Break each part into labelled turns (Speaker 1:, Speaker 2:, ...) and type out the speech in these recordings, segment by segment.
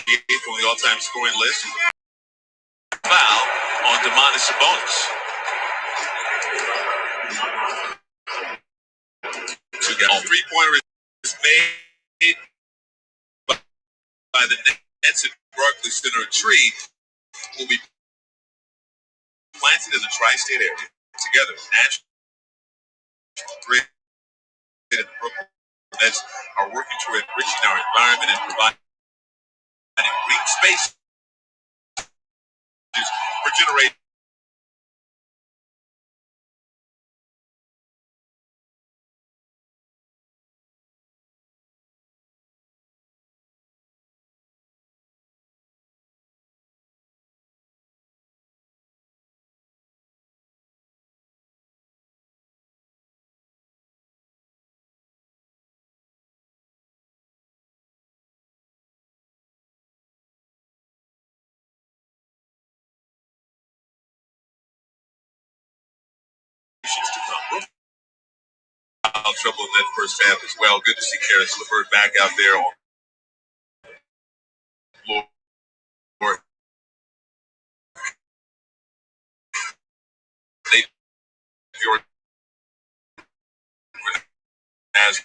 Speaker 1: 38th on the all-time scoring list. Foul on Domantas Sabonis. Three-pointer is made by the Nets at Barclays Center. A tree will be planted in the tri-state area. Together, national grid and the Brooklyn Nets are working toward enriching our environment and providing green spaces for generations. To come. Trouble in that first half as well. Good to see Karis LeVert back out there on the floor. Nate York has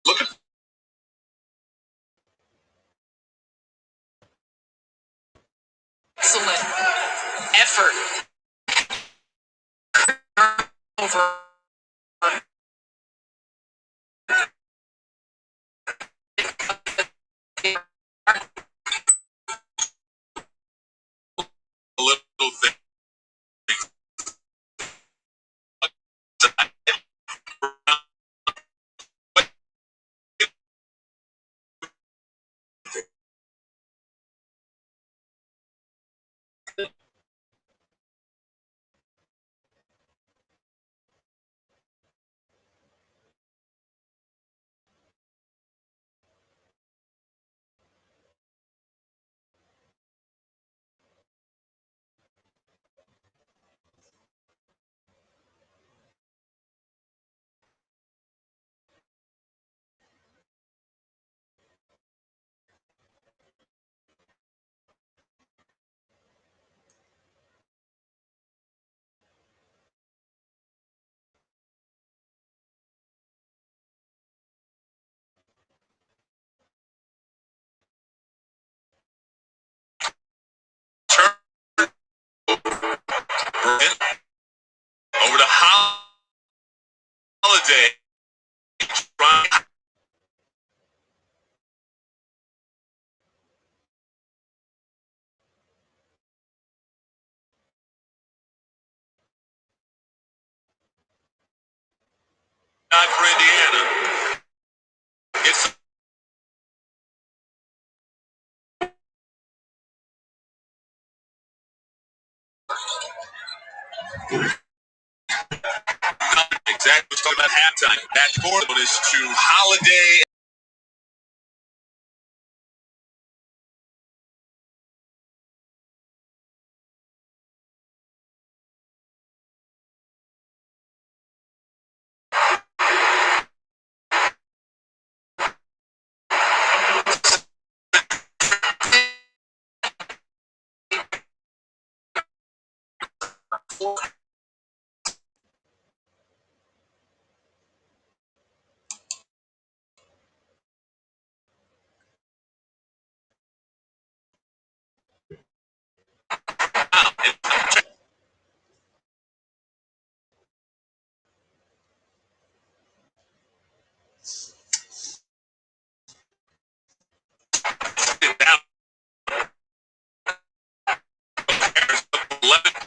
Speaker 1: looking
Speaker 2: excellent effort over
Speaker 1: a little thing. Over to Holiday. Not for Indiana. It's exactly what's talking about halftime. Back forward is to Holiday.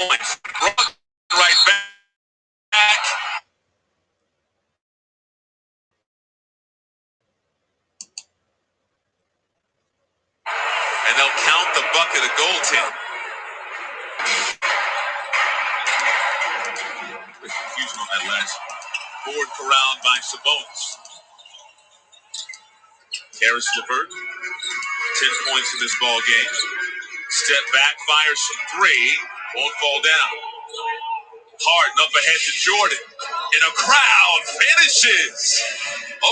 Speaker 1: points. Right back. And they'll count the bucket of goaltending. Confusion on that last board corralled by Sabonis. Harris LeVert, 10 points in this ball game. Step back, fires from three, won't fall down. Harden up ahead to Jordan, and a crowd finishes.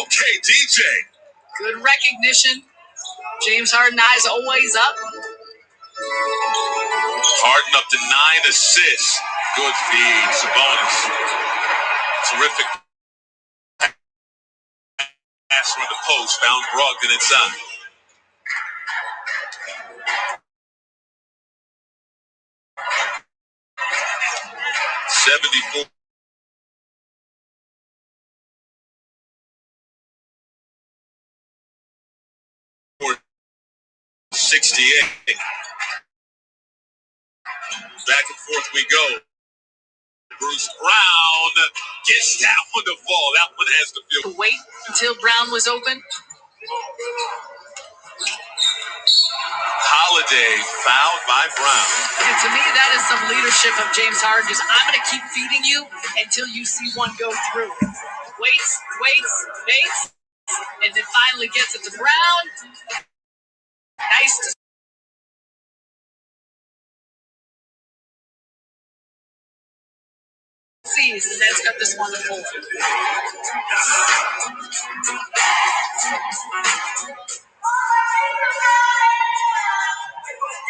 Speaker 1: Okay, DJ.
Speaker 2: Good recognition. James Harden eyes always up.
Speaker 1: Harden up to 9 assists. Good feed, Sabonis. Terrific pass from the post, found Brogdon inside. $74. 68. Back and forth we go. Bruce Brown gets that one to fall. That one has to feel.
Speaker 2: Wait until Brown was open.
Speaker 1: Holiday fouled by Brown.
Speaker 2: And to me, that is some leadership of James Harden. Just, I'm going to keep feeding you until you see one go through. Waits, and then finally gets it to Brown. Nice to see, and that's got this one to pull.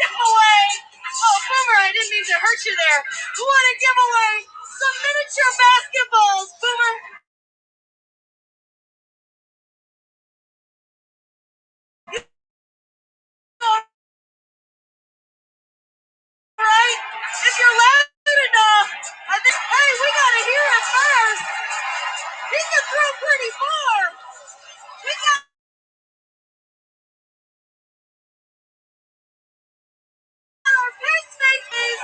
Speaker 2: Giveaway! Oh, Boomer, I didn't mean to hurt you there. What a giveaway! Some miniature basketballs, Boomer. Right? If you're loud enough, I think, hey, we gotta hear it first. He can throw pretty far. We got our pacemakers.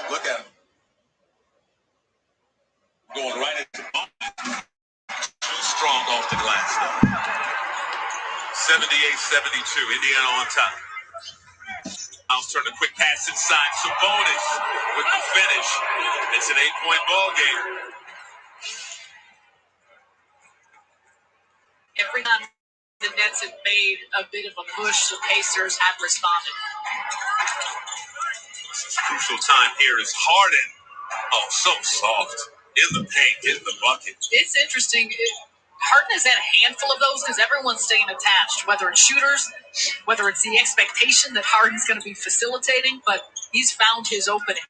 Speaker 1: Look at him. Going right into too strong off the glass, though. 78-72. Indiana on top. I'll turn a quick pass inside. Sabonis with the finish. It's an 8-point ball game.
Speaker 2: Every time the Nets have made a bit of a push, the Pacers have responded.
Speaker 1: This is crucial time here is Harden. Oh, so soft. In the paint, getting the bucket.
Speaker 2: It's interesting. Harden has had a handful of those because everyone's staying attached, whether it's shooters, whether it's the expectation that Harden's going to be facilitating, but he's found his opening.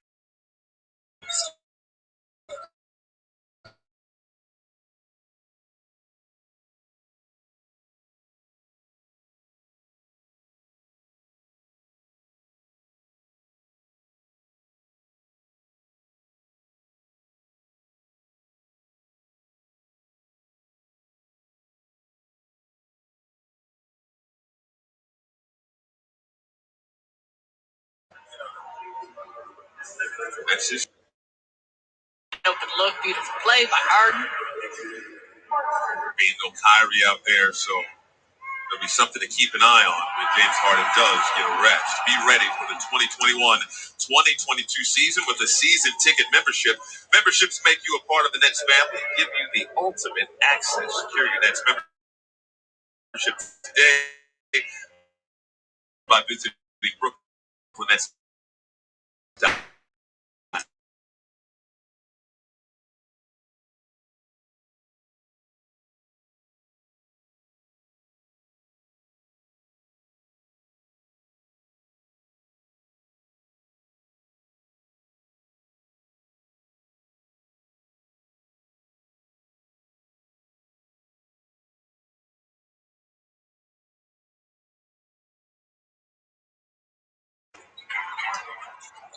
Speaker 1: That's just
Speaker 2: Open look, beautiful play by Harden.
Speaker 1: being no Kyrie out there, so there'll be something to keep an eye on when James Harden does get a rest. Be ready for the 2021-2022 season with a season ticket membership. Memberships make you a part of the Nets family and give you the ultimate access. Secure your Nets membership today by visiting Brooklyn Nets.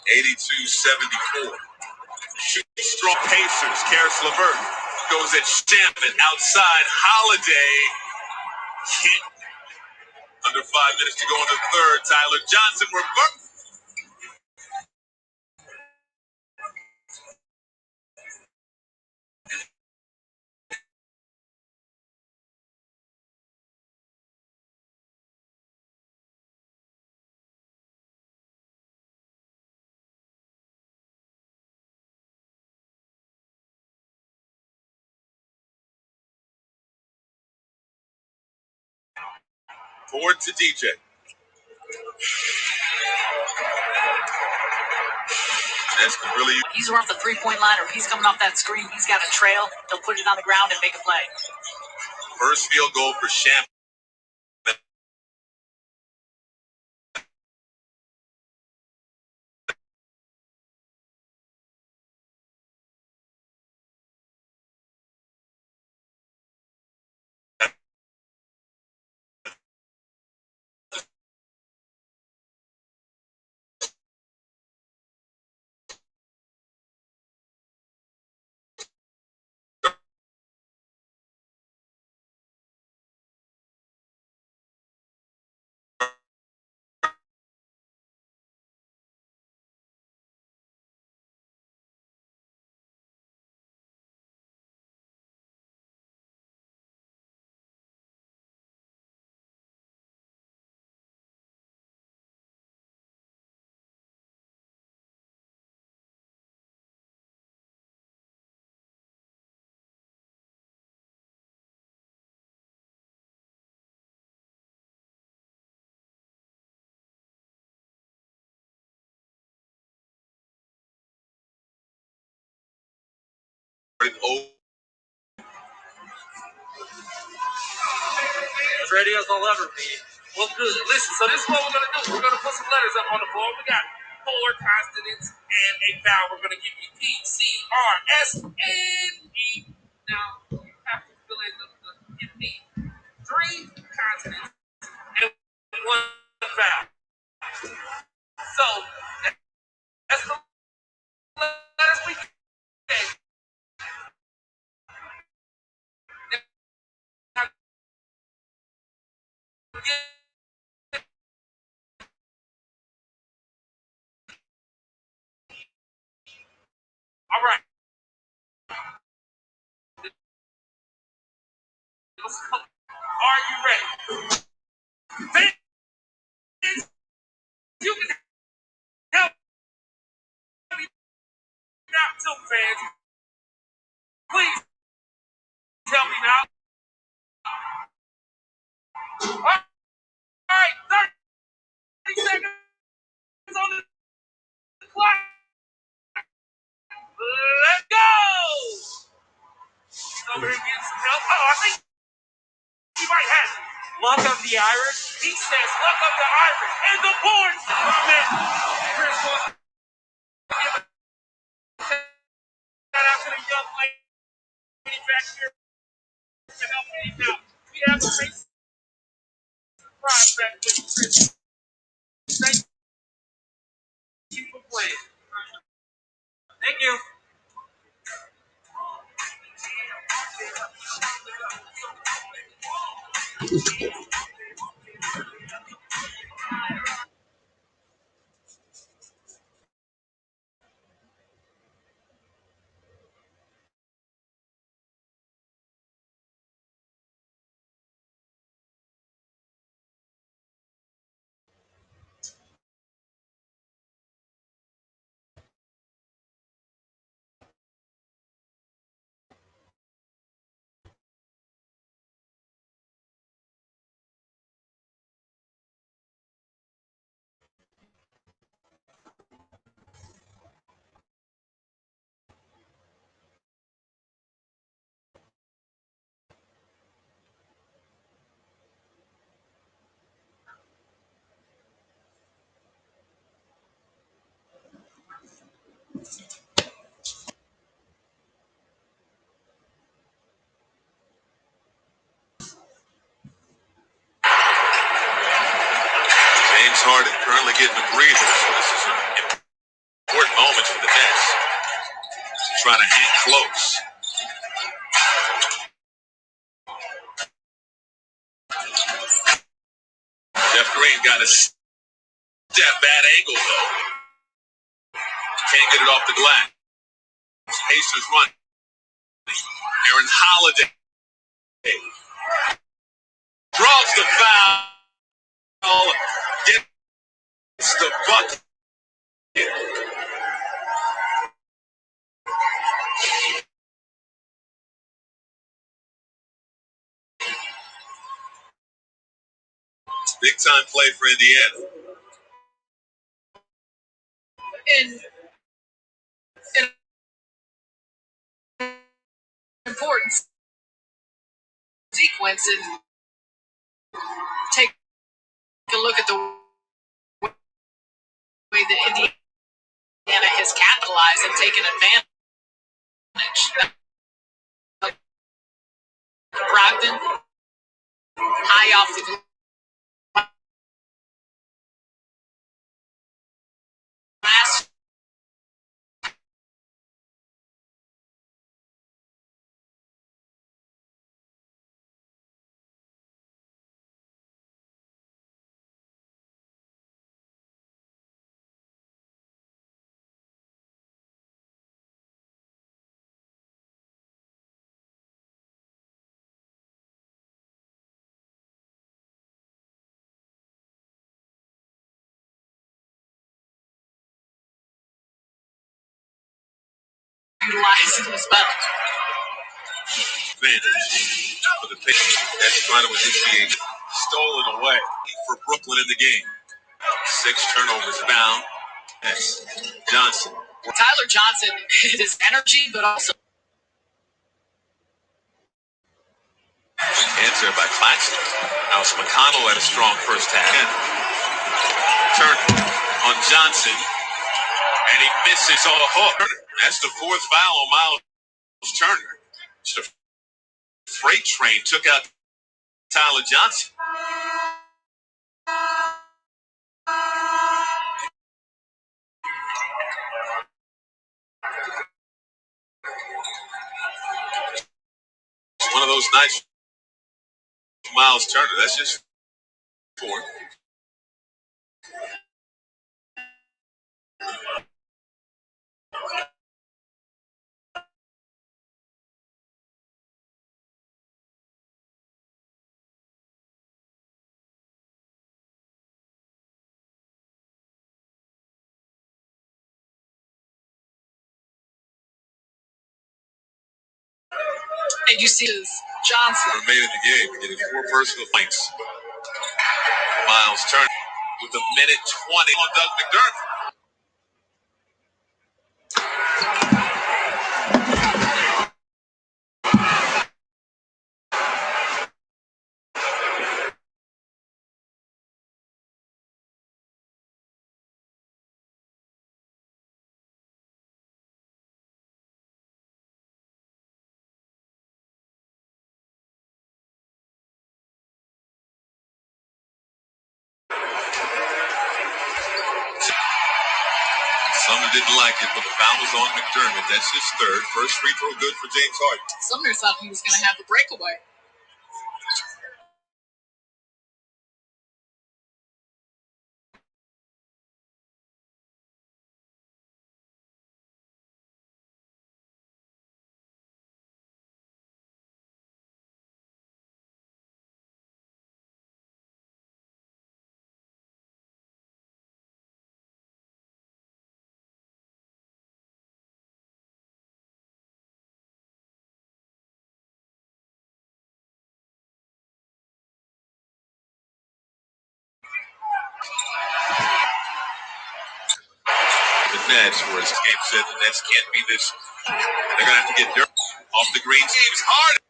Speaker 1: 82-74. Strong Pacers. Karis LeVert goes at Shaman outside. Holiday. Under 5 minutes to go in the third. Tyler Johnson reverse. Forward to DJ. That's really.
Speaker 2: He's around the three-point line, or if he's coming off that screen, he's got a trail. He'll put it on the ground and make a play.
Speaker 1: First field goal for Sham.
Speaker 3: As ready as I'll ever be. Well, good. Listen, so this is what we're going to do. We're going to put some letters up on the board. We got 4 consonants and a vowel. We're going to give you P, C, R, S, and E. Now, you have to fill in the P. 3 consonants and 1 vowel. So, that's the letters we gave. All right. Are you ready? Fans, you can help me out too, fans. Please help me now. All right, 30 seconds on the clock. Let's go! Over here getting some help. Oh, I think he might have it. Luck of the Irish. He says, luck of the Irish. And the board. My man, Chris wants to give a shout out to the young lady back here to help me out. We have a big surprise back with you, Chris. Thank you for playing. Thank you.
Speaker 1: James Harden currently getting a breather, so this is an important moment for the Nets. Trying to hang close. Jeff Green got a step bad angle though. Can't get it off the glass. Pacers run. Aaron Holiday draws the foul. Gets the bucket. Big time play for Indiana.
Speaker 2: In important sequence and take a look at the way that Indiana has capitalized and taken advantage. Brogdon, high off the glass. Utilizing his belt.
Speaker 1: Advantage for the Pacers. That's trying to initiate. Stolen away for Brooklyn in the game. 6 turnovers bound. Yes. Johnson.
Speaker 2: Tyler Johnson, it is energy, but also
Speaker 1: Answer by Claxton. Now it's McConnell had a strong first half. Turner on Johnson. And he misses on a hook. That's the 4th foul on Miles Turner. Just a freight train took out Tyler Johnson. It's one of those nights for Miles Turner. That's just 4.
Speaker 2: Did you see Johnson?
Speaker 1: Remain in the game, getting 4 personal points. Miles Turner with a minute 20 on Doug McDermott. Sumner didn't like it, but the foul was on McDermott. That's his third. First free throw good for James Harden.
Speaker 2: Sumner thought he was going to have the breakaway.
Speaker 1: The Nets, where his game said the Nets can't be this. They're going to have to get dirt off the green. James Harden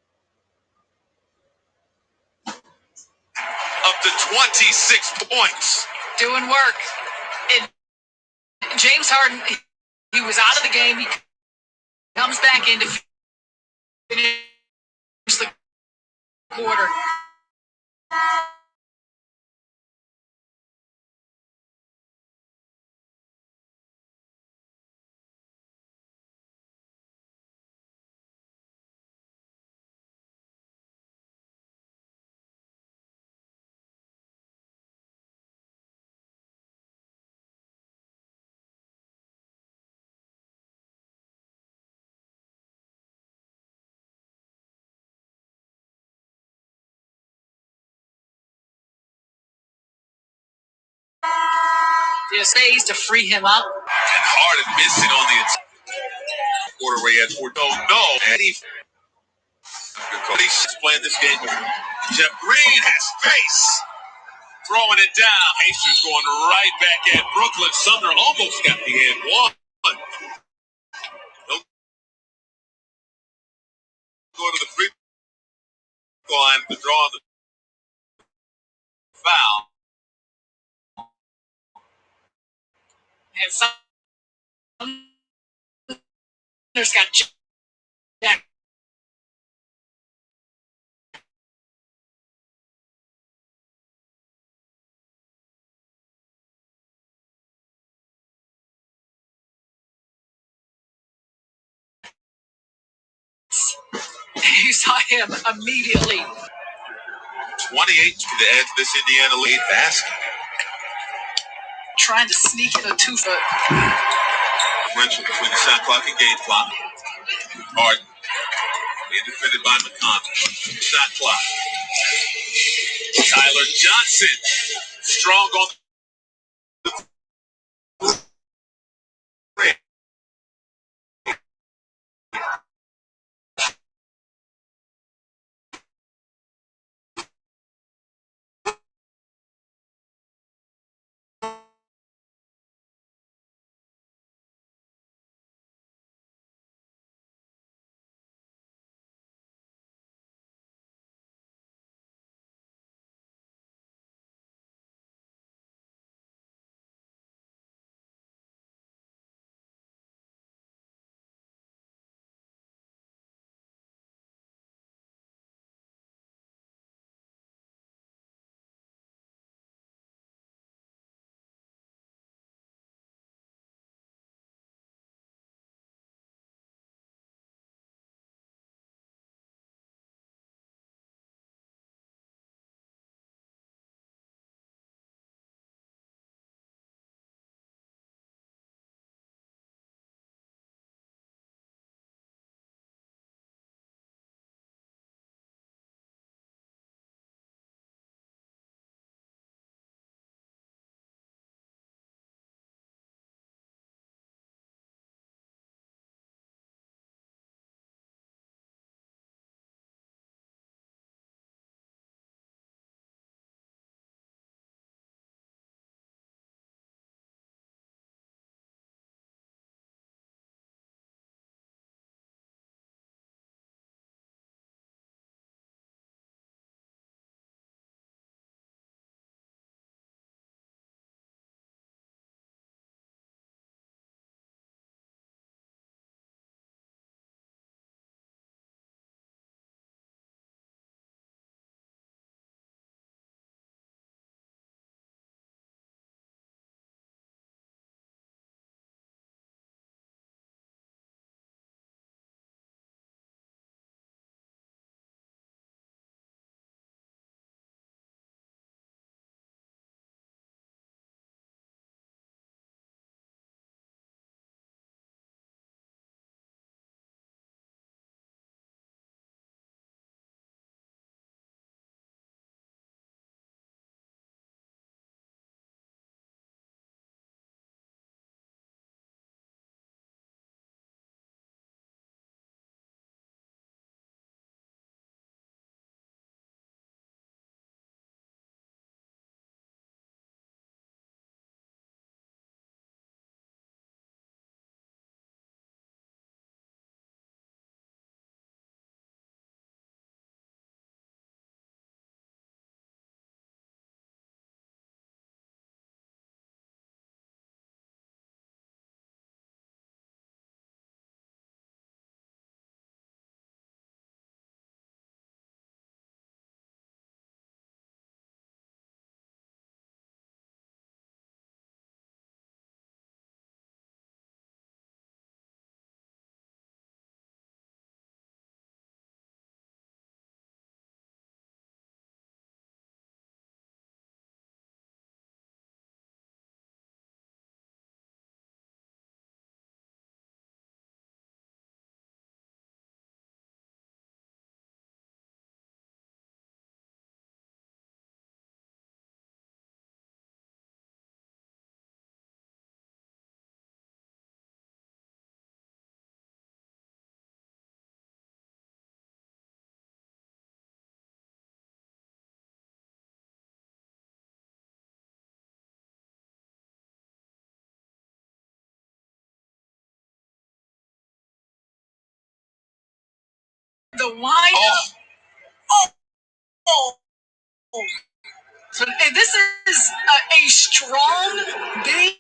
Speaker 1: up to 26 points.
Speaker 2: Doing work. And James Harden, he was out of the game. He comes back in to finish the quarter. Just ways to free him up.
Speaker 1: And Harden missing on the quarter where he had 4. No. And he's playing this game. Jeff Green has space. Throwing it down. Hastings going right back at Brooklyn. Sumner almost got the end one. He'll go to the free throw line to draw the foul.
Speaker 2: And Sumner's got Jack. You saw him immediately.
Speaker 1: 28 to the edge of this Indiana lead basket.
Speaker 2: Trying to sneak in a 2-foot.
Speaker 1: Differential between the shot clock and game clock. Harden being defended by McConnell. Shot clock. Tyler Johnson strong on the rim.
Speaker 2: the lineup. Oh. So this is a strong, big.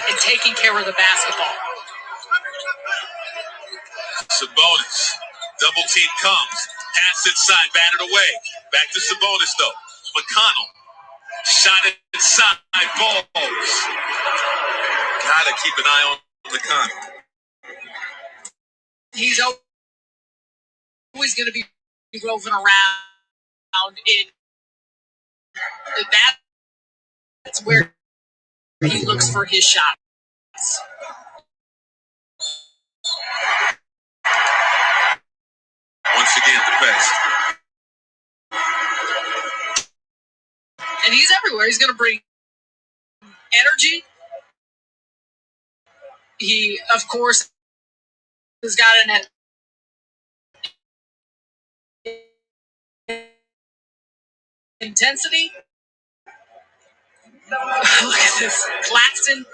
Speaker 2: And taking care of the basketball.
Speaker 1: Sabonis. Double team comes. Pass inside, batted away. Back to Sabonis, though. McConnell. Shot inside, balls. Gotta keep an eye on McConnell.
Speaker 2: He's always going to be roving around in that's where he looks for his shots.
Speaker 1: Once again, the best.
Speaker 2: And he's everywhere. He's going to bring energy. He, of course, has got an intensity. Look at this. Claxton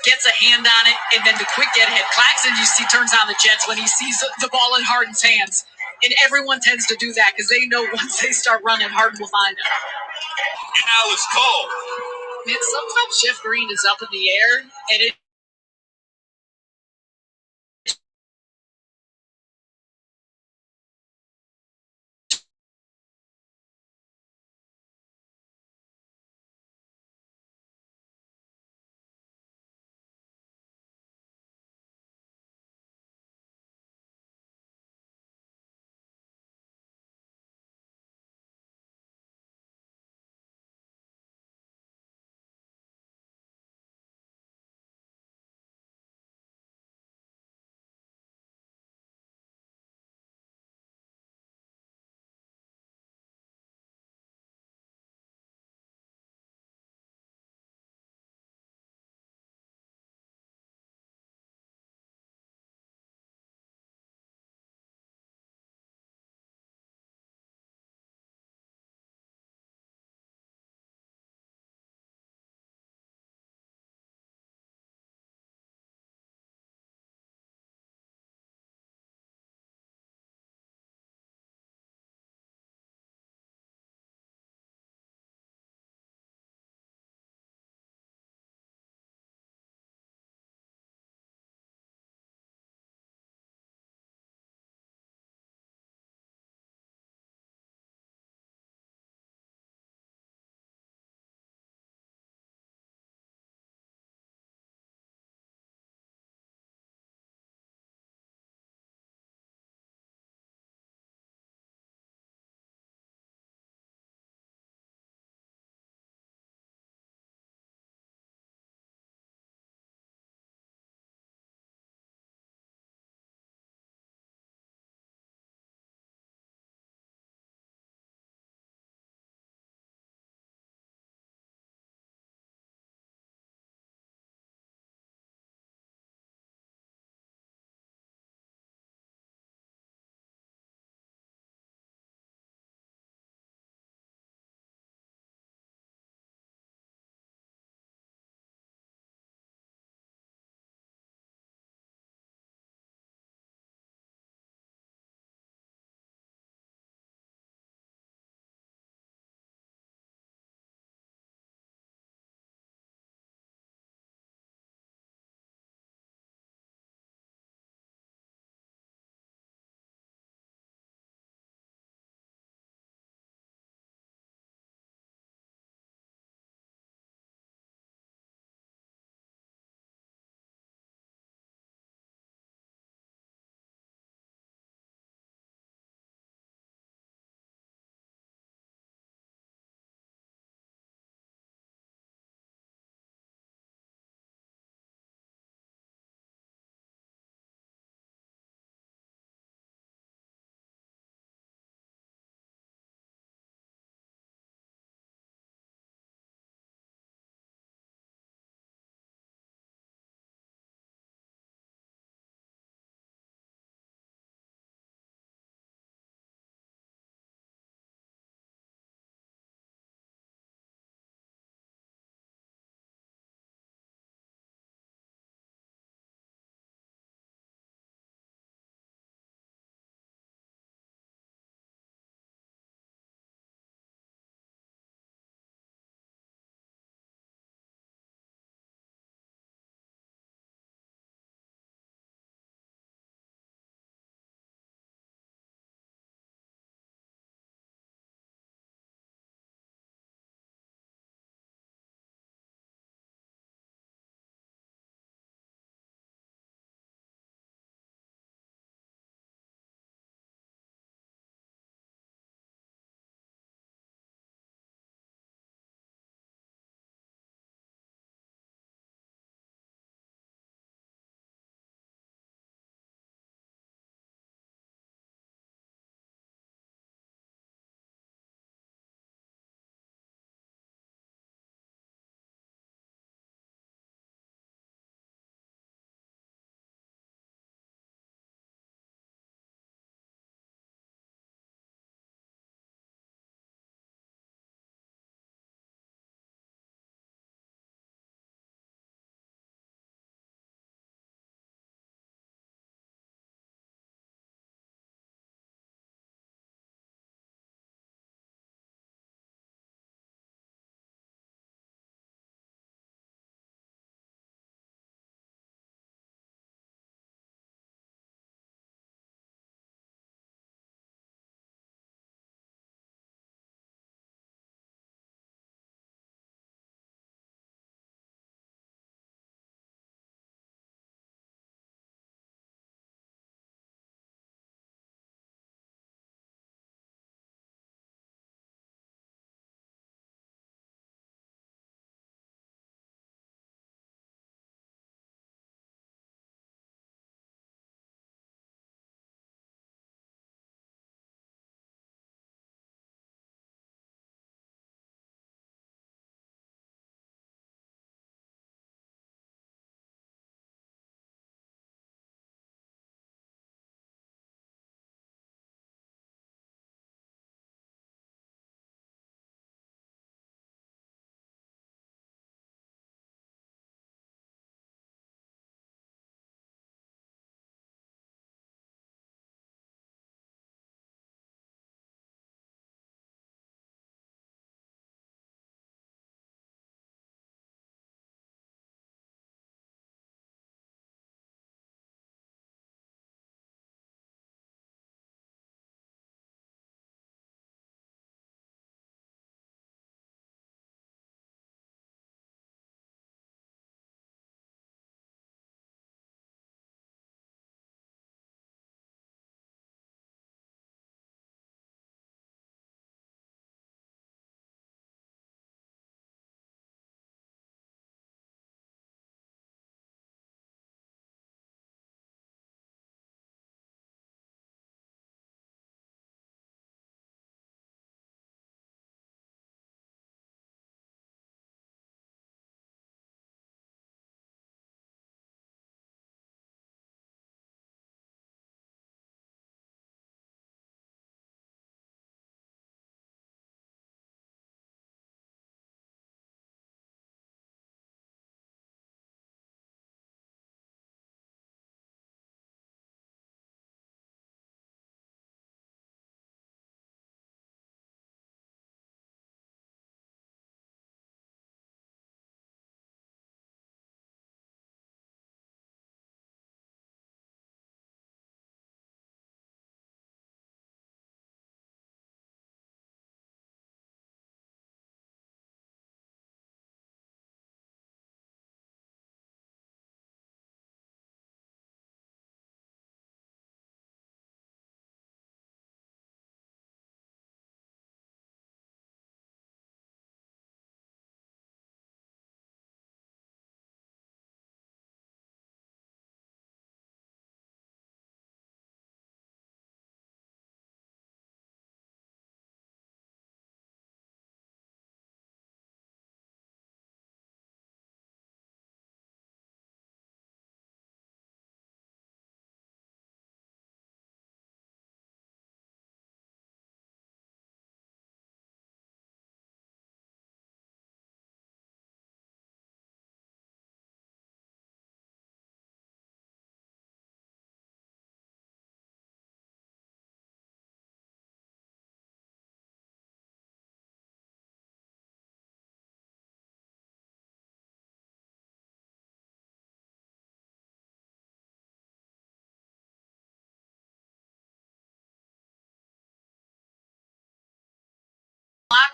Speaker 2: gets a hand on it, and then the quick get hit. Claxton, you see, turns on the Jets when he sees the ball in Harden's hands. And everyone tends to do that because they know once they start running, Harden will find it.
Speaker 1: Alex Cole.
Speaker 2: Man, sometimes Jeff Green is up in the air, and it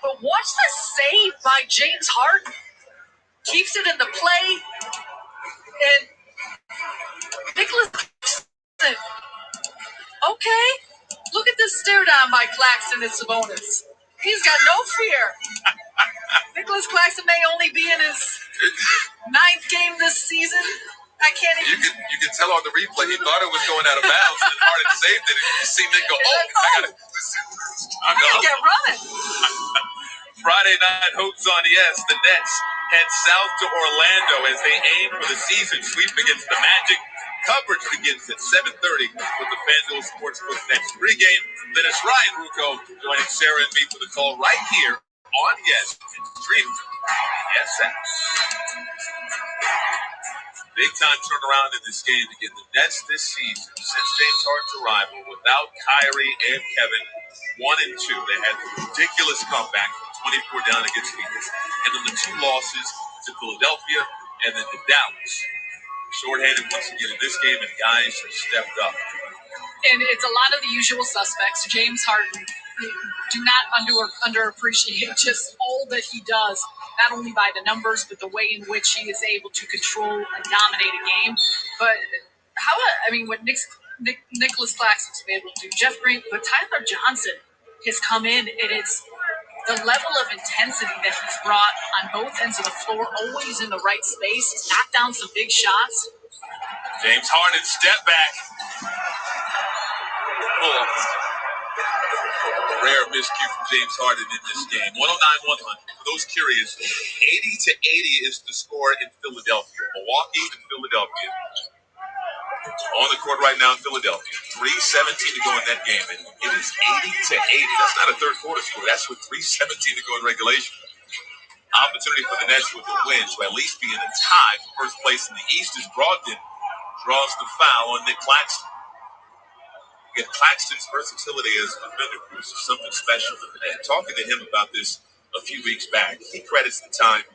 Speaker 2: But watch the save by James Harden. Keeps it in the play. And Nicholas Claxton. Okay. Look at this stare down by Claxton and Sabonis. He's got no fear. Nicholas Claxton may only be in his 9th game this season. I can't even.
Speaker 1: You can tell on the replay he thought it was going out of bounds, and Harden saved it. And you see Nick go,
Speaker 2: I gotta get running.
Speaker 1: Friday night hoops on yes. The Nets head south to Orlando as they aim for the season sweep against the Magic. Coverage begins at 7:30 with the FanDuel Sportsbook Nets pregame. Then it's Ryan Rucco joining Sarah and me for the call right here on Yes and streaming Yes app. Big time turnaround in this game to get the Nets this season since James Harden's arrival without Kyrie and Kevin 1 and 2. They had the ridiculous comeback from 24 down against Phoenix, and then the 2 losses to Philadelphia and then to Dallas. Shorthanded once again in this game, and guys have stepped up.
Speaker 2: And it's a lot of the usual suspects. James Harden, do not underappreciate just all that he does, not only by the numbers, but the way in which he is able to control and dominate a game. But what Nicholas Claxton's been able to do, Jeff Green, but Tyler Johnson has come in, and it's the level of intensity that he's brought on both ends of the floor, always in the right space. He's knocked down some big shots.
Speaker 1: James Harden step back. Rare miscue from James Harden in this game. 109-100. For those curious, 80-80 is the score in Philadelphia. Milwaukee and Philadelphia. On the court right now in Philadelphia. 3:17 to go in that game. And it is 80-80. That's not a third quarter score. That's with 3:17 to go in regulation. Opportunity for the Nets with the win to at least be in a tie for first place in the East as Brogdon draws the foul on Nick Claxton. Again, Claxton's versatility as a defender is something special. And talking to him about this a few weeks back, he credits the time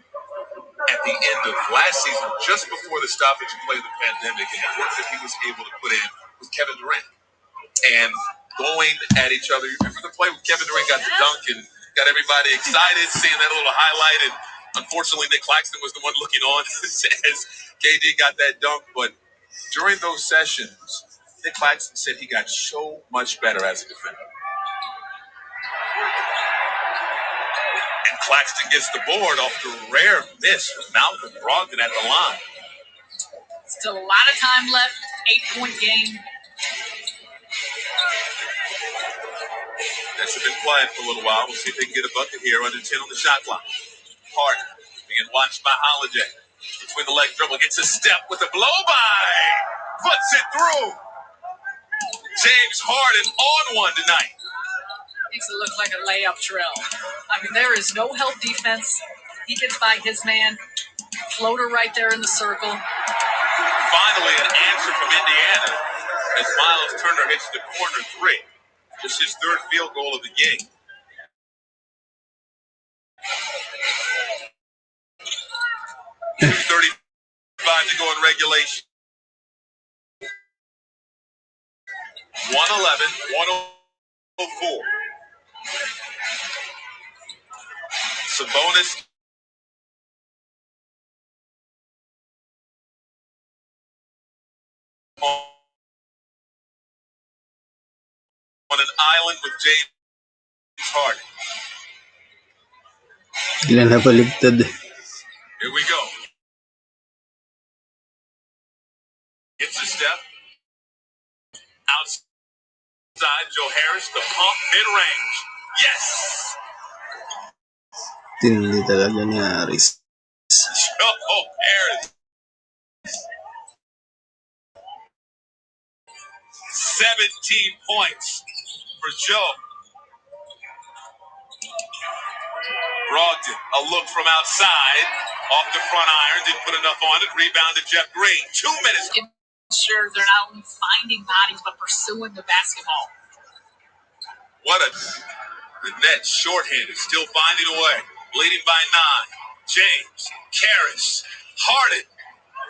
Speaker 1: at the end of last season, just before the stoppage of play of the pandemic, and the work that he was able to put in with Kevin Durant. And going at each other. You remember the play when Kevin Durant got the dunk and got everybody excited, seeing that little highlight, and unfortunately Nick Claxton was the one looking on as KD got that dunk. But during those sessions, Nick Claxton said he got so much better as a defender. And Claxton gets the board off the rare miss with Malcolm Brogdon at the line.
Speaker 2: Still a lot of time left. 8-point game.
Speaker 1: Nets have been quiet for a little while. We'll see if they can get a bucket here under 10 on the shot clock. Harden being watched by Holiday. Between the leg dribble, gets a step with a blow-by. Puts it through. James Harden on one tonight.
Speaker 2: Makes it look like a layup drill. There is no help defense. He gets by his man. Floater right there in the circle.
Speaker 1: Finally, an answer from Indiana as Miles Turner hits the corner 3. Just his 3rd field goal of the game. .35 to go in regulation. 111-104. Sabonis on an island with James Harden.
Speaker 4: Ilan na paligtad.
Speaker 1: Here we go. Gets a step. Outside, Joe Harris, the pump mid-range. Yes!
Speaker 4: Tindi talaga ni Harris.
Speaker 1: Joe Harris. 17 points for Joe. Brogdon, a look from outside, off the front iron, didn't put enough on it, rebound to Jeff Green. 2 minutes.
Speaker 2: Sure, they're not only finding bodies, but pursuing the basketball.
Speaker 1: The Nets shorthanded, still finding a way, leading by 9. James, Karras, Harden,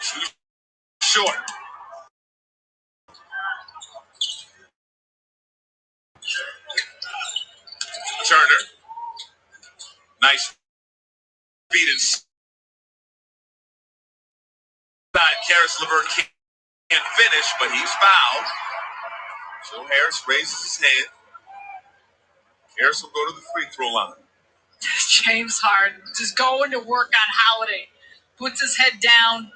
Speaker 1: too short. Turner Nice feed inside. Karis LeVert can't finish, but he's fouled. Joe Harris raises his hand. Harris will go to the free throw line.
Speaker 2: James Harden just going to work on Holiday. Puts his head down,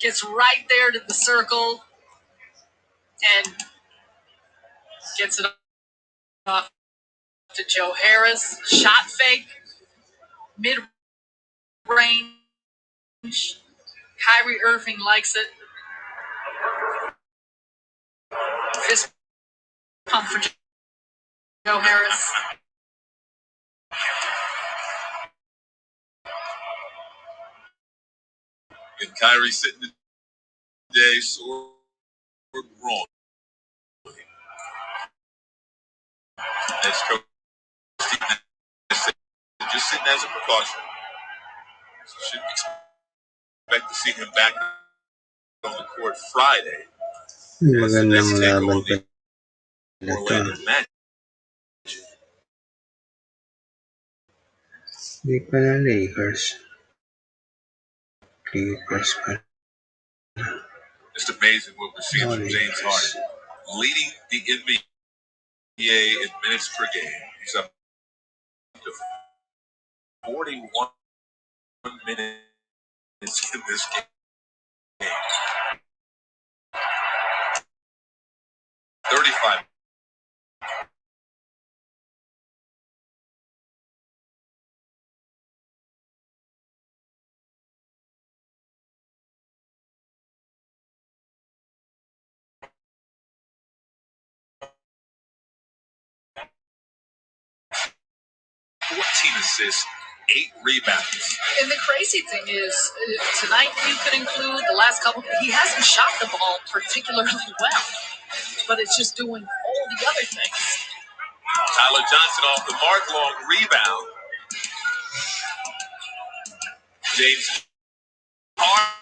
Speaker 2: gets right there to the circle, and gets it off to Joe Harris. Shot fake, mid-range. Kyrie Irving likes it. Fist pump for Joe Harris.
Speaker 1: And Kyrie sitting today, sore wrong. As Coach Steve said, just sitting as a precaution. So shouldn't expect to see him back on the court Friday.
Speaker 4: Magandang laban pa ito.
Speaker 1: Orlando Magic.
Speaker 4: Hindi pa na Lakers. Lakers pa.
Speaker 1: Just amazing what we're seeing from James Harden. Leading the NBA in minutes per game. He's up to 41 minutes in this game. 35. Assists, 8 rebounds.
Speaker 2: And the crazy thing is, tonight you could include the last couple. He hasn't shot the ball particularly well, but it's just doing all the other things.
Speaker 1: Tyler Johnson off the mark, long rebound. James Harden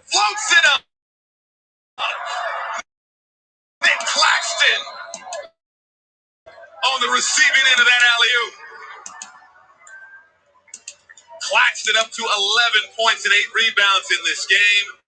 Speaker 1: floats it up. Nick Claxton on the receiving end of that alley-oop. Claxton up to 11 points and 8 rebounds in this game.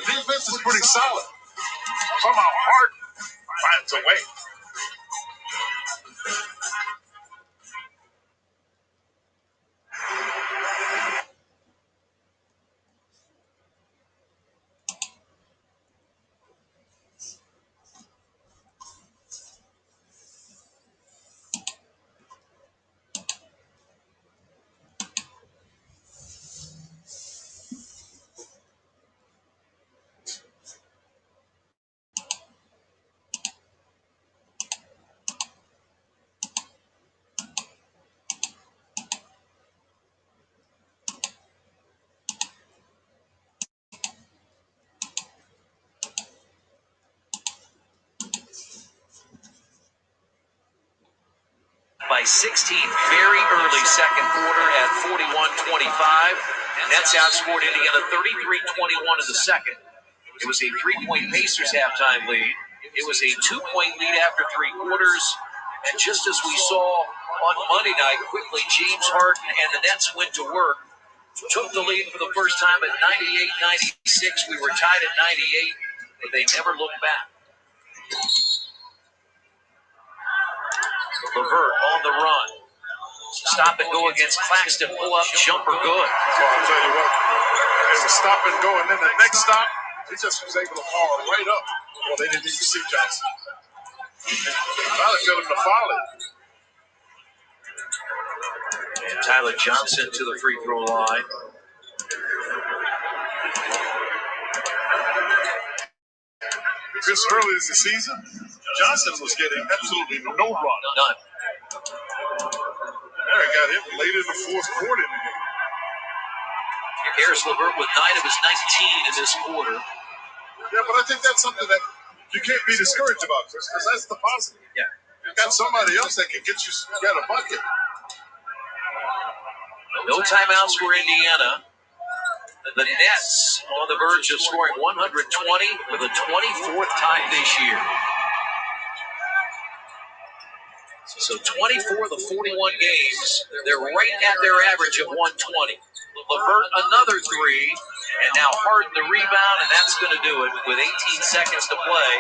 Speaker 3: defense is pretty solid. Somehow Harden finds a way.
Speaker 2: By 16, very early second quarter at 41-25. Nets outscored Indiana 33-21 in the second. It was a 3-point Pacers halftime lead. It was a 2-point lead after 3 quarters. And just as we saw on Monday night, quickly James Harden and the Nets went to work. Took the lead for the first time at 98-96. We were tied at 98, but they never looked back. LeVert on the run. Stop and go against Claxton. Pull up jumper good.
Speaker 3: So I'll tell you what, it was stop and go, and then the next stop, he just was able to power right up. Well, they didn't even see Johnson. Tyler got him to foul it.
Speaker 2: And Tyler Johnson to the free throw line.
Speaker 3: This early in the season, Johnson was getting absolutely no run.
Speaker 2: None.
Speaker 3: There, he got him late in the fourth quarter.
Speaker 2: Harris LeVert with 9 of his 19 in this quarter.
Speaker 3: Yeah, but I think that's something that you can't be discouraged about, Chris, because that's the positive.
Speaker 2: Yeah.
Speaker 3: You've got somebody else that can get you got a bucket.
Speaker 2: No timeouts for Indiana. The Nets on the verge of scoring 120 for the 24th time this year. So 24 of the 41 games, they're right at their average of 120. LeVert another 3, and now Harden the rebound, and that's going to do it with 18 seconds to play.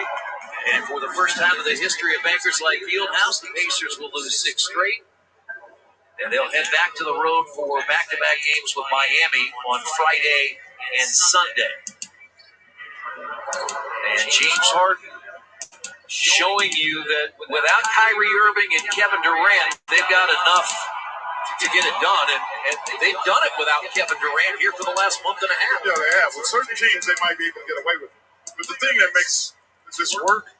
Speaker 2: And for the first time in the history of Bankers Life Fieldhouse, the Pacers will lose 6 straight. And they'll head back to the road for back-to-back games with Miami on Friday and Sunday. And James Harden showing you that without Kyrie Irving and Kevin Durant, they've got enough to get it done. And they've done it without Kevin Durant here for the last month and a half.
Speaker 3: Yeah, they have. With certain teams, they might be able to get away with it. But the thing that makes this work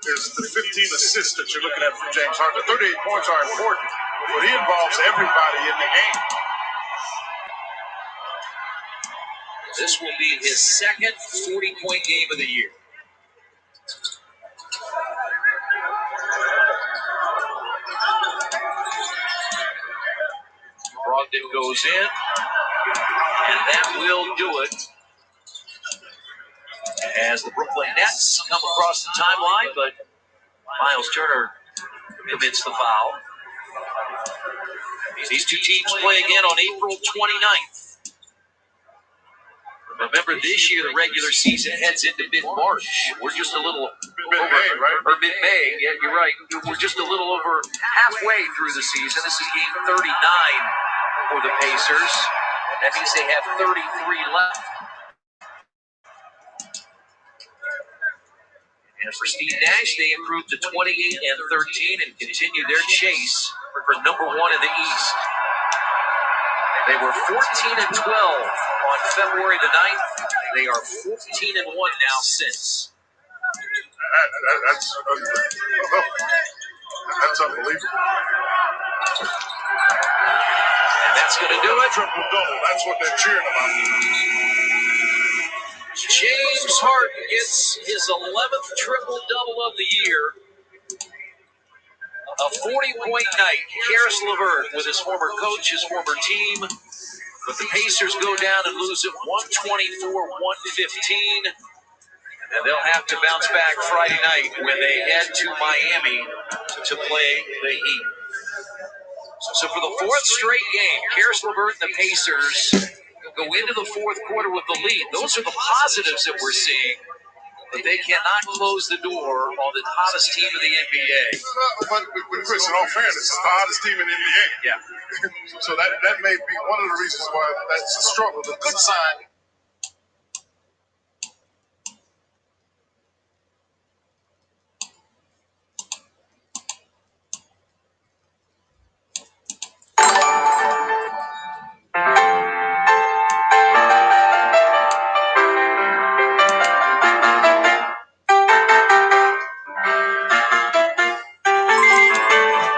Speaker 3: is the 15 assists that you're looking at from James Harden. The 38 points are important, but he involves everybody in the game.
Speaker 2: This will be his second 40-point game of the year. Brogdon goes in, and that will do it. As the Brooklyn Nets come across the timeline, but Miles Turner commits the foul. These two teams play again on April 29th. Remember, this year the regular season heads into mid-March. We're just a little
Speaker 3: Mid-May, right?
Speaker 2: Or mid-May. Yeah, you're right. We're just a little over halfway through the season. This is game 39 for the Pacers. That means they have 33 left. And for Steve Nash, they improved to 28-13 and continue their chase for number 1 in the East. They were 14-12 on February the 9th. They are 14-1 now since.
Speaker 3: That's unbelievable.
Speaker 2: And that's going to do it.
Speaker 3: Triple-double. That's what they're cheering about.
Speaker 2: James Harden gets his 11th triple-double of the year. A 40-point night. Harris LeVert with his former coach, his former team. But the Pacers go down and lose it 124-115. And they'll have to bounce back Friday night when they head to Miami to play the Heat. So for the 4th straight game, Harris LeVert and the Pacers go into the fourth quarter with the lead. Those are the positives that we're seeing, but they cannot close the door on the hottest team in the NBA.
Speaker 3: But Chris, in all fairness, it's the hottest team in the NBA.
Speaker 2: Yeah.
Speaker 3: So that may be one of the reasons why that's a struggle. The good sign.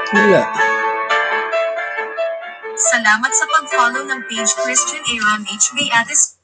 Speaker 4: Wala.
Speaker 1: Salamat sa pag-follow ng page Christian Aaron HB Atis.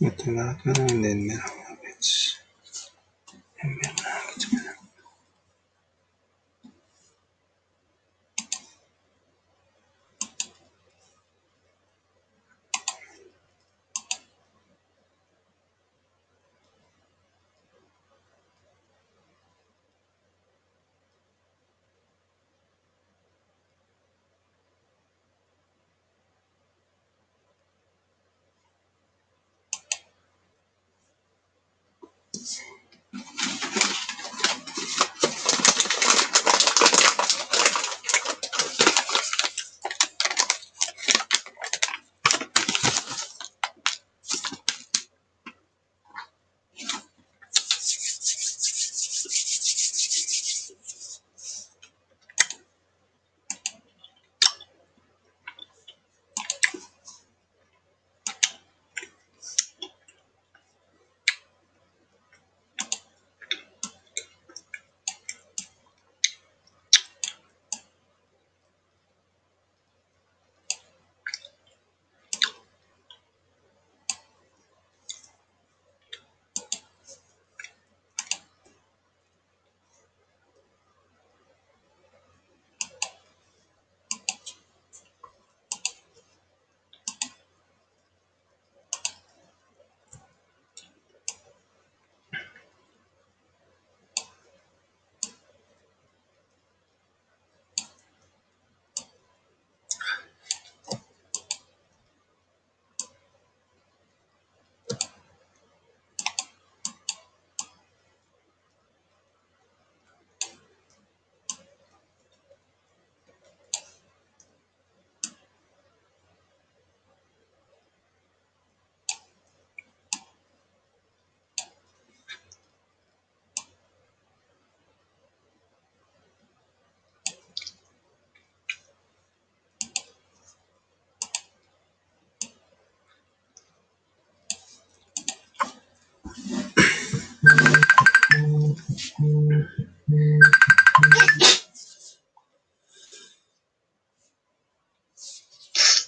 Speaker 4: Matulaka and then Mavericks. And Mavericks.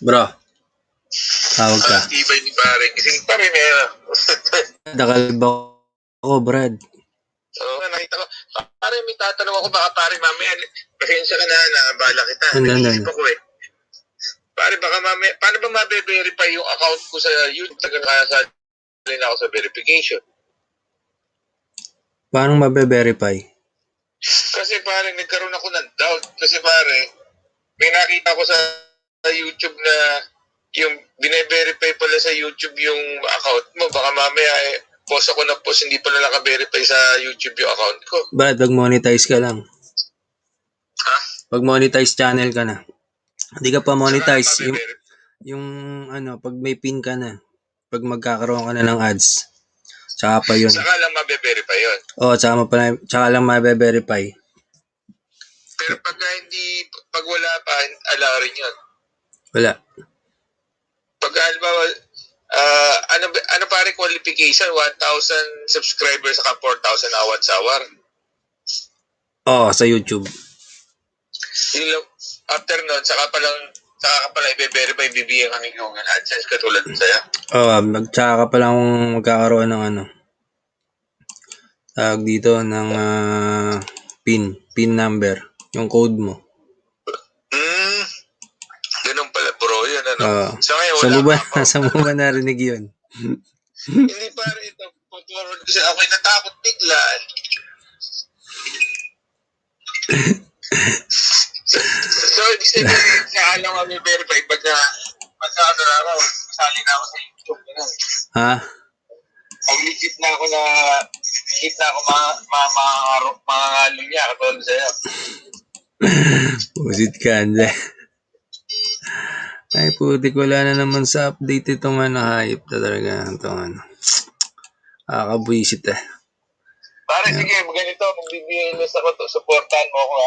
Speaker 4: Bro, tawag ka.
Speaker 1: Tibay ni pare. Kasi pare na
Speaker 4: Nakalib ako, Brad.
Speaker 1: Oo, nakita ko. Pare, may tatanong ako baka pare mamaya. Pasensya ka na, nabala kita. Nag-iisip ako eh. Pare, baka mamaya, paano ba mabe-verify yung account ko sa YouTube? Taga-kasali na ako sa verification.
Speaker 4: Paano mabe-verify?
Speaker 1: Kasi pare, nagkaroon ako ng doubt. Kasi pare, may nakita ko sa YouTube na yung bine-verify pala sa YouTube yung account mo. Baka mamaya post ako na post, hindi pala naka-verify sa YouTube yung account ko.
Speaker 4: Brad, pag-monetize ka lang.
Speaker 1: Ha?
Speaker 4: Pag-monetize channel ka na. Hindi ka pa monetize. Yung pag may pin ka na. Pag magkakaroon ka na ng ads. Tsaka pa yun.
Speaker 1: Saka lang mabe-verify yun.
Speaker 4: Oo, tsaka lang mabe-verify.
Speaker 1: Pero pag wala pa, allow rin yun.
Speaker 4: Wala.
Speaker 1: Pag halimbawa, ano pare qualification? 1,000 subscribers saka 4,000 hour.
Speaker 4: Oo, sa YouTube.
Speaker 1: After nun, saka ka pala i-verify, bibigyan ka ng Google AdSense katulad sa'yo.
Speaker 4: Oo, tsaka ka pa lang magkakaroon ng tawag dito ng pin number, yung code mo.
Speaker 1: Ganun pala bro, yun So ngayon,
Speaker 4: Saan mo ba narinig yun?
Speaker 1: Hindi pare, ito, pag-forward kasi ako'y natakot bigla. So, ibig sabihin, kaya lang kami verify, pagka ako, sali na ako sa YouTube.
Speaker 4: Ha?
Speaker 1: Pag-legit na ako mga linya, katulad sa'yo.
Speaker 4: Pusit ka, ande. Ay, putik, wala na naman sa update itong hype talaga. Itong kakabwisit eh.
Speaker 1: Pare, sige, ganito, magbibigay list ako to, supportan mo ako.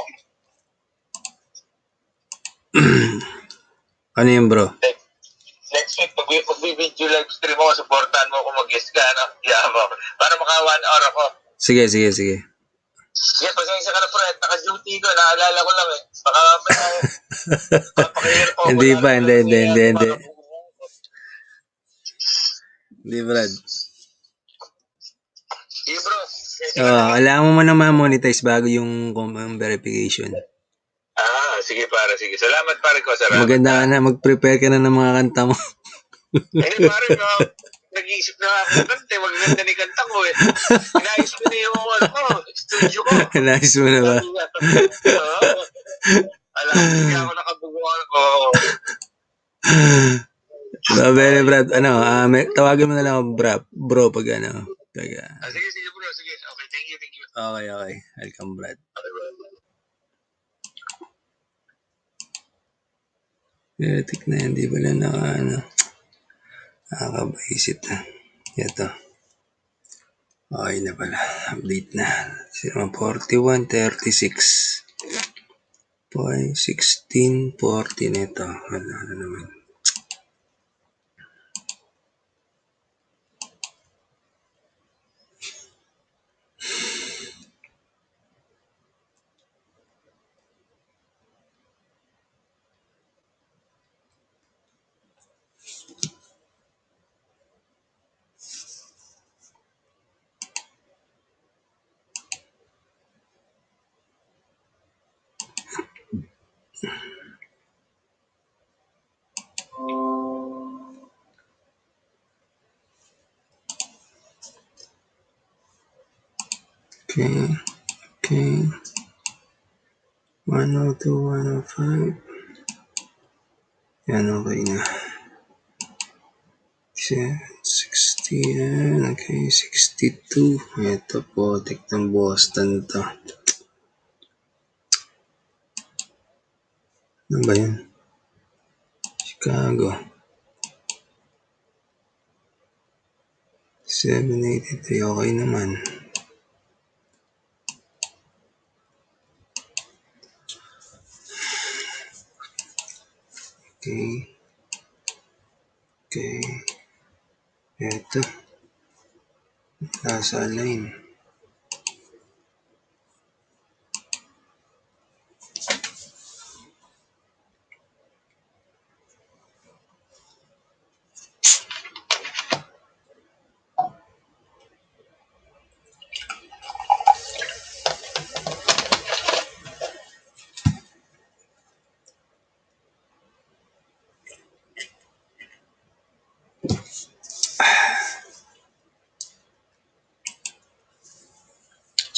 Speaker 4: Ano yun, bro?
Speaker 1: Next week, magbibideo live stream ako, supportan mo ako, mag-guest ka, para maka 1 hour ako.
Speaker 4: Sige.
Speaker 1: Sige, pasensya ka na, friend. Naka-duty ko, naalala ko lang eh. Baka papakihirap ako.
Speaker 4: Hindi pa, hindi. Hindi, Brad.
Speaker 1: Sige, bro.
Speaker 4: Kailangan mo muna ma-monetize bago yung verification.
Speaker 1: Sige, pare. Sige. Salamat, pare ko.
Speaker 4: Maganda ka na. Mag-prepare ka na ng mga kanta mo.
Speaker 1: Hindi, pare. Nag-iisip na ako ng kanta. Maganda ni kanta ko eh. Inayos ko na yung studio ko.
Speaker 4: Inayos mo na ba?
Speaker 1: Alam, hindi ako nakabuguan ko.
Speaker 4: Very Brad, tawagin mo na lang ako bro pag
Speaker 1: Sige, bro. Sige. Okay, thank you.
Speaker 4: Okay. Welcome, Brad. Tik na yan, di ba na nakakabaisit na. Ito. Okay na pala. Update na. 41:36. 16:40 nito. Wala na naman. Okay. 102, 105. Yan, okay na. 60, okay, 62. Ito po, ng Boston to. Ano ba yan? Chicago. 783, okay naman. Okay. Ito. Nasa line.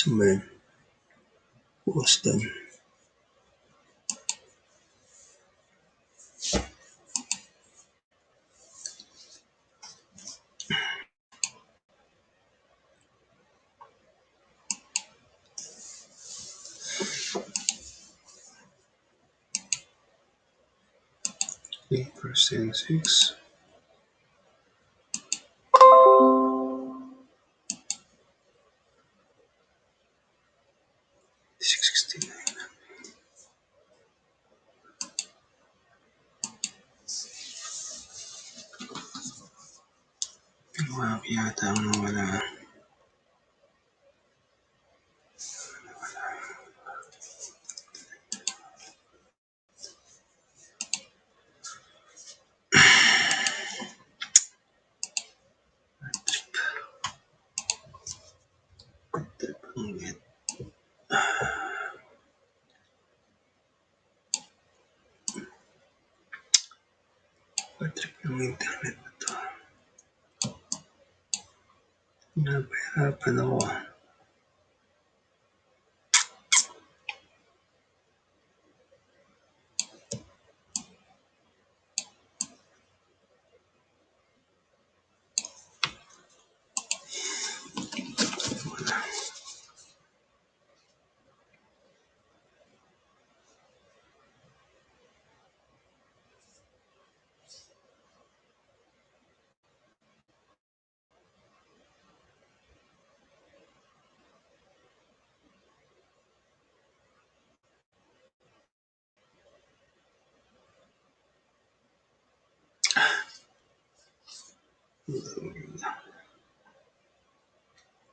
Speaker 4: Saan Boston. First and 6. Wow, yata ang nawala. Patrick ng internet na to. Napahirapan ako.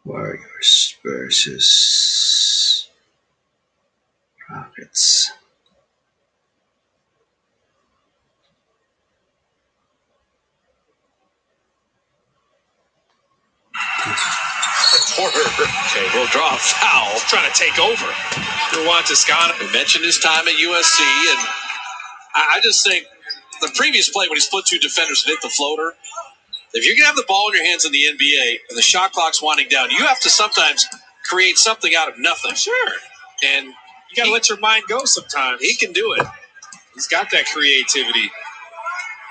Speaker 4: Warriors versus Rockets.
Speaker 3: Porter will draw a foul, trying to take over. Juan Toscano mentioned his time at USC, and I just think the previous play when he split two defenders and hit the floater, if you're going to have the ball in your hands in the NBA and the shot clock's winding down, you have to sometimes create something out of nothing. Sure. And you got to let your mind go sometimes. He can do it. He's got that creativity.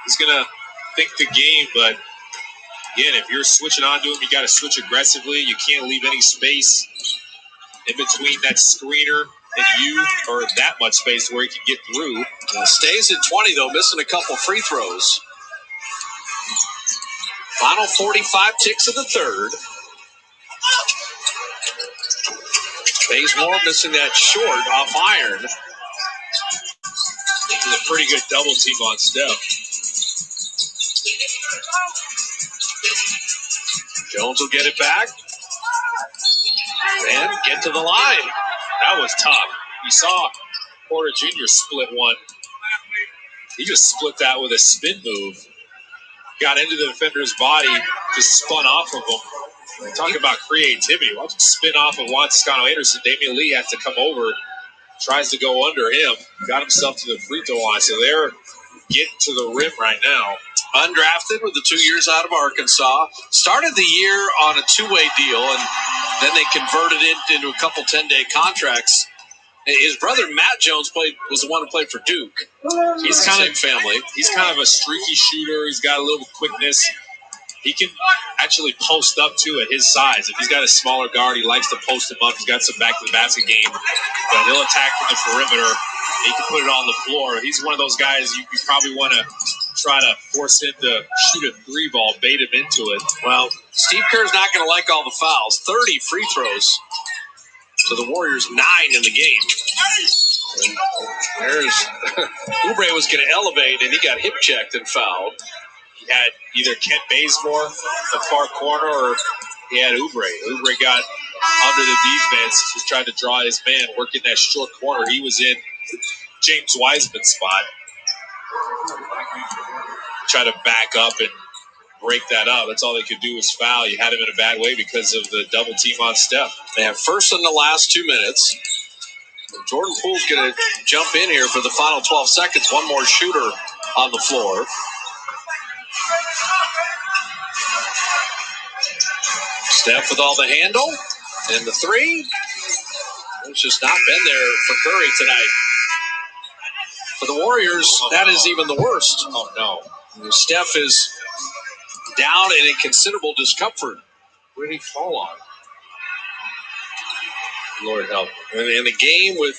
Speaker 3: He's going to think the game, but again, if you're switching on to him, you got to switch aggressively. You can't leave any space in between that screener and you, or that much space where he can get through. Stays at 20, though, missing a couple free throws. Final 45 ticks of the third. Bazemore missing that short off iron. This is a pretty good double team on Steph. Jones will get it back and get to the line. That was tough. You saw Porter Jr. split one. He just split that with a spin move. Got into the defender's body, just spun off of him. Talking about creativity. Watch him spin off of Juan Toscano-Anderson. Damian Lee has to come over, tries to go under him. Got himself to the free throw line. So they're getting to the rim right now. Undrafted with the 2 years out of Arkansas. Started the year on a two-way deal, and then they converted it into a couple 10-day contracts. His brother Matt Jones was the one who played for Duke. He's kind of family. He's kind of a streaky shooter. He's got a little quickness. He can actually post up too at his size. If he's got a smaller guard, he likes to post him up. He's got some back to the basket game, but he'll attack from the perimeter. He can put it on the floor. He's one of those guys you probably want to try to force him to shoot a three ball, bait him into it. Well, Steve Kerr's not going to like all the fouls. 30 free throws to the Warriors, 9 in the game. And there's Oubre was going to elevate, and he got hip checked and fouled. He had either Kent Bazemore, the far corner, or he had Oubre. Oubre got under the defense, just tried to draw his man, working that short corner. He was in James Wiseman's spot. Try to back up and break that up. That's all they could do was foul. You had him in a bad way because of the double team on Steph. They have first in the last 2 minutes. Jordan Poole's going to jump in here for the final 12 seconds. One more shooter on the floor. Steph with all the handle. And the three. It's just not been there for Curry tonight. For the Warriors, that is even the worst. Oh, no. Steph is down and in considerable discomfort. Where did he fall on? Lord help. In a game with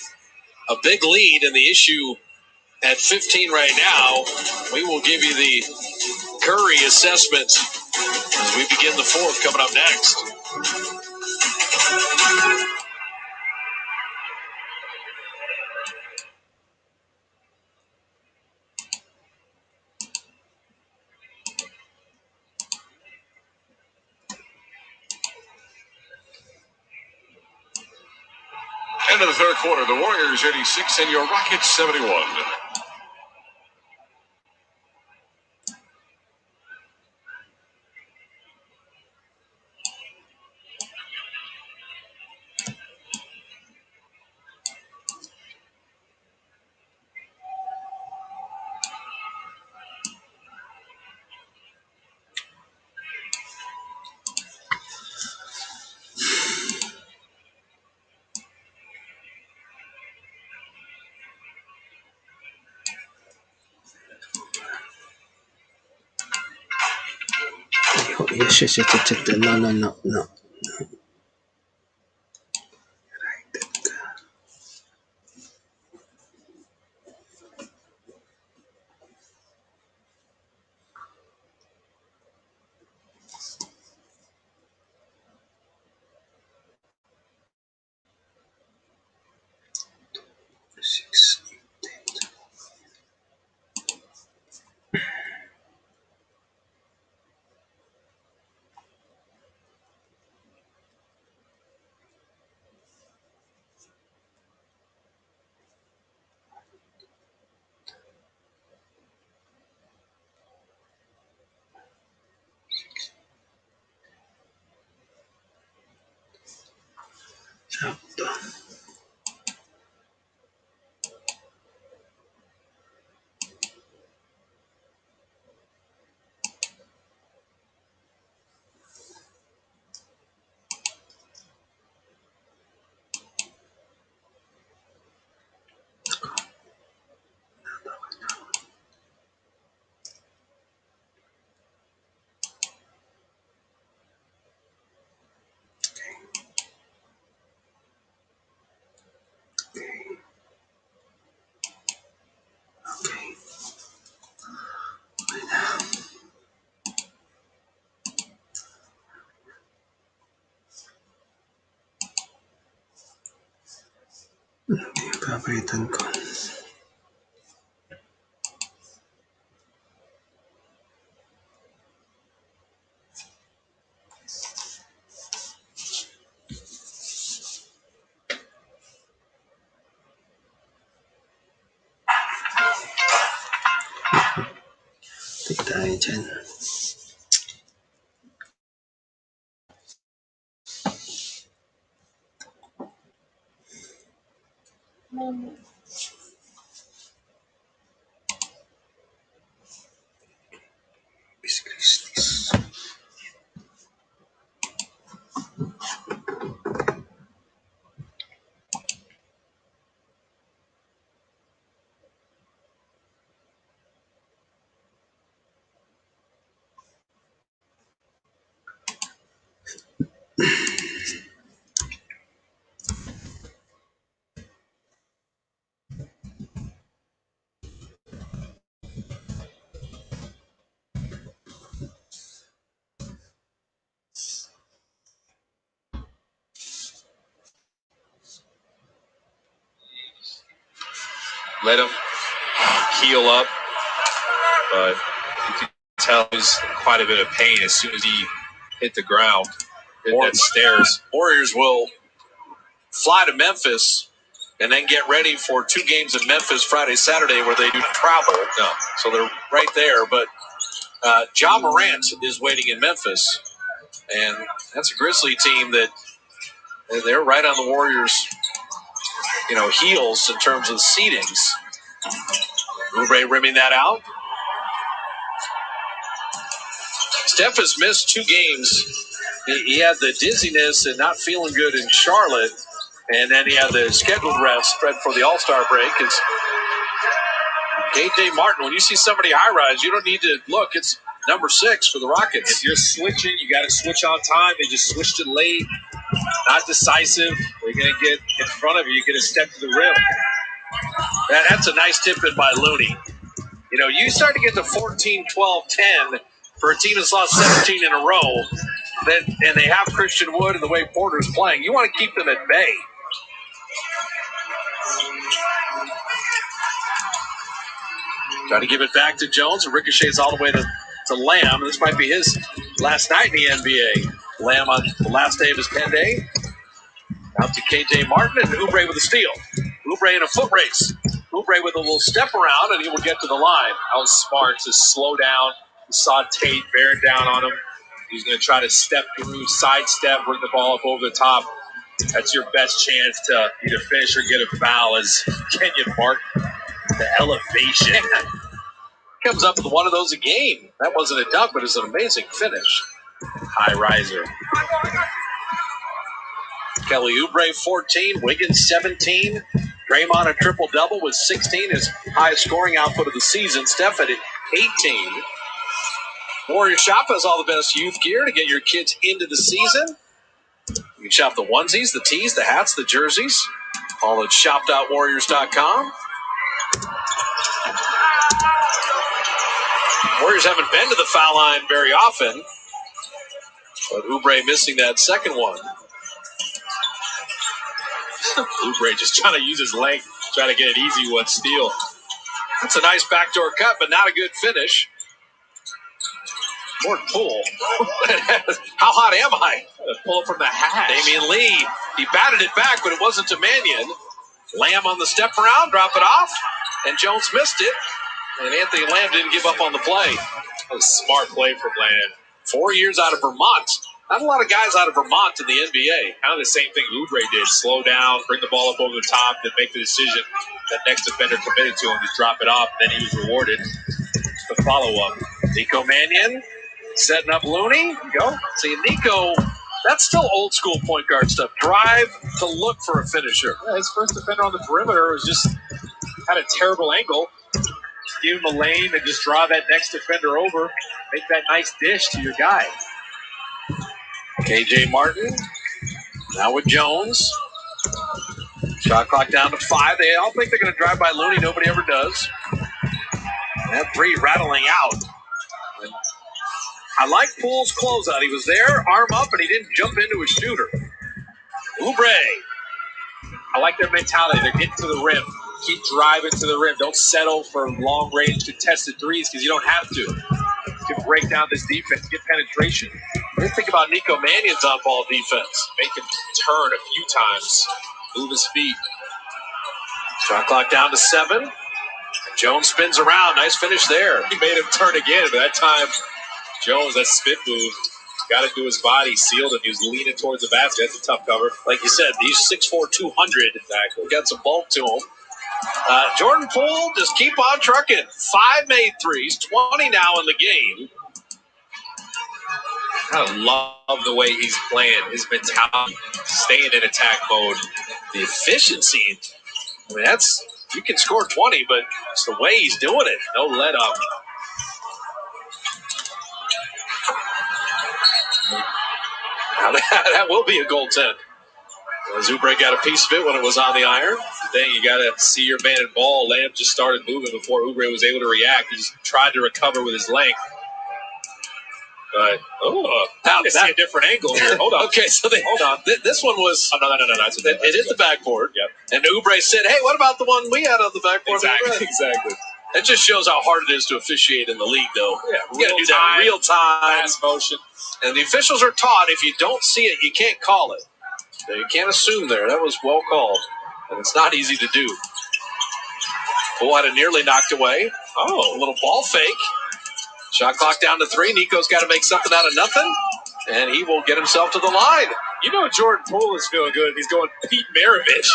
Speaker 3: a big lead, and the issue at 15 right now, we will give you the Curry assessment as we begin the fourth coming up next.
Speaker 1: End of the third quarter, the Warriors 86 and your Rockets 71.
Speaker 4: Yes. No. Six. Sakto. Yung papalitan ko. Take tayo dyan. Miss Christis.
Speaker 3: Let him heal up, but you can tell he's in quite a bit of pain as soon as he hit the ground, hit that stairs. Warriors will fly to Memphis and then get ready for 2 games in Memphis Friday, Saturday, where they do travel. No, so they're right there. But Ja Morant is waiting in Memphis, and that's a Grizzly team that they're right on the Warriors, heels in terms of seedings. Oubre rimming that out. Steph has missed 2 games. He had the dizziness and not feeling good in Charlotte. And then you have the scheduled rest spread for the All-Star break. It's KJ Martin. When you see somebody high-rise, you don't need to look. It's number 6 for the Rockets.
Speaker 1: If you're switching, you got to switch on time. They just switched it late. Not decisive. They're going to get in front of you. You get a step to the rim.
Speaker 3: That's a nice tip in by Looney. You know, you start to get to 14, 12, 10 for a team that's lost 17 in a row, and they have Christian Wood and the way Porter's playing. You want to keep them at bay. Try to give it back to Jones. It ricochets all the way to Lamb. This might be his last night in the NBA. Lamb on the last day of his 10-day. Out to KJ Martin and Oubre with a steal. Oubre in a foot race. Oubre with a little step around, and he will get to the line.
Speaker 1: That was smart to slow down. You saw Tate bearing down on him. He's going to try to step through, sidestep, bring the ball up over the top. That's your best chance to either finish or get a foul as Kenyon Martin. The elevation.
Speaker 3: Comes up with one of those a game. That wasn't a dunk, but it's an amazing finish.
Speaker 1: High riser.
Speaker 3: Kelly Oubre, 14. Wiggins, 17. Draymond, a triple-double with 16. His highest scoring output of the season. Steph at 18. Warrior Shop has all the best youth gear to get your kids into the season. You can shop the onesies, the tees, the hats, the jerseys. All at shop.warriors.com. Warriors haven't been to the foul line very often, but Oubre missing that second one.
Speaker 1: Oubre just trying to use his length, try to get it easy with steal.
Speaker 3: That's a nice backdoor cut, but not a good finish. Jordan Poole. How hot am I?
Speaker 1: Pull it from the hash.
Speaker 3: Damian Lee, he batted it back, but it wasn't to Mannion. Lamb on the step around, drop it off, and Jones missed it. And Anthony Lamb didn't give up on the play.
Speaker 1: That was a smart play from Lamb.
Speaker 3: 4 years out of Vermont. Not a lot of guys out of Vermont in the NBA.
Speaker 1: Kind of the same thing Oubre did. Slow down, bring the ball up over the top, then make the decision that next defender committed to him to drop it off. Then he was rewarded. The follow-up.
Speaker 3: Nico Mannion setting up Looney. Go. See, Nico, that's still old school point guard stuff. Drive to look for a finisher.
Speaker 1: Yeah, his first defender on the perimeter was just had a terrible angle. Give him a lane and just draw that next defender over. Make that nice dish to your guy.
Speaker 3: KJ Martin now with Jones. Shot clock down to 5. They all think they're going to drive by Looney. Nobody ever does. That 3 rattling out. And I like Poole's closeout. He was there, arm up, and he didn't jump into his shooter. Oubre.
Speaker 1: I like their mentality. They're getting to the rim. Keep driving to the rim. Don't settle for long-range contested threes because you don't have to. You can break down this defense, get penetration.
Speaker 3: What do you think about Nico Mannion's on-ball defense?
Speaker 1: Make him turn a few times. Move his feet.
Speaker 3: Shot clock down to 7. Jones spins around. Nice finish there.
Speaker 1: He made him turn again, but that time, Jones, that spin move, got it through his body, sealed him. He was leaning towards the basket. That's a tough cover.
Speaker 3: Like you said, he's 6'4", 200.
Speaker 1: Exactly.
Speaker 3: Got some bulk to him. Jordan Poole, just keep on trucking. 5 made threes, 20 now in the game.
Speaker 1: I love the way he's playing. His mentality, staying in attack mode.
Speaker 3: The efficiency. I mean, you can score 20, but it's the way he's doing it.
Speaker 1: No let up.
Speaker 3: Now that will be a goaltend. Oubre got a piece of it when it was on the iron.
Speaker 1: The thing, you got to see your man in ball. Lamb just started moving before Oubre was able to react. He just tried to recover with his length. But, now see a different angle here. Hold on.
Speaker 3: Okay, so hold on. This one was...
Speaker 1: Oh, no.
Speaker 3: It hit the backboard.
Speaker 1: Yep.
Speaker 3: And Oubre said, hey, what about the one we had on the backboard?
Speaker 1: Exactly.
Speaker 3: That just shows how hard it is to officiate in the league, though.
Speaker 1: Yeah,
Speaker 3: you got to do that real time.
Speaker 1: Fast motion.
Speaker 3: And the officials are taught if you don't see it, you can't call it. You can't assume there. That was well called. And it's not easy to do. Poole had it nearly knocked away. Oh, a little ball fake. Shot clock down to 3. Nico's got to make something out of nothing. And he will get himself to the line.
Speaker 1: You know Jordan Poole is feeling good. He's going Pete Maravich.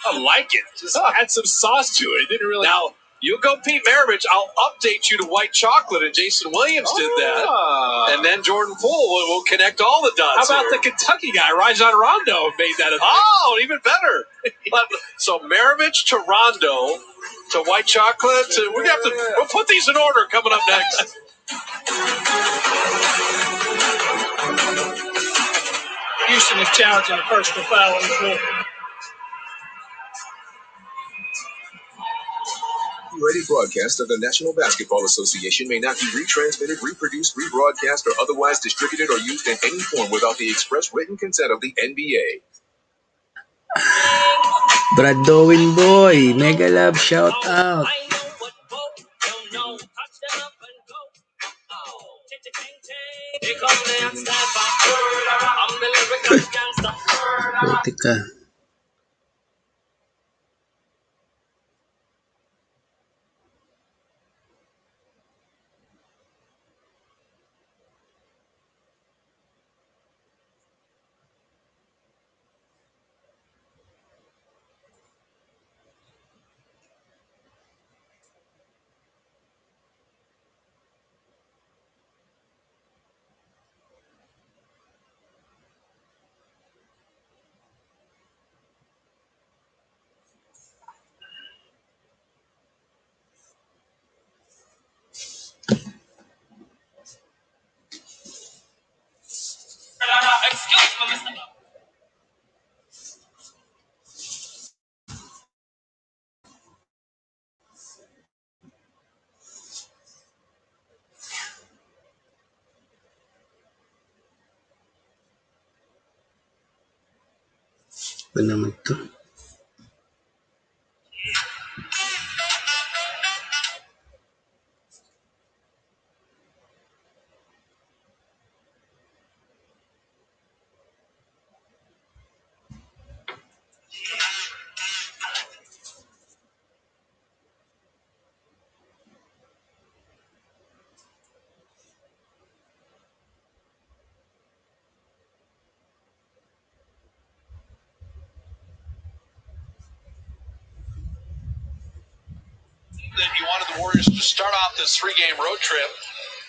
Speaker 1: I like it. Just add some sauce to it. It didn't really...
Speaker 3: Now, You go Pete Maravich, I'll update you to white chocolate, and Jason Williams did that. And then Jordan Poole will connect all the dots.
Speaker 5: How about the Kentucky guy, Rajon Rondo, made that a thing?
Speaker 3: Oh, even better. So Maravich to Rondo to white chocolate. We'll put these in order coming up next.
Speaker 5: Houston is challenging a personal foul on the floor.
Speaker 6: Copyrighted broadcast of the National Basketball Association may not be retransmitted, reproduced, rebroadcast, or otherwise distributed or used in any form without the express written consent of the NBA.
Speaker 4: Brad Dowin boy, mega love shout out. Buti ka. Ba naman to?
Speaker 3: That you wanted the Warriors to start off this 3-game road trip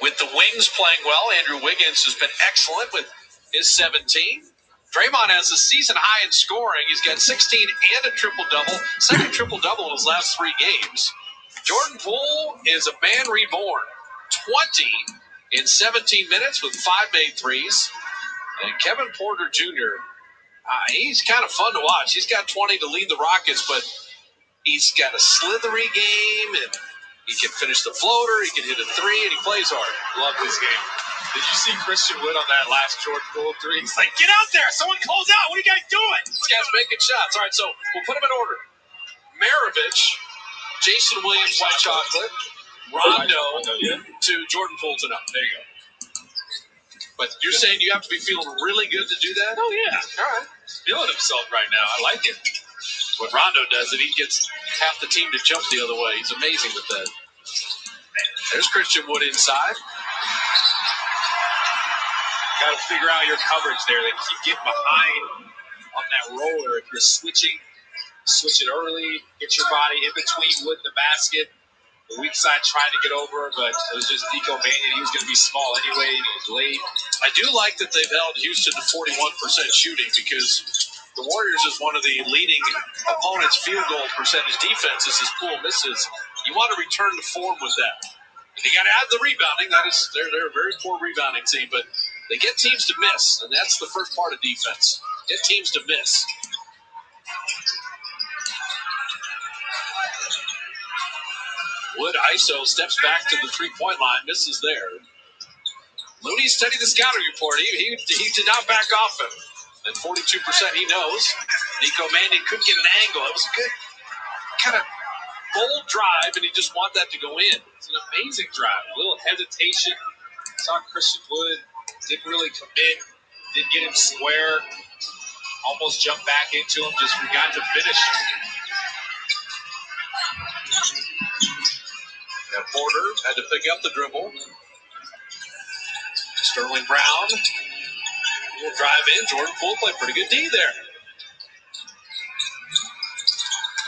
Speaker 3: with the wings playing well. Andrew Wiggins has been excellent with his 17. Draymond has a season high in scoring. He's got 16 and a triple-double, second triple-double in his last 3 games. Jordan Poole is a man reborn, 20 in 17 minutes with 5 made threes. And Kevin Porter Jr., he's kind of fun to watch. He's got 20 to lead the Rockets, but he's got a slithery game, and he can finish the floater, he can hit a 3, and he plays hard.
Speaker 5: Love this game. Did you see Christian Wood on that last Jordan Poole 3? He's like, get out there. Someone calls out. What are you guys doing?
Speaker 3: This guy's making shots. All right, so we'll put them in order. Maravich, Jason Williams, white chocolate, Rondo to Jordan Poole tonight. There you go. But you're saying you have to be feeling really good to do that?
Speaker 5: Oh, yeah.
Speaker 3: All right.
Speaker 5: He's feeling himself right now. I like it.
Speaker 3: When Rondo does it, he gets half the team to jump the other way. He's amazing with that. There's Christian Wood inside.
Speaker 5: Got to figure out your coverage there. They keep getting behind on that roller. If you're switching, switch it early. Get your body in between Wood and the basket. The weak side trying to get over, but it was just Nico Mannion. He was going to be small anyway. He was late.
Speaker 3: I do like that they've held Houston to 41% shooting because the Warriors is one of the leading opponents' field goal percentage defenses as Poole misses. You want to return to form with that. And you got to add the rebounding. They're a very poor rebounding team, but they get teams to miss, and that's the first part of defense. Get teams to miss. Wood ISO steps back to the three-point line, misses there. Looney studied the scouting report. He did not back off him. And 42% he knows. Nico Mannion could get an angle. It was a good kind of bold drive, and he just wanted that to go in.
Speaker 5: It's an amazing drive. A little hesitation. Saw Christian Wood. Didn't really commit. Didn't get him square. Almost jumped back into him. Just forgot to finish.
Speaker 3: And Porter had to pick up the dribble. Sterling Brown will drive in. Jordan Poole played pretty good D there.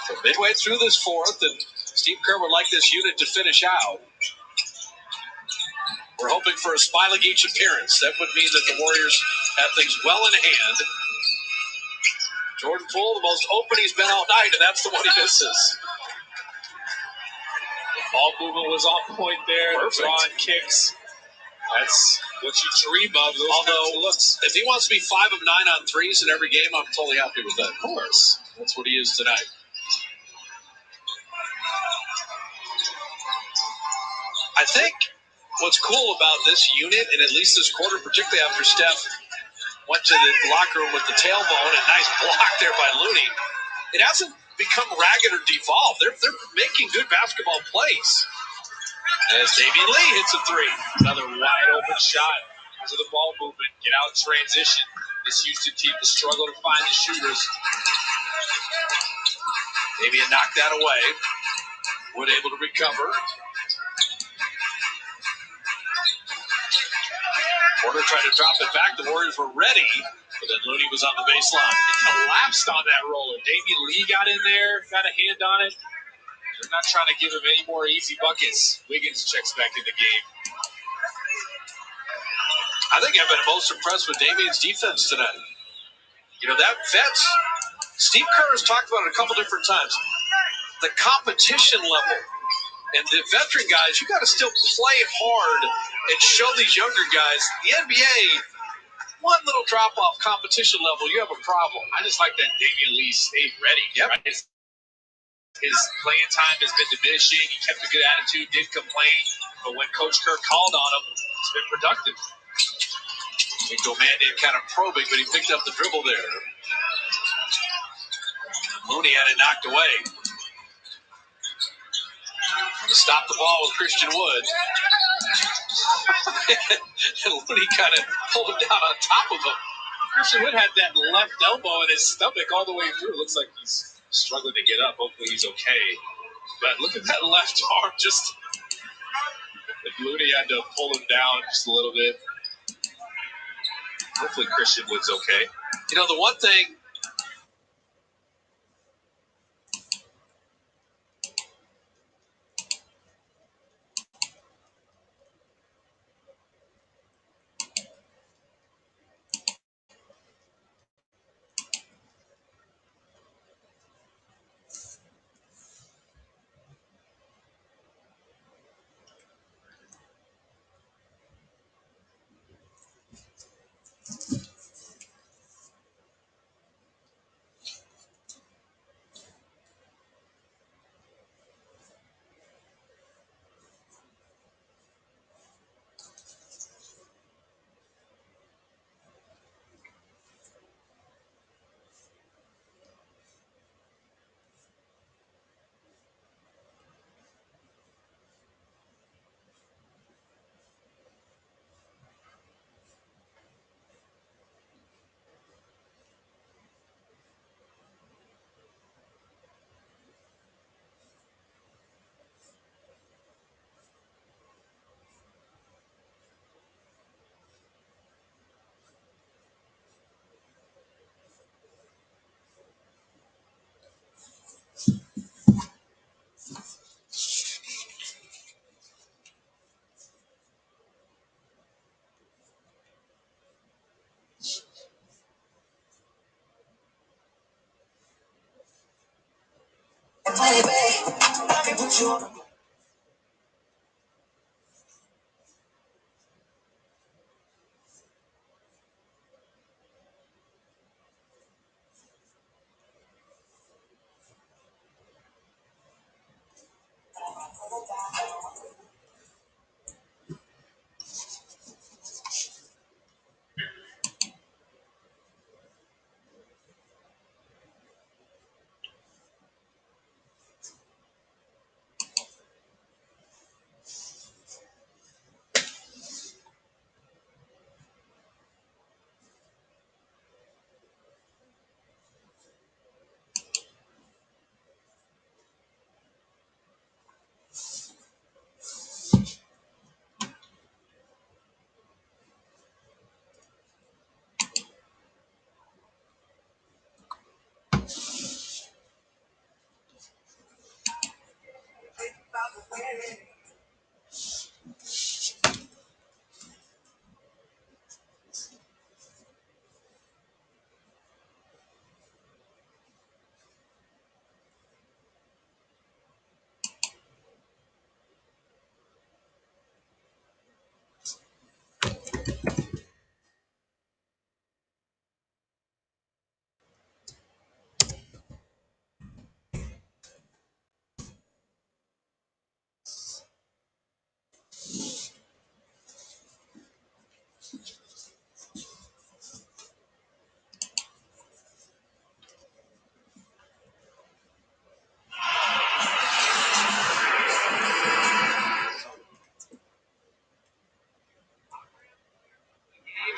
Speaker 3: So midway through this fourth, and
Speaker 5: Steve Kerr would like this unit to finish out. We're hoping for a Spila Geach appearance. That would mean that the Warriors have things well in hand. Jordan Poole, the most open he's been all night, and that's the one he misses. Ball movement was on point there. Perfect. Drawing kicks. That's what you dream of. Although, looks, if he wants to be 5 of 9 on threes in every game, I'm totally happy with that. Of course. That's what he is tonight. I think what's cool about this unit, and at least this quarter, particularly after Steph went to the locker room with the tailbone, and nice block there by Looney, it hasn't become ragged or devolved. They're making good basketball plays. As Damian Lee hits a three. Another wide open shot. Because of the ball movement, get out transition. This Houston team has struggled to find the shooters. Damian knocked that away. Wood able to recover. Porter tried to drop it back. The Warriors were ready, but then Looney was on the baseline. It collapsed on that roller. Damian Lee got in there, got a hand on it. They're not trying to give him any more easy buckets. Wiggins checks back in the game. I think I've been most impressed with Damian's defense tonight. You know, that vets, Steve Kerr has talked about it a couple different times. The competition level. And the veteran guys, you got to still play hard and show these younger guys. The NBA, one little drop-off competition level, you have a problem. I just like that Damian Lee stayed ready. Yep. Right? His playing time has been diminishing. He kept a good attitude, did complain. But when Coach Kerr called on him, it's been productive. Go man in kind of probing, but he picked up the dribble there. Looney had it knocked away. To stop the ball with Christian Wood. And Looney kind of pulled him down on top of him. Christian Wood had that left elbow in his stomach all the way through. Looks like he's struggling to get up. Hopefully he's okay. But look at that left arm. Just Looney had to pull him down just a little bit. Hopefully Christian Wood's okay. You know, the one thing,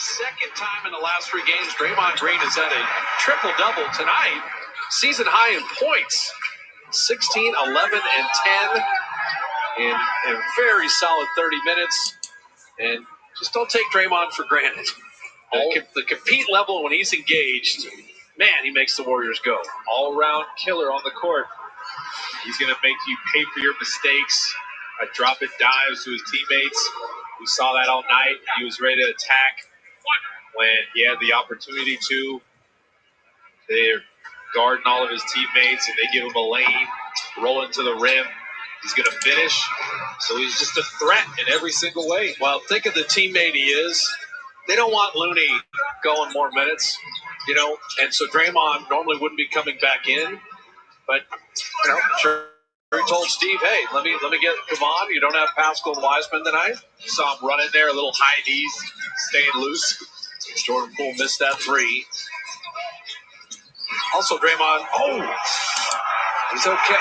Speaker 5: Second time in the last 3 games, Draymond Green has had a triple-double tonight. Season high in points. 16, 11, and 10 in a very solid 30 minutes. And just don't take Draymond for granted. The compete level when he's engaged, man, he makes the Warriors go.
Speaker 3: All-round killer on the court. He's going to make you pay for your mistakes. Drop-it dives to his teammates. We saw that all night. He was ready to attack when he had the opportunity to. They're guarding all of his teammates, and they give him a lane, rolling to the rim. He's going to finish. So he's just a threat in every single way.
Speaker 5: Well, think of the teammate he is. They don't want Looney going more minutes, and so Draymond normally wouldn't be coming back in. But, sure, he told Steve, hey, let me come on. You don't have Pascal and Wiseman tonight.
Speaker 3: You saw him run in there, a little high knees, staying loose.
Speaker 5: Jordan Poole missed that 3. Also, Draymond, he's okay.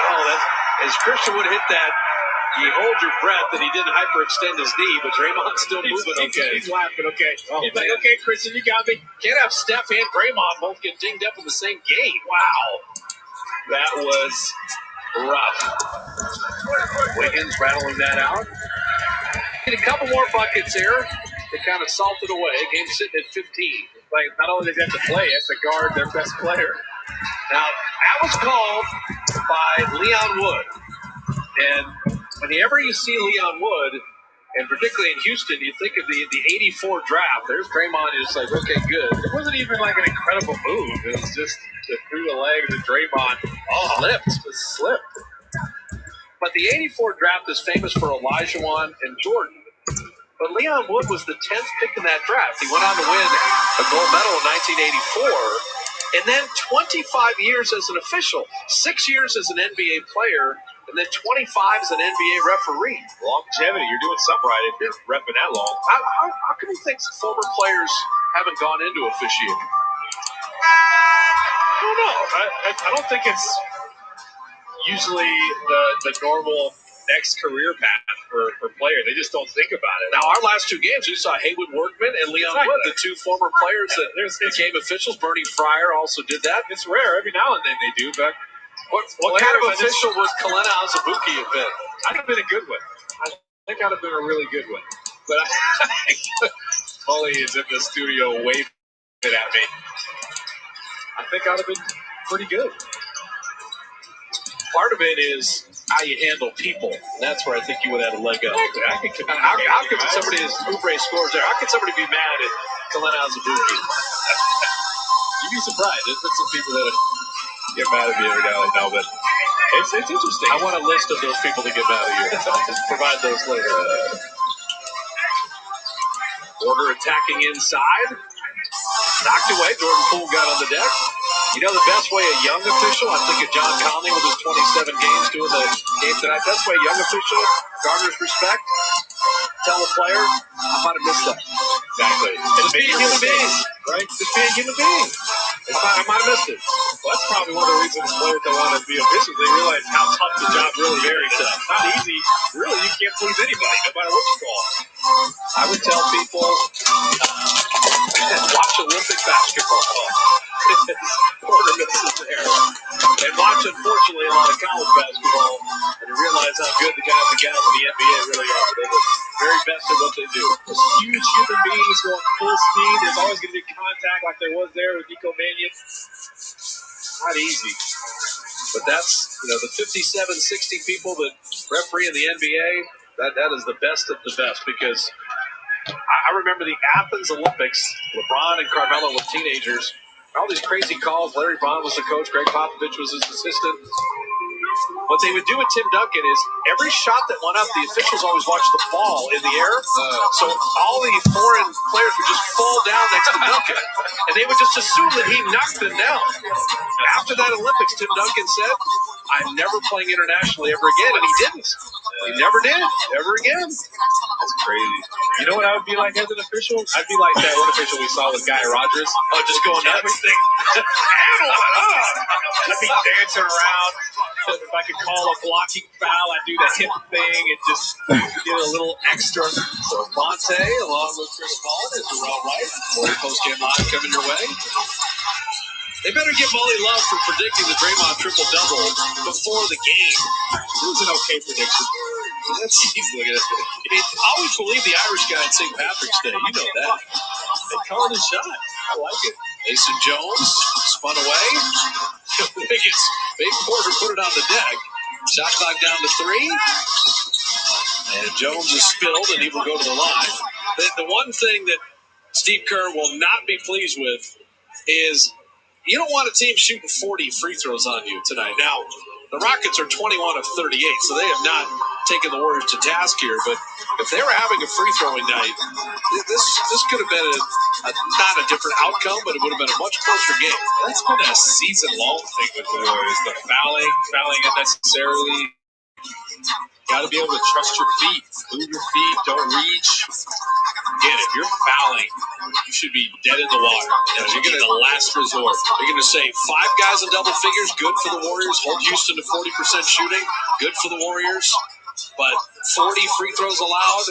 Speaker 5: As Christian would hit that, you hold your breath that he didn't hyperextend his knee, but Draymond's still moving okay.
Speaker 3: He's laughing okay. He's like,
Speaker 5: man.
Speaker 3: okay, Christian, you got me.
Speaker 5: Can't have Steph and Draymond both get dinged up in the same game. Wow. That was rough. Wiggins rattling that out. Get a couple more buckets here. They kind of salted away. Game sitting at 15.
Speaker 3: Like, not only does he have to play, he has to guard their best player.
Speaker 5: Now, that was called by Leon Wood. And whenever you see Leon Wood, and particularly in Houston, you think of the 84 draft. There's Draymond, is like, okay, good.
Speaker 3: It wasn't even like an incredible move. It was just through the legs of Draymond. Slipped.
Speaker 5: But the 84 draft is famous for Olajuwon and Jordan. But Leon Wood was the 10th pick in that draft. He went on to win a gold medal in 1984. And then 25 years as an official, 6 years as an NBA player, and then 25 as an NBA referee.
Speaker 3: Longevity. You're doing something right if you're repping that long.
Speaker 5: How come you think former players haven't gone into officiating?
Speaker 3: I don't know. I don't think it's usually the normal next career path for players. They just don't think about it.
Speaker 5: Now, our last 2 games, we saw Haywood Workman and Leon Wood, the 2 former players that became officials. Bernie Fryer also did that.
Speaker 3: It's rare. Every now and then they do, but
Speaker 5: what kind of official would Kalena Azubuike have been?
Speaker 3: I'd have been a good one. I think I'd have been a really good one. But Paulie is in the studio waving at me. I think I'd have been pretty good.
Speaker 5: Part of it is how you handle people. And that's where I think you would have a leg up.
Speaker 3: How
Speaker 5: could somebody, as Oubre scores there, how could somebody be mad at Kalena Azubuike?
Speaker 3: You'd be surprised. There's been some people that get mad at me every now and then. But it's interesting.
Speaker 5: I want a list of those people to get mad at you. I'll just provide those later. Porter attacking inside. Knocked away. Jordan Poole got on the deck. You know the best way a young official, I think of John Conley with his 27 games doing the game tonight. Best way a young official garners respect. Tell a player, I might have missed that.
Speaker 3: Exactly.
Speaker 5: Just be a human being, right? Just be a human being. I might have missed it.
Speaker 3: Well, that's probably one of the reasons players don't want to be officials. They realize how tough the job really is. Very tough. Not easy. Really, you can't please anybody, no matter what you call.
Speaker 5: I would tell people, watch Olympic basketball. Porter misses there. And watch, unfortunately, a lot of college basketball, and you realize how good the guys and gals in the NBA really are. They're the very best at what they do.
Speaker 3: Those huge human beings going full speed. There's always going to be contact like there was there with Nico Mannion. Not easy.
Speaker 5: But that's, the 57, 60 people that referee in the NBA, that is the best of the best, because I remember the Athens Olympics, LeBron and Carmelo were teenagers, all these crazy calls. Larry Bond was the coach, Greg Popovich was his assistant. What they would do with Tim Duncan is every shot that went up, the officials always watched the ball in the air. So all the foreign players would just fall down next to Duncan. And they would just assume that he knocked them down. After that Olympics, Tim Duncan said, I'm never playing internationally ever again. And he didn't. He never did, ever again. That's crazy. You know what I would be like as an official? I'd be like that one official we saw with Guy Rogers. Oh, just going nuts. Everything. I'd be dancing around. If I could call a blocking foul, I'd do the hip thing and just get a little extra. So Monte, along with Chris Paul, and Darrell White, more post-game live coming your way. They better give Molly love for predicting the Draymond triple-double before the game. It was an okay prediction. Let's see. Look at it. I always believe the Irish guy on St. Patrick's Day. You know that. They called his shot. I like it. Mason Jones spun away. Wiggins, big Porter put it on the deck. Shot clock down to 3. And Jones is spilled, and he will go to the line. The one thing that Steve Kerr will not be pleased with is you don't want a team shooting 40 free throws on you tonight. Now, the Rockets are 21 of 38, so they have not taken the Warriors to task here. But if they were having a free throwing night, this could have been not a different outcome, but it would have been a much closer game. That's been a season-long thing with the Warriors. The fouling unnecessarily. Got to be able to trust your feet. Move your feet. Don't reach. Again, if you're fouling, you should be dead in the water. You're going to the last resort. You're going to say 5 guys in double figures, good for the Warriors. Hold Houston to 40% shooting, good for the Warriors. But 40 free throws allowed,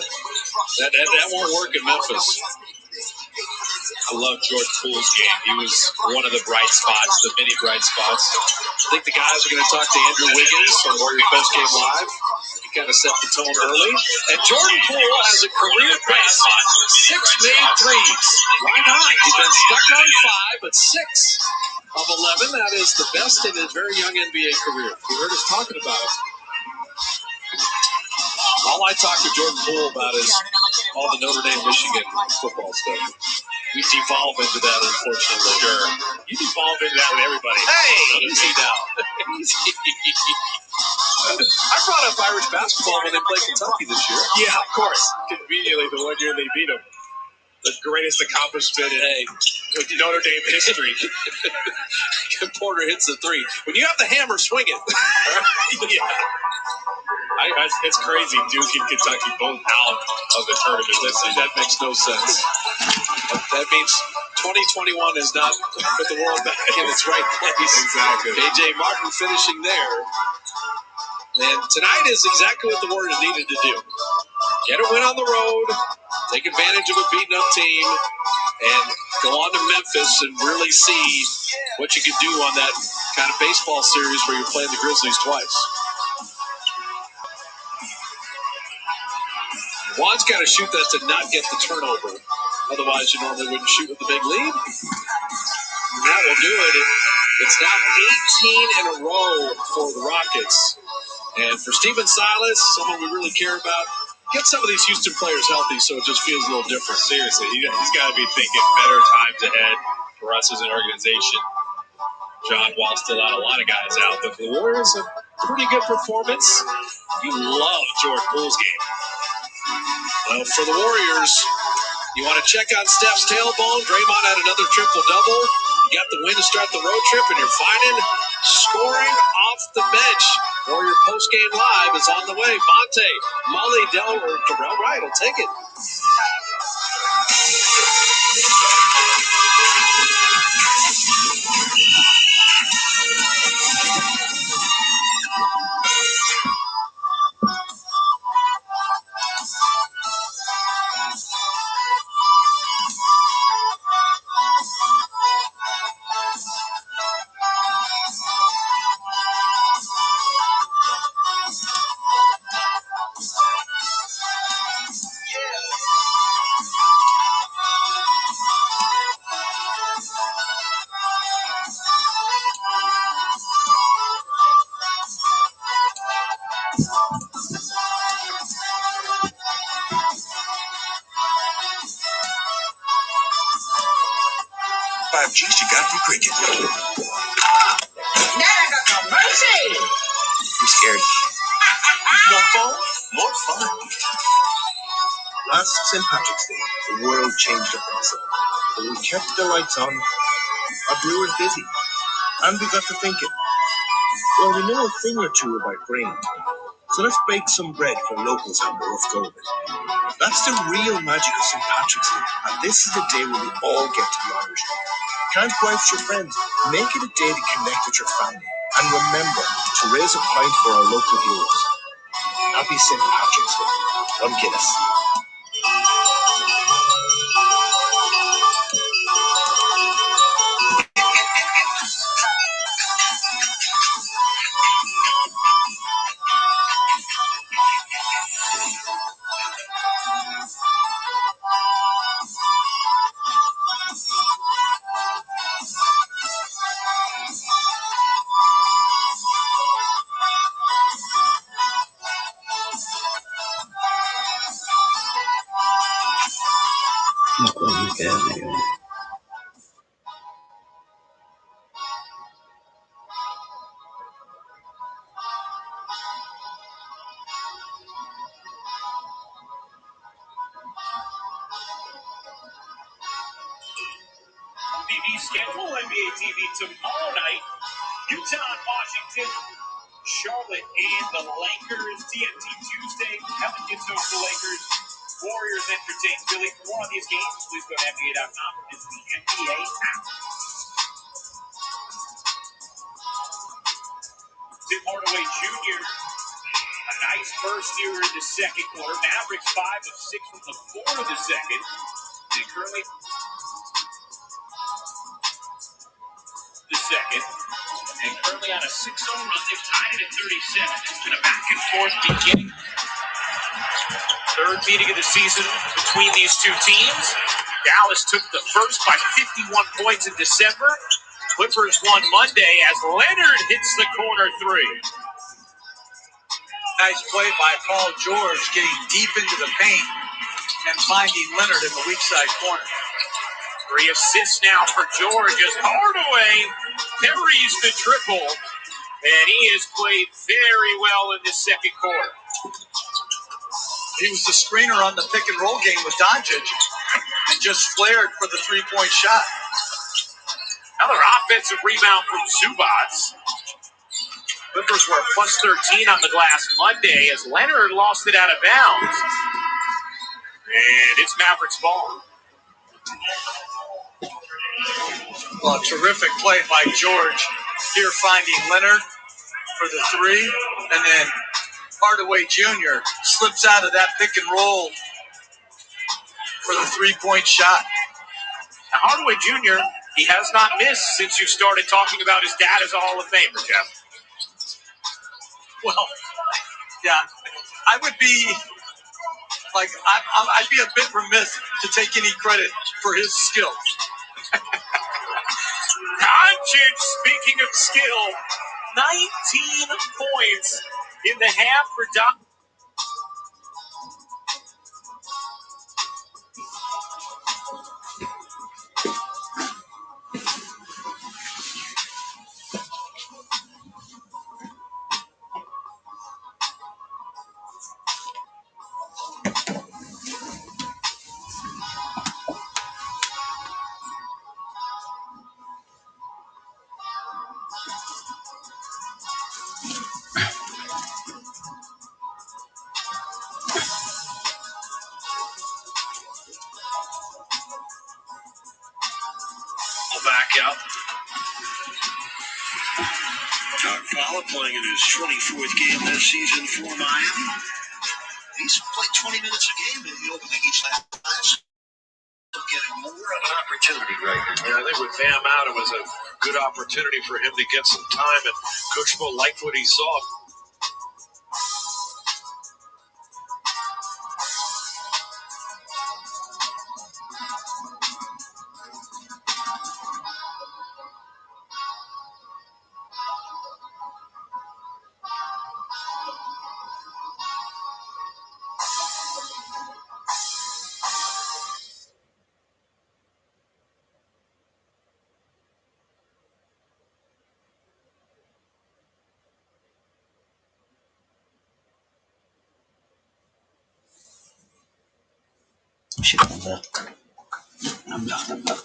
Speaker 5: that won't work in Memphis. I love Jordan Poole's game. He was one of the bright spots, the many bright spots. I think the guys are going to talk to Andrew Wiggins on Warrior Post Game Live. He kind of set the tone early. And Jordan Poole has a career best 6 made threes. Why not? He's been stuck on 5, but 6 of 11. That is the best in his very young NBA career. You heard us talking about it. All I talk to Jordan Poole about is all the Notre Dame, Michigan football stuff. We devolve into that, unfortunately. Sure. You devolve into that with everybody. Hey, easy now. Easy. I brought up Irish basketball when they played Kentucky this year. Yeah, of course. Conveniently, the one year they beat them. The greatest accomplishment in Notre Dame history. Porter hits the 3. When you have the hammer, swing it. Yeah. It's crazy. Duke and Kentucky both out of the tournament. That makes no sense. That means 2021 is not put the world back in its right place. Exactly. KJ Martin finishing there. And tonight is exactly what the Warriors needed to do. Get a win on the road, take advantage of a beaten-up team, and go on to Memphis and really see what you can do on that kind of baseball series where you're playing the Grizzlies twice. Juan's got to shoot that to not get the turnover. Otherwise, you normally wouldn't shoot with the big lead. And that will do it. It's now 18 in a row for the Rockets. And for Stephen Silas, someone we really care about, get some of these Houston players healthy so it just feels a little different. Seriously, he's got to be thinking better times ahead for us as an organization. John Wall still out, a lot of guys out, but the Warriors, a pretty good performance. You love Jordan Poole's game. Well, for the Warriors, you want to check on Steph's tailbone. Draymond had another triple-double. You got the win to start the road trip, and you're finding scoring off the bench. Warrior post-game live is on the way. Monte, Molly, Darrell Wright will take it.
Speaker 6: 5 G's you got from Cricket. I'm scared. More phone, more fun. Last St. Patrick's Day, the world changed up on itself. But we kept the lights on, our brewers busy, and we got to thinking. Well, we know a thing or two about grain, so let's bake some bread for locals on the rough go of it. That's the real magic of St. Patrick's Day, and this is the day where we all get to be Irish. Can't go out with your friends. Make it a day to connect with your family. And remember to raise a pint for our local heroes. Happy St. Patrick's Day. From Guinness.
Speaker 4: Naku, kaya na yun.
Speaker 3: TV schedule, NBA TV tomorrow night. Utah and Washington, Charlotte and the Lakers. TNT Tuesday, Pelicans host the Lakers. Warriors entertain Philly. For more on these games, please go to NBA.com and visit the NBA app. Tim Hardaway Jr., a nice burst here in the second quarter. Mavericks 5 of 6 from the floor of the second. And currently the second. And currently on a 6-0 run. They've tied it at 37. It's been a back and forth beginning. Third meeting of the season between these two teams. Dallas took the first by 51 points in December. Clippers won Monday as Leonard hits the corner three.
Speaker 2: Nice play by Paul George, getting deep into the paint and finding Leonard in the weak side corner.
Speaker 3: 3 assists now for George as Hardaway parries the triple. And he has played very well in this second quarter.
Speaker 2: He was the screener on the pick and roll game with Doncic and just flared for the three-point shot.
Speaker 3: Another offensive rebound from Zubac. Clippers were plus 13 on the glass Monday as Leonard lost it out of bounds. And it's Mavericks ball.
Speaker 2: Well, a terrific play by George here, finding Leonard for the three, and then Hardaway Jr. slips out of that pick and roll for the three-point shot.
Speaker 3: Now, Hardaway Jr., he has not missed since you started talking about his dad as a Hall of Famer, Jeff.
Speaker 2: Well, yeah, I would be like, I'd be a bit remiss to take any credit for his skill.
Speaker 3: Doncic, speaking of skill, 19 points in the half for Doncic.
Speaker 6: Back out. Todd Fowler playing in his 24th game this season for Miami. He's played 20 minutes a game in the opening each last night. Getting more of an opportunity right now.
Speaker 7: Yeah, I think with Bam out, it was a good opportunity for him to get some time, and Coach Mo liked what he saw.
Speaker 4: Shit, na-block. Na-block.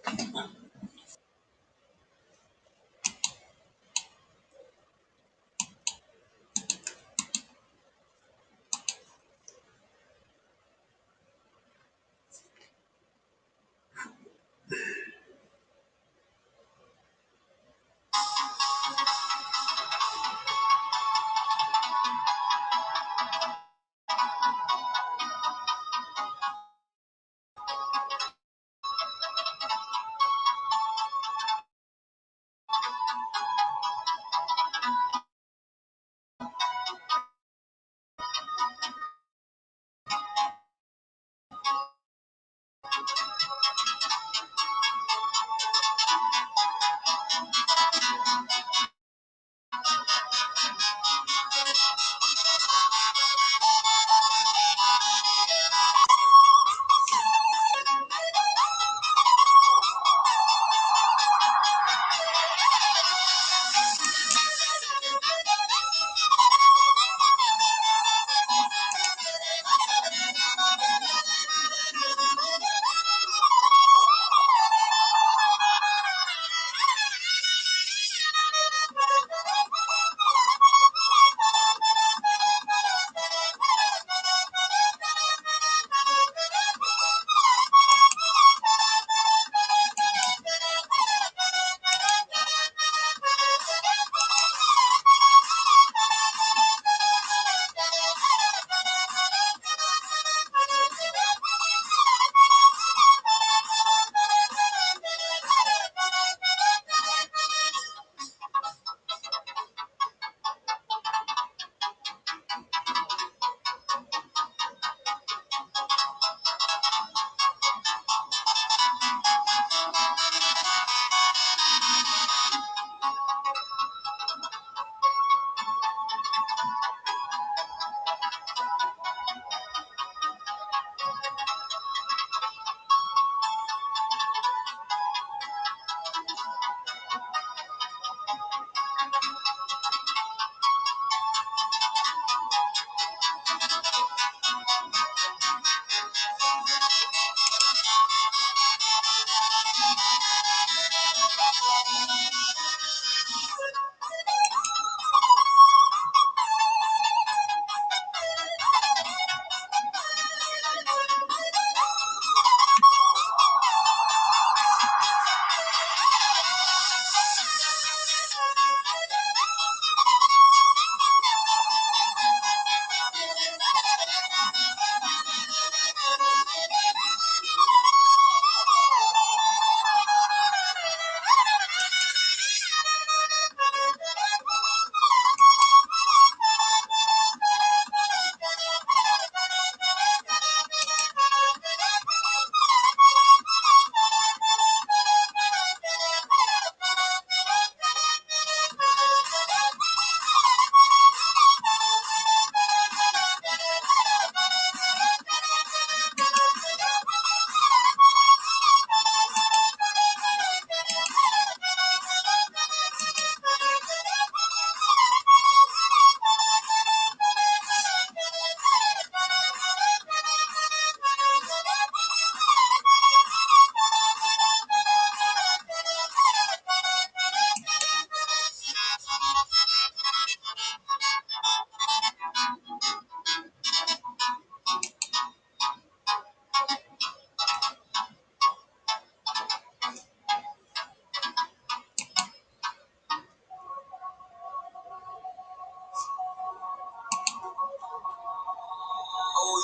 Speaker 2: Oh,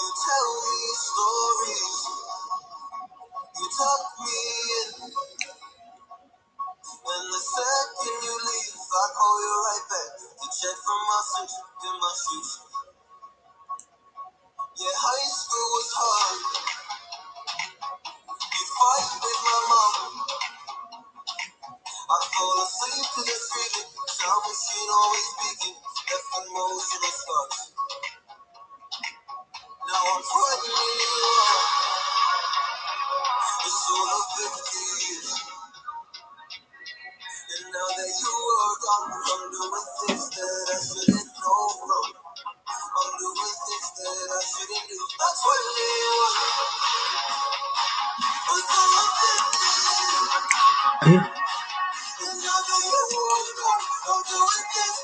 Speaker 2: you tell me stories, you tuck me in, and the second you leave, I call you right back to check from my switch in my shoes. Yeah, high school was hard, you fight with my mom, I fall asleep to the screaming, time machine always speaking, left emotional scars. Now I'm 20 years, it's all of 50 years. And now that you are gone, I'm doing things that I shouldn't know from. I'm doing things that I shouldn't do. That's what it was. It's all of 50 years. The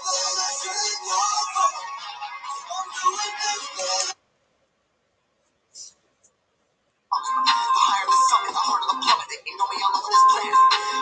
Speaker 2: higher the sun, the harder the plummet. They ain't know me all over this planet.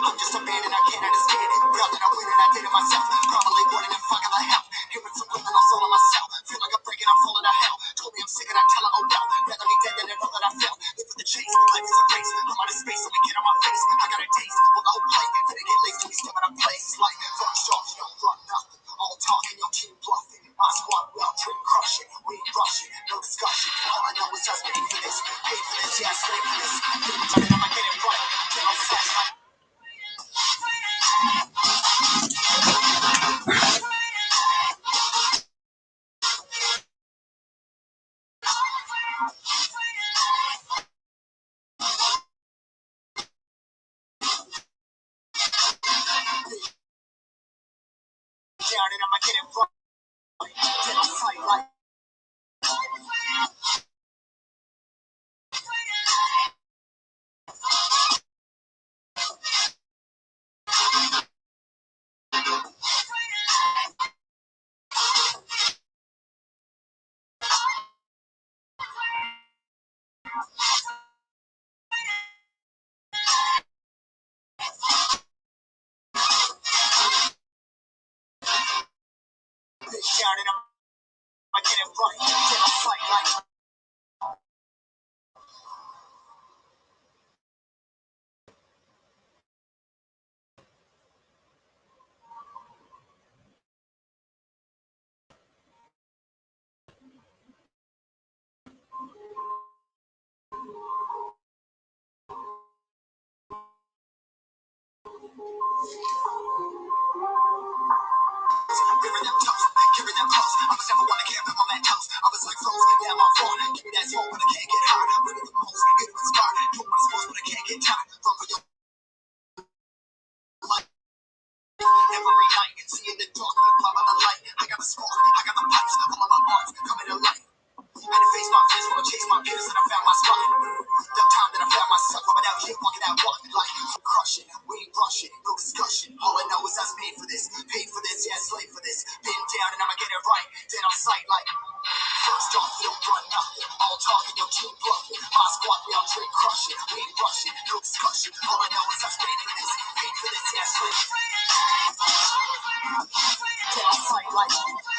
Speaker 2: I'm just a man and I can't understand it. Proud that I win and I did it myself. Probably wanting to fuck the hell. Hearing some good and I'm soul on myself. Feel like I'm breaking, I'm falling to hell. Told me I'm sick and I tell her, oh no. Rather be dead than to know that I fell. Live for the chase, life is a race. I'm out of space, so I get on my face. I got a taste, well the whole play. Then I get lazy, we step out of place. Like, first off, you don't run nothing. All talking, your team bluffing. My squad, we all drink crushing. We ain't rushing, no discussion. All I know is us made for this. Paid for this, yeah, slave for this. I'ma get it right. Get on flash like down and I'ma get it right. Get on sight like bitch down and I'ma get it right. Get on sight like giving them toast, giving them toast. I was never one to care about my toast. I was like frozen, yeah, my fault. Give me that smoke, but I can't get high. We need the most, get it inspired. Do what I'm supposed, but I can't get tired. Run for your life. Every night, see in the dark, love of the light. I got the spark, I got the pipes, all of my arms coming to life. Had to face my fears, wanna chase my peers, and I found my spot. The time that I found myself, I'm out here walking that walk like crushing. We ain't rushing, no discussion. All I know is I was made for this, paid for this, yeah, slave for this. Been down and I'ma get it right, dead on sight like. First off, you don't run nothing. All talking, your team bluffing. My squad, we all drink crushing. We ain't rushing, no discussion. All I know is I was made for this, paid for this, yeah, slave. Dead on sight like. I'ma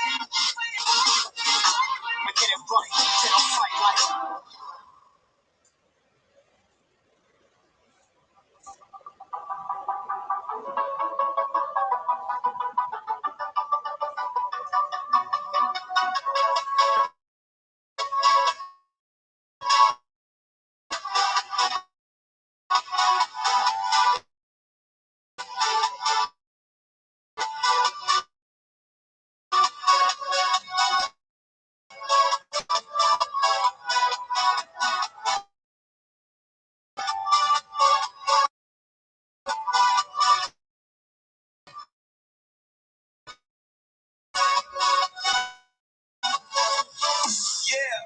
Speaker 2: get it right, dead on sight like. Yeah.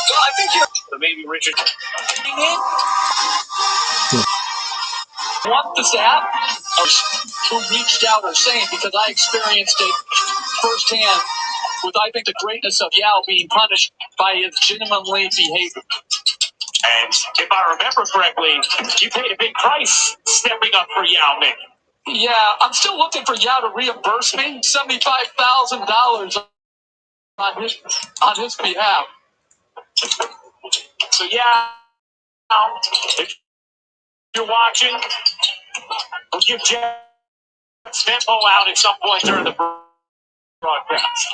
Speaker 3: So I think you're maybe Richard. What this app who reached out are saying, because I experienced it firsthand with, I think, the greatness of Yao being punished by his gentlemanly behavior. And if I remember correctly, you paid a big price stepping up for Yao Ming. Yeah, I'm still looking for Yao to reimburse me $75,000 on his behalf. So yeah, if you're watching, we'll give Jeff Venmo out at some point during the broadcast.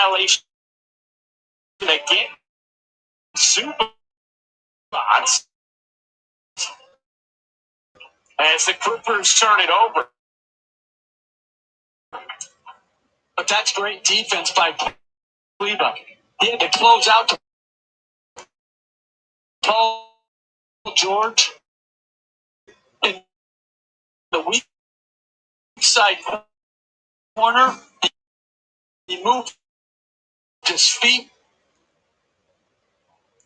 Speaker 3: violation again. Zubats as the Clippers turn it over. But that's great defense by Kleba. He had to close out to Paul George in the weak side corner. He moved his feet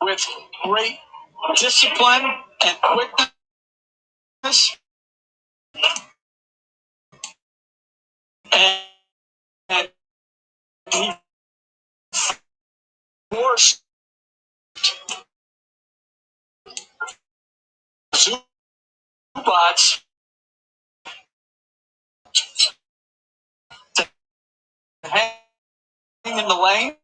Speaker 3: with great discipline and quickness. And he forced Zubats to hang in the lane.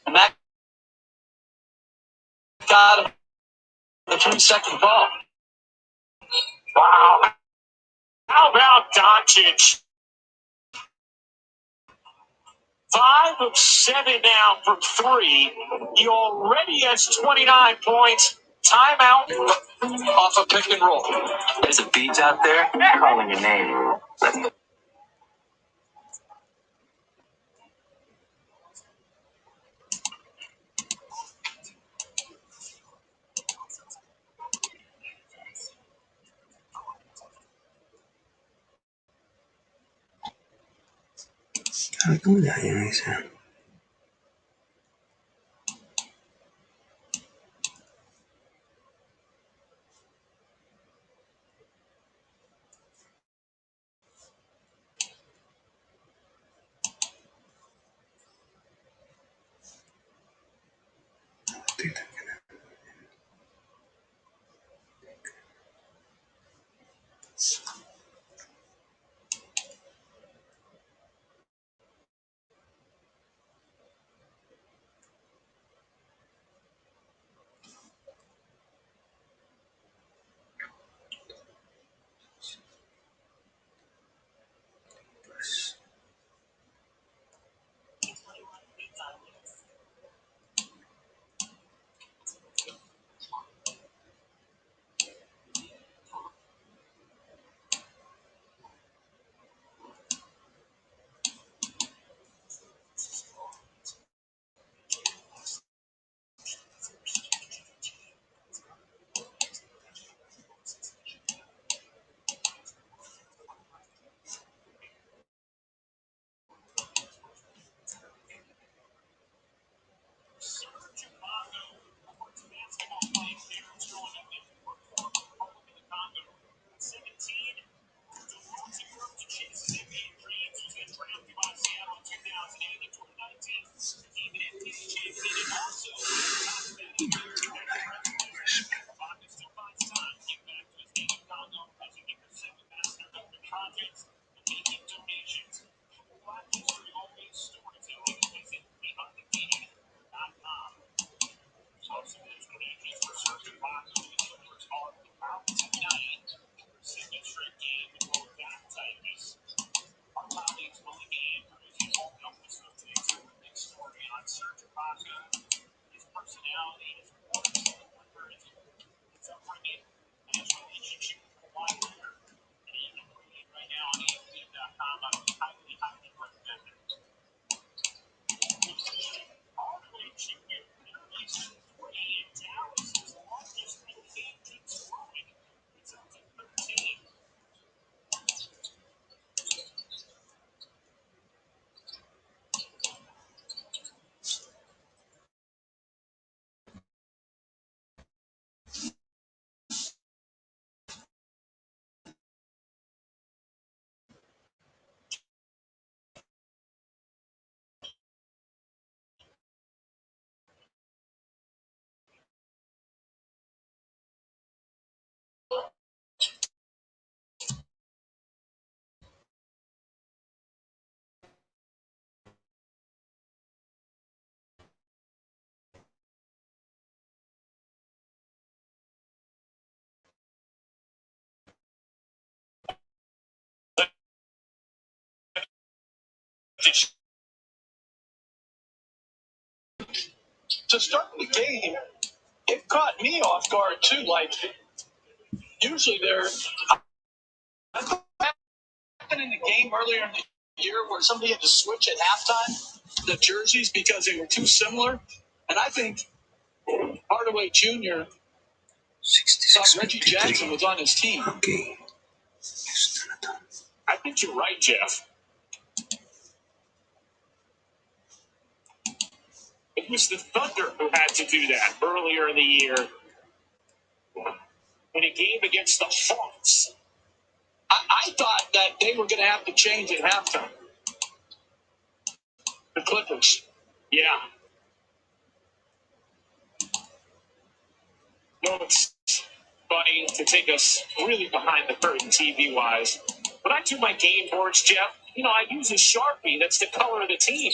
Speaker 3: And that got him the 3-second ball. Wow. How about Doncic? 5 of 7 now from 3. He already has 29 points. Timeout off a pick and roll. There's a beat out there calling your name.
Speaker 4: Ito na yung isa.
Speaker 6: To start the game, it caught me off guard too. Like usually there happened in the game earlier in the year where somebody had to switch at halftime the jerseys because they were too similar, and I think Hardaway Jr. thought Reggie Jackson was on his team.
Speaker 4: Okay.
Speaker 6: I think you're right, Jeff. It was the Thunder who had to do that earlier in the year in a game against the Hawks. I thought that they were going to have to change at halftime. The Clippers. Yeah. No, it's funny to take us really behind the curtain TV-wise. When I do my game boards, Jeff, I use a Sharpie. That's the color of the team.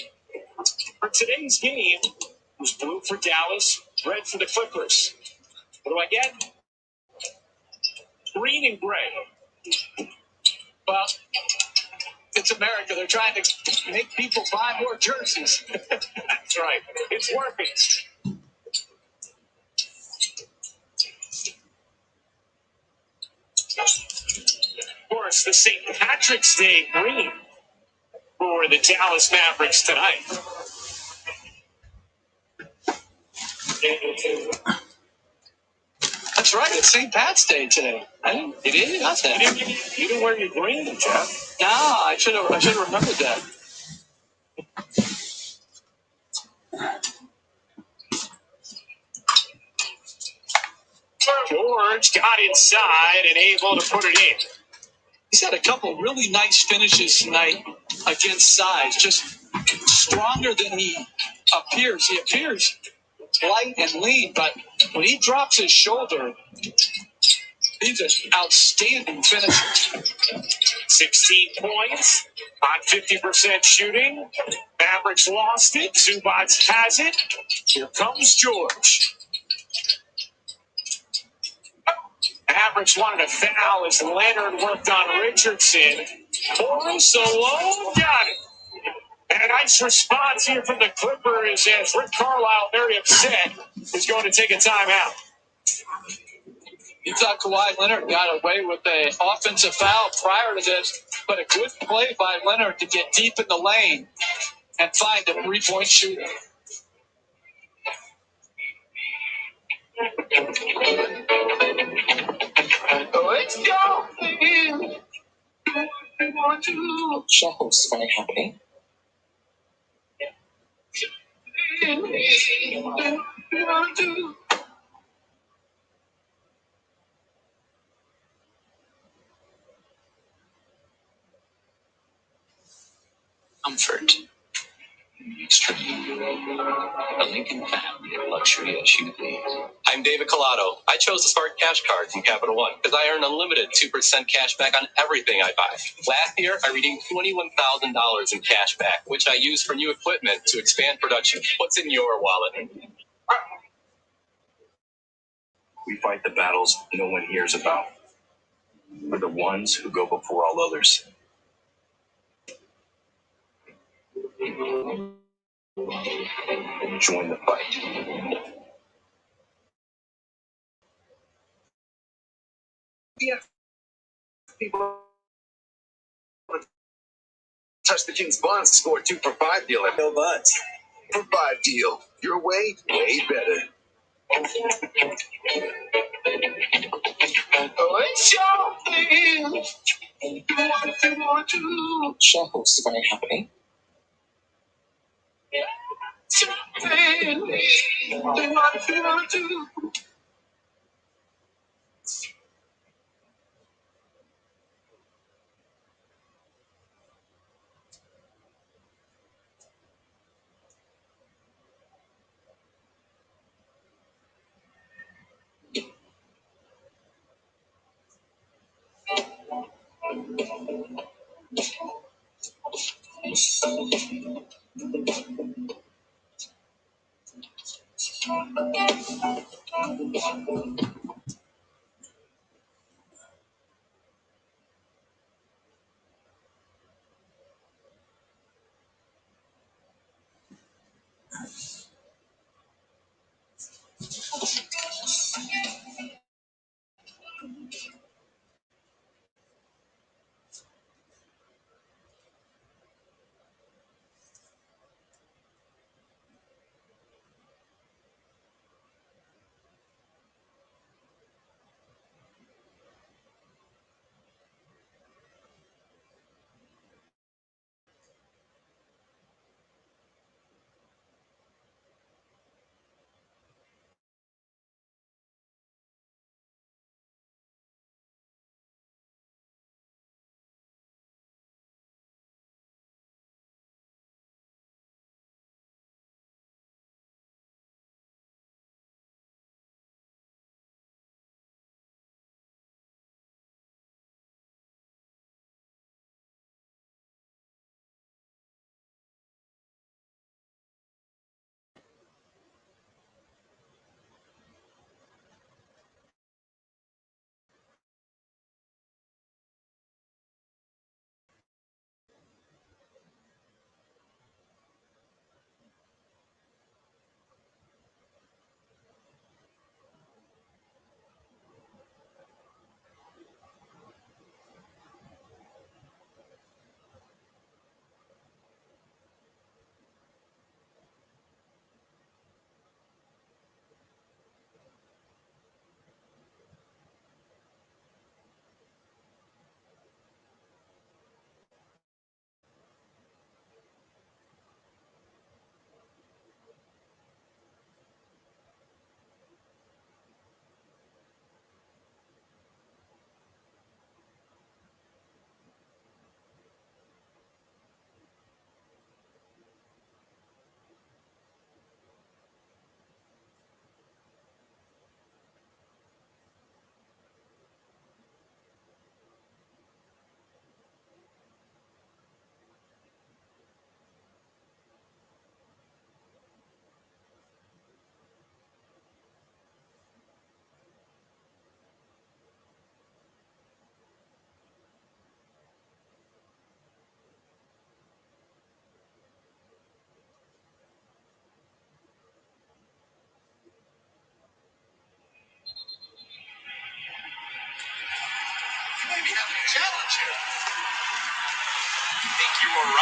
Speaker 6: For today's game, it was blue for Dallas, red for the Clippers. What do I get? Green and gray. Well, it's America. They're trying to make people buy more jerseys. That's right. It's working. Of course, the St. Patrick's Day green for the Dallas Mavericks tonight. That's right. It's St. Pat's Day today. It is. Not that. You didn't wear your green, Jeff. No, I should have remembered that. George got inside and able to put it in. He's had a couple really nice finishes tonight against size. Just stronger than he appears. He appears light and lean, but when he drops his shoulder, he's an outstanding finisher. 16 points on 50% shooting. Mavericks lost it. Zubats has it. Here comes George. Mavericks wanted a foul as Leonard worked on Richardson. Morris alone got it. And a nice response here from the Clippers as Rick Carlisle, very upset, is going to take a timeout. You thought Kawhi Leonard got away with an offensive foul prior to this, but a good play by Leonard to get deep in the lane and find a three-point shooter. Let's go! Shuffles very happy. Comfort. Extreme. A Lincoln family of luxury SUV. I'm David Collado. I chose the Spark Cash Card from Capital One because I earn unlimited 2% cash back on everything I buy. Last year, I redeemed $21,000 in cash back, which I used for new equipment to expand production. What's in your wallet? We fight the battles no one hears about. We're the ones who go before all others. Join the fight. Yeah. People touch the King's Buns, score 2 for $5 deal at Bill Buds. For $5 deal. Your way better. It's your thing. Shuffles very happy.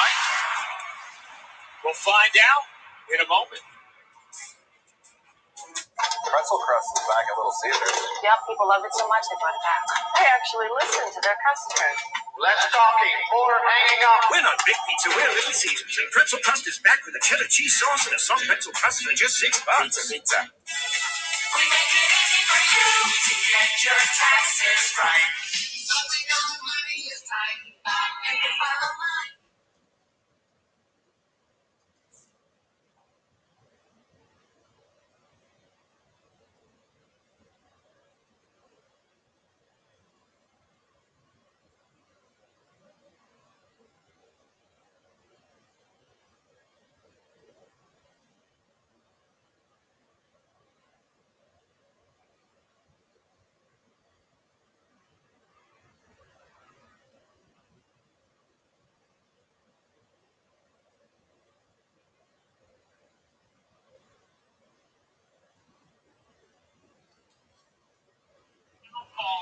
Speaker 3: right? We'll find out in a moment.
Speaker 5: Pretzel crust is back at Little Caesars.
Speaker 2: Yep, people love it so much they brought it back. They actually listen to their customers.
Speaker 5: Less talking, more hanging up.
Speaker 3: When on Big Pizza, we're Little Caesars, and pretzel crust is back with a cheddar cheese sauce and a soft pretzel crust for just $6.
Speaker 5: Pizza.
Speaker 2: We make it easy for you to get your taxes right. So we know money is tight. And you follow mine.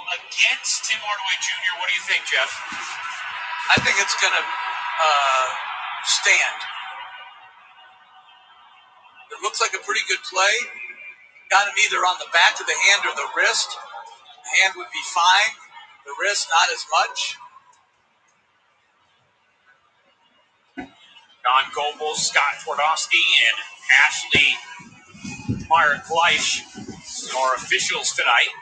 Speaker 3: Against Tim Hardaway Jr., what do you think, Jeff?
Speaker 8: I think it's going to stand. It looks like a pretty good play. Got him either on the back of the hand or the wrist. The hand would be fine. The wrist, not as much.
Speaker 3: Don Goebel, Scott Twardowski, and Ashley Meyer-Gleish are officials tonight.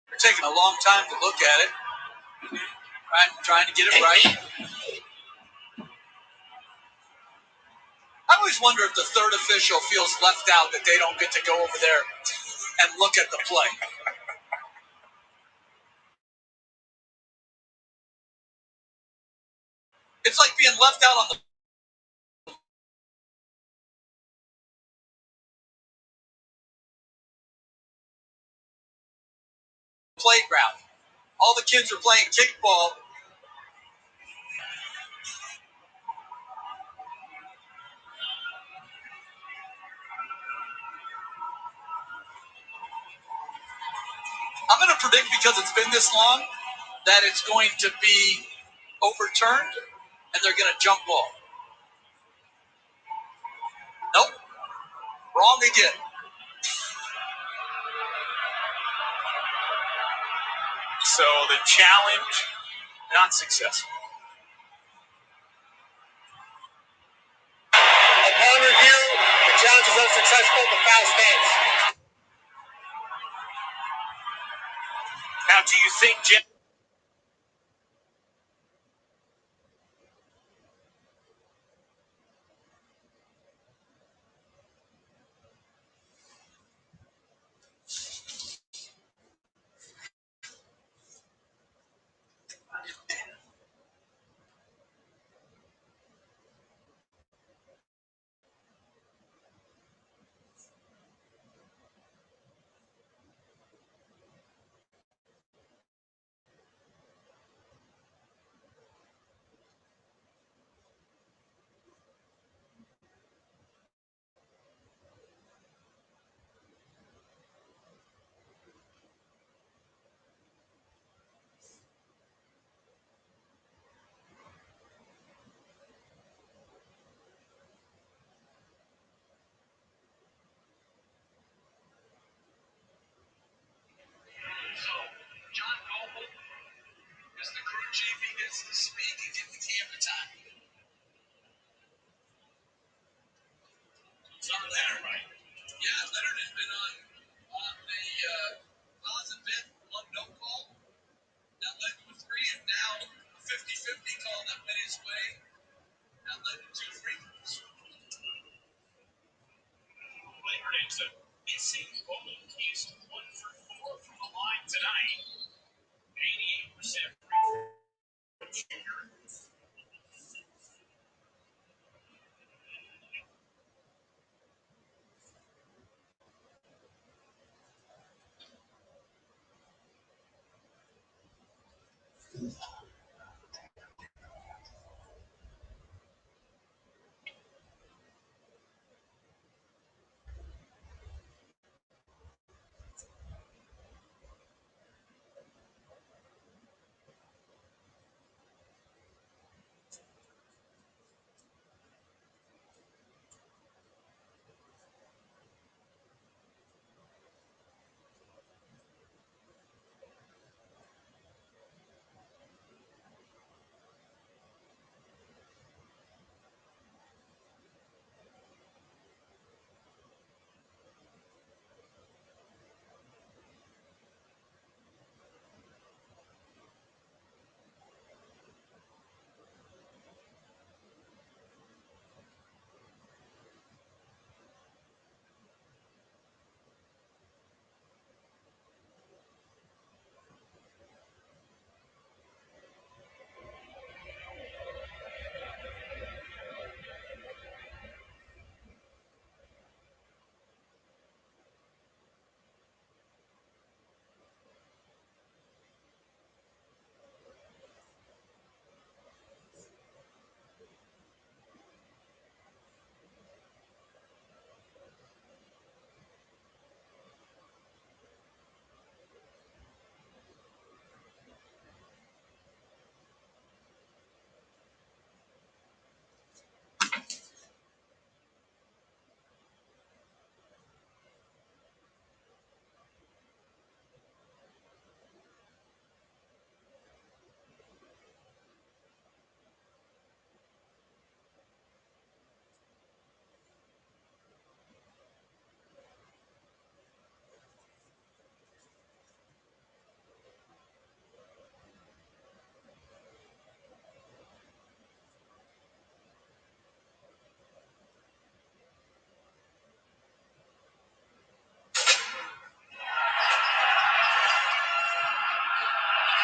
Speaker 8: They're taking a long time to look at it. Trying to get it right. I always wonder if the third official feels left out that they don't get to go over there and look at the play. It's like being left out on the playground. All the kids are playing kickball. I'm going to predict, because it's been this long, that it's going to be overturned and they're going to jump ball. Nope. Wrong again.
Speaker 3: So the challenge, not successful.
Speaker 5: Upon review, the challenge is unsuccessful. The foul stands.
Speaker 3: Now, do you think, Jeff?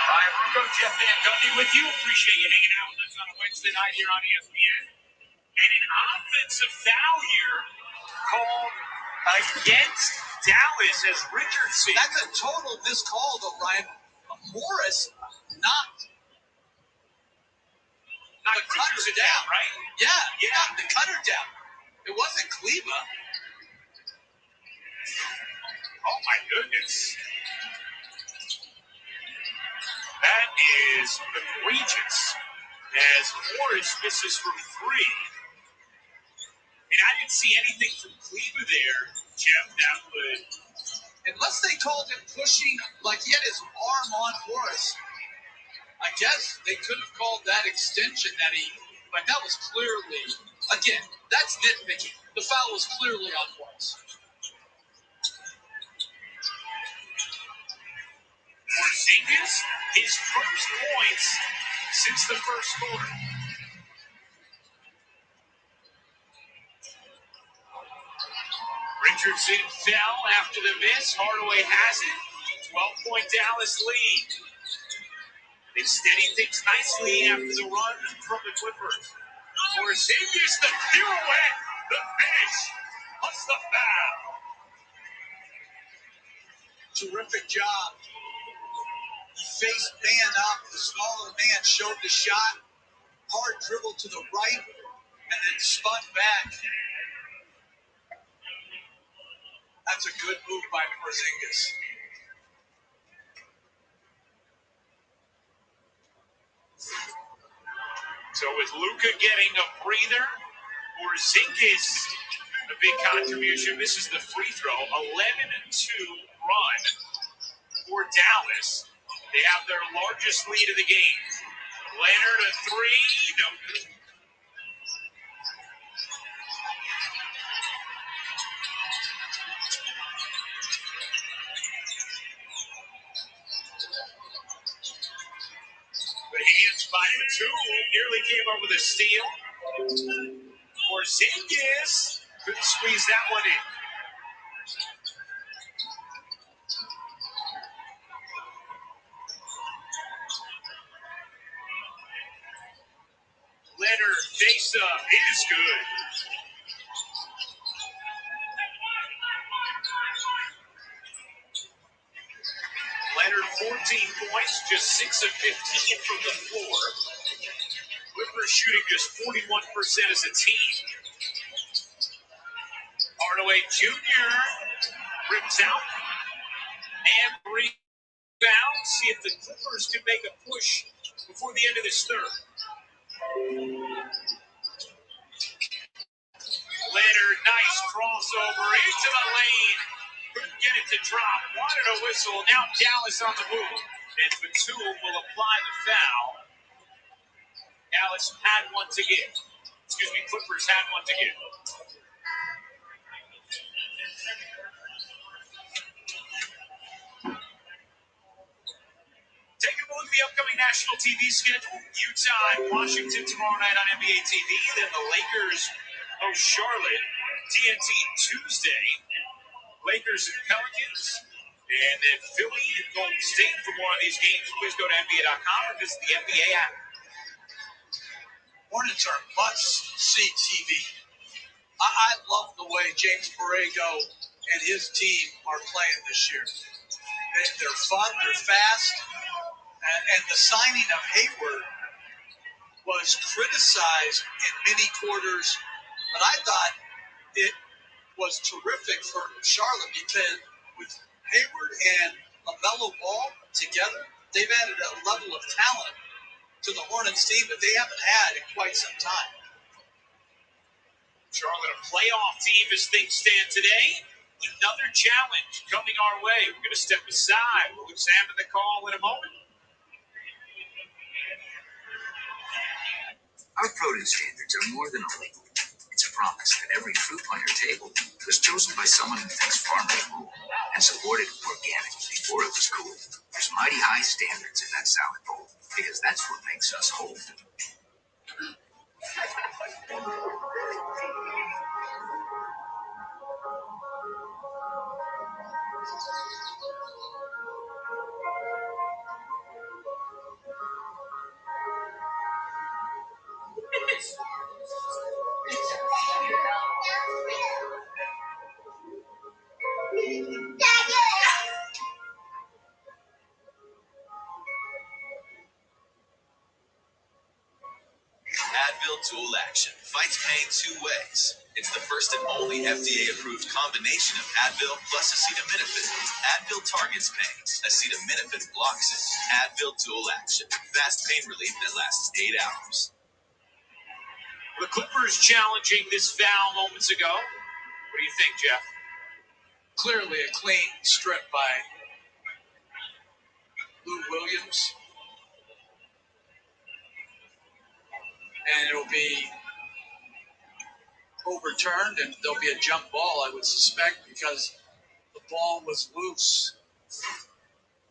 Speaker 3: Ryan Rucco, Jeff Van Gundy with you. Appreciate you hanging out with us on a Wednesday night here on ESPN. And an offensive foul here called against Dallas as Richardson.
Speaker 8: That's a total miscall, though, Ryan. Morris knocked the cutter down,
Speaker 3: right?
Speaker 8: Yeah, knocked the cutter down. It wasn't Kleba.
Speaker 3: Oh, my goodness. That is egregious as Morris misses from three. And I didn't see anything from Kleba there, Jeff, that would...
Speaker 8: Unless they called him pushing, like he had his arm on Morris, I guess they could have called that extension that he... But that was clearly... Again, that's nitpicking. The foul was clearly on Morris.
Speaker 3: Porzingis, his first points since the first quarter. Richardson fell after the miss. Hardaway has it. 12-point Dallas lead. They steadied things nicely after the run from the Clippers. Porzingis, the pirouette, the finish, plus the foul.
Speaker 8: Terrific job. He faced man up. The smaller man showed the shot. Hard dribble to the right, and then spun back. That's a good move by Porzingis.
Speaker 3: So with Luka getting a breather, Porzingis, a big contribution. This is the free throw, 11-2 run for Dallas. They have their largest lead of the game. Leonard a three, no good. The hands by Batum nearly came up with a steal. Porzingis couldn't squeeze that one in. Leonard face up is good. Leonard 14 points, just 6 of 15 from the floor. Clippers shooting just 41% as a team. Hardaway Jr. rips out and rebounds. See if the Clippers can make a push before the end of this third. Leonard, nice crossover into the lane. Couldn't get it to drop. Wanted a whistle. Now Dallas on the move. And Batum will apply the foul. Dallas had one to give. Excuse me, Clippers had one to give. Taking a look at the upcoming national TV schedule. Utah and Washington tomorrow night on NBA TV. Then the Lakers host Charlotte. TNT Tuesday. Lakers and Pelicans. And then Philly and Golden State. For more on these games, please go to NBA.com or visit the NBA app.
Speaker 8: Hornets are must-see TV. I love the way James Borrego and his team are playing this year. They're fun, they're fast, and the signing of Hayward was criticized in many quarters, but I thought it was terrific for Charlotte because with Hayward and LaMelo Ball together, they've added a level of talent to the Hornets team that they haven't had in quite some time.
Speaker 3: Charlotte, a playoff team as things stand today. Another challenge coming our way. We're going to step aside. We'll examine the call in a moment.
Speaker 9: Our produce standards are more than a label. It's a promise that every fruit on your table was chosen by someone who thinks farmers rule and supported organic before it was cool. There's mighty high standards in that salad bowl because that's what makes us whole.
Speaker 6: Advil Dual Action fights pain 2 ways. It's the first and only FDA-approved combination of Advil plus acetaminophen. Advil targets pain. Acetaminophen blocks it. Advil Dual Action. Fast pain relief that lasts 8 hours.
Speaker 5: The Clippers challenging this foul moments ago. What do you think, Jeff?
Speaker 8: Clearly a clean strip by Lou Williams. And it'll be overturned, and there'll be a jump ball, I would suspect, because the ball was loose.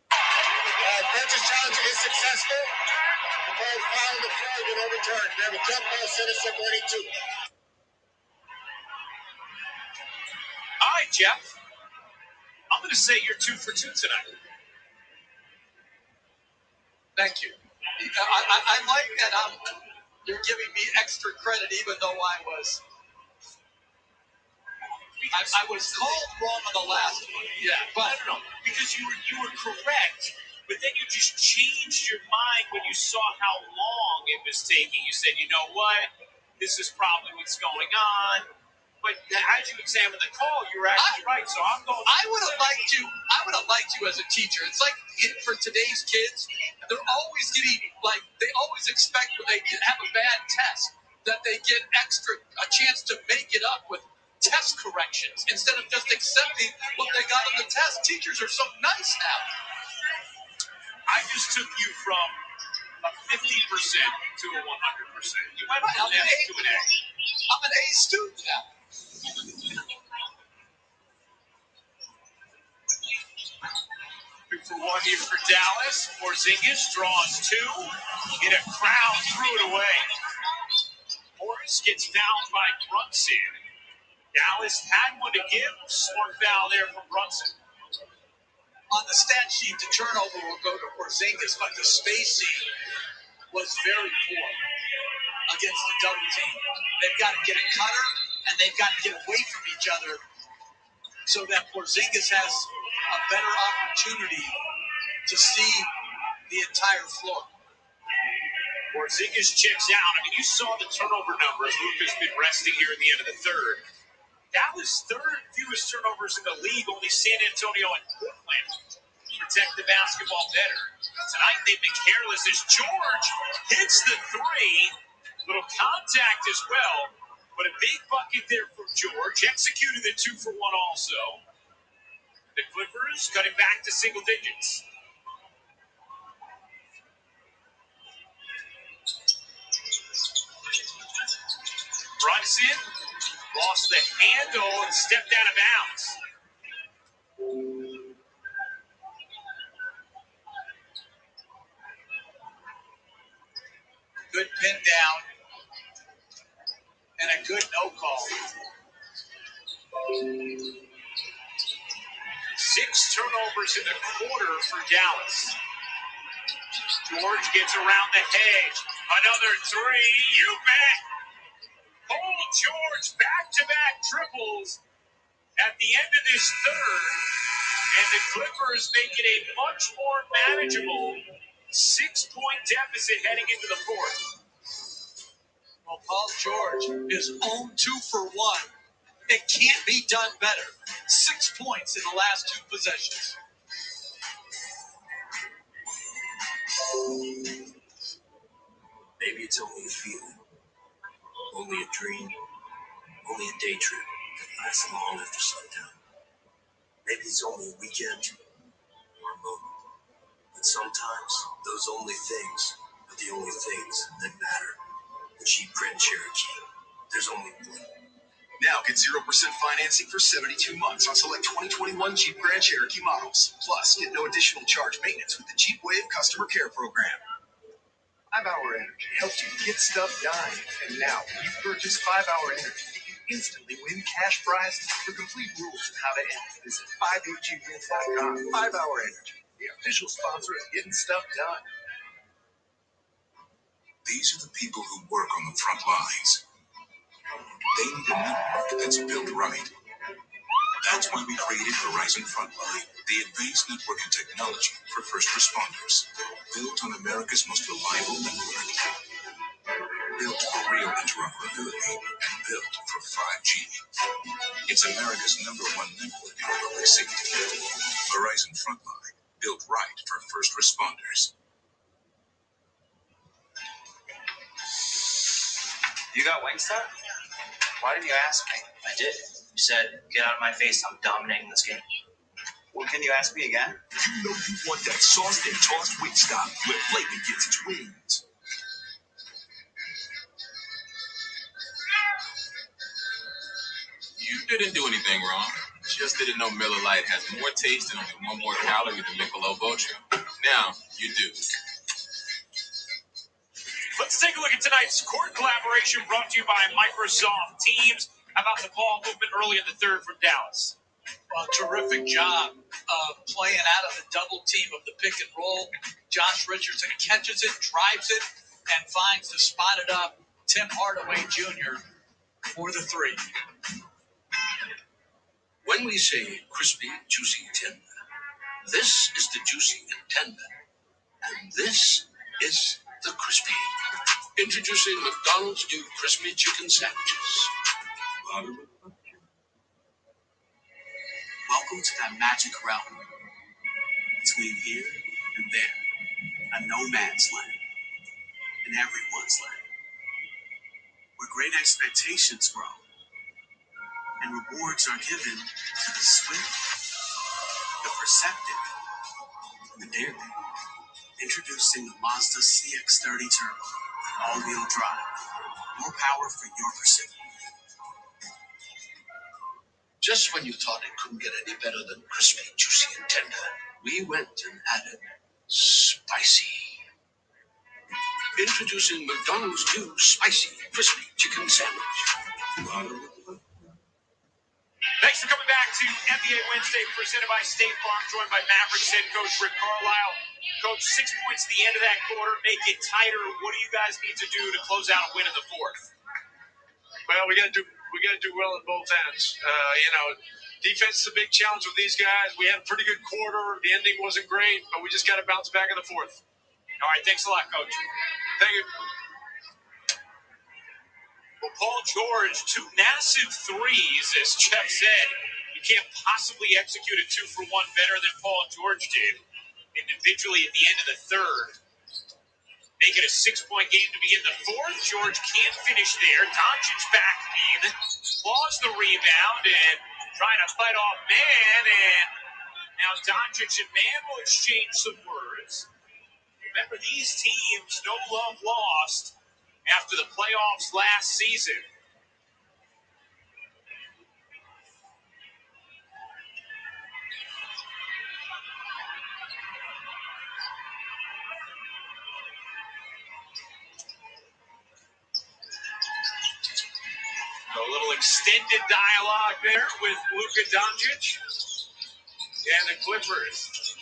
Speaker 10: Purchase challenge is successful. The ball found the floor and overturned. We have a jump ball set us separating 2.
Speaker 5: All right, Jeff. I'm going to say you're 2 for 2 tonight.
Speaker 8: Thank you. I like that you're giving me extra credit, even though I was called wrong on the last one.
Speaker 5: Yeah, but no, because you were correct, but then you just changed your mind when you saw how long it was taking. You said, you know what, this is probably what's going on. But as you examine the call, you're actually right. So I'm going.
Speaker 8: I would have liked you as a teacher. It's like for today's kids, they're always getting they always expect when they have a bad test that they get a chance to make it up with test corrections instead of just accepting what they got on the test. Teachers are so nice now.
Speaker 5: I just took you from a 50% to a 100%. You went from an F to an A.
Speaker 8: I'm an A student now.
Speaker 5: 2 for 1 here for Dallas. Porzingis draws 2. Get a crowd, threw it away. Morris gets fouled by Brunson. Dallas had one to give. Smart foul there from Brunson.
Speaker 8: On the stat sheet, the turnover will go to Porzingis, but the spacing was very poor against the double team. They've got to get a cutter, and they've got to get away from each other so that Porzingis has a better opportunity to see the entire floor.
Speaker 5: Porzingis checks out. I mean, you saw the turnover numbers. Luka's been resting here at the end of the third. That was third fewest turnovers in the league. Only San Antonio and Portland protect the basketball better. Tonight they've been careless as George hits the 3. Little contact as well, but a big bucket there from George. Executed the 2 for 1 also. The Clippers cutting back to single digits. Brunson lost the handle and stepped out of bounds.
Speaker 8: Good pin down and a good no call.
Speaker 5: 6 turnovers in the quarter for Dallas. George gets around the hedge. Another 3. You bet. Paul George back-to-back triples at the end of this third. And the Clippers make it a much more manageable 6-point deficit heading into the fourth.
Speaker 8: Well, Paul George is 0-2 for 1. It can't be done better. 6 points in the last 2 possessions.
Speaker 6: Maybe it's only a feeling, only a dream, only a day trip that lasts long after sundown. Maybe it's only a weekend or a moment. But sometimes those only things are the only things that matter. The Jeep Grand Cherokee. There's only one. Now get 0% financing for 72 months on select 2021 Jeep Grand Cherokee models. Plus, get no additional charge maintenance with the Jeep Wave Customer Care Program.
Speaker 11: 5-Hour Energy helps you get stuff done. And now, when you purchase 5-Hour Energy, you instantly win cash prizes. For complete rules on how to enter, visit 5agwins.com. 5-Hour Energy, the official sponsor of getting stuff done.
Speaker 1: These are the people who work on the front lines. They need a network that's built right. That's why we created Verizon Frontline, the advanced networking technology for first responders, built on America's most reliable network.
Speaker 6: Built for real interoperability and built for 5G. It's America's #1 network in public safety. Verizon Frontline, built right for first responders.
Speaker 9: You got Wingstop? Why didn't you ask me? I did. You said, get out of my face, I'm dominating this game. Well, can you ask me again?
Speaker 6: You know you want that sauced and tossed Wingstop where flavor gets its wings.
Speaker 3: You didn't do anything wrong. Just didn't know Miller Lite has more taste and only one more calorie than Michelob Ultra. Now you do. Let's take a look at tonight's court collaboration brought to you by Microsoft Teams. How about the ball movement early in the third from Dallas?
Speaker 8: Well, terrific job of playing out of the double team of the pick and roll. Josh Richardson catches it, drives it, and finds to spot it up Tim Hardaway Jr. for the three.
Speaker 6: When we say crispy, juicy, tender, this is the juicy and tender. And this is the crispy. Introducing McDonald's new crispy chicken sandwiches.
Speaker 11: Welcome to that magic realm between here and there, a no man's land, and everyone's land, where great expectations grow and rewards are given to the swift, the perceptive, and the daring. Introducing the Mazda CX-30 Turbo, all-wheel drive, more power for your pursuit.
Speaker 6: Just when you thought it couldn't get any better than crispy, juicy, and tender, we went and added spicy. Introducing McDonald's new spicy, crispy chicken sandwich.
Speaker 3: Thanks for coming back to NBA Wednesday, presented by State Farm, joined by Mavericks head coach Rick Carlisle. Coach, 6 points at the end of that quarter, make it tighter. What do you guys need to do to close out a win in the fourth?
Speaker 7: Well, we got to do well at both ends. Defense is a big challenge with these guys. We had a pretty good quarter. The ending wasn't great, but we just got to bounce back in the fourth.
Speaker 3: All right, thanks a lot, Coach.
Speaker 7: Thank you.
Speaker 3: Well, Paul George, 2 massive threes, as Jeff said. You can't possibly execute a 2-for-1 better than Paul George did individually at the end of the third. Make it a 6-point game to begin the fourth. George can't finish there. Doncic back in. Claws the rebound and trying to fight off Man. And now Doncic and Man will exchange some words. Remember, these teams, no love lost after the playoffs last season. A little extended dialogue there with Luka Doncic and the Clippers.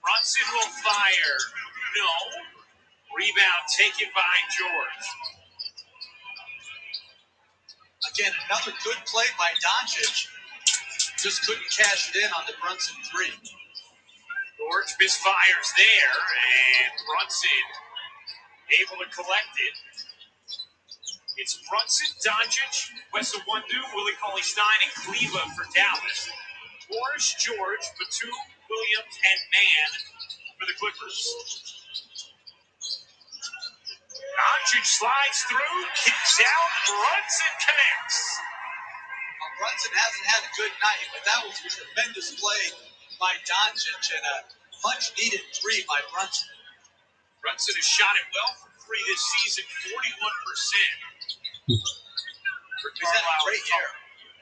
Speaker 3: Brunson will fire. No. Rebound taken by George.
Speaker 8: Again, another good play by Doncic. Just couldn't cash it in on the Brunson three.
Speaker 3: George misfires there, and Brunson able to collect it. It's Brunson, Doncic, Wes Iwundu, Willie Cauley-Stein, and Cleveland for Dallas. Morris, George, Batum, Williams, and Man for the Clippers. Doncic slides through, kicks out, Brunson connects.
Speaker 8: Well, Brunson hasn't had a good night, but that was a tremendous play by Doncic and a much-needed three by Brunson.
Speaker 3: Brunson has shot it well from 3 this season, 41%.
Speaker 8: He's had a great year.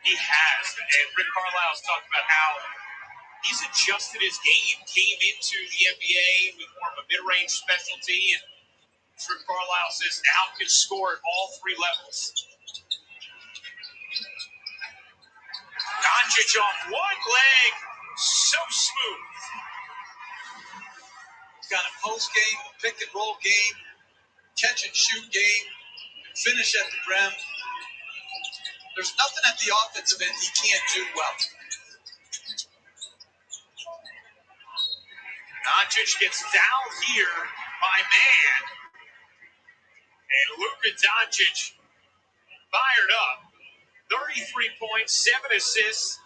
Speaker 3: He has, and Rick Carlisle's talked about how he's adjusted his game, came into the NBA with more of a mid-range specialty, and Rick Carlisle says now can score at all 3 levels. Doncic off one leg, so smooth.
Speaker 8: He's got a post game, a pick and roll game, catch and shoot game, finish at the rim. There's nothing at the offensive end he can't do well.
Speaker 3: Doncic gets fouled here by Man. And Luka Doncic fired up. 33 points, 7 assists,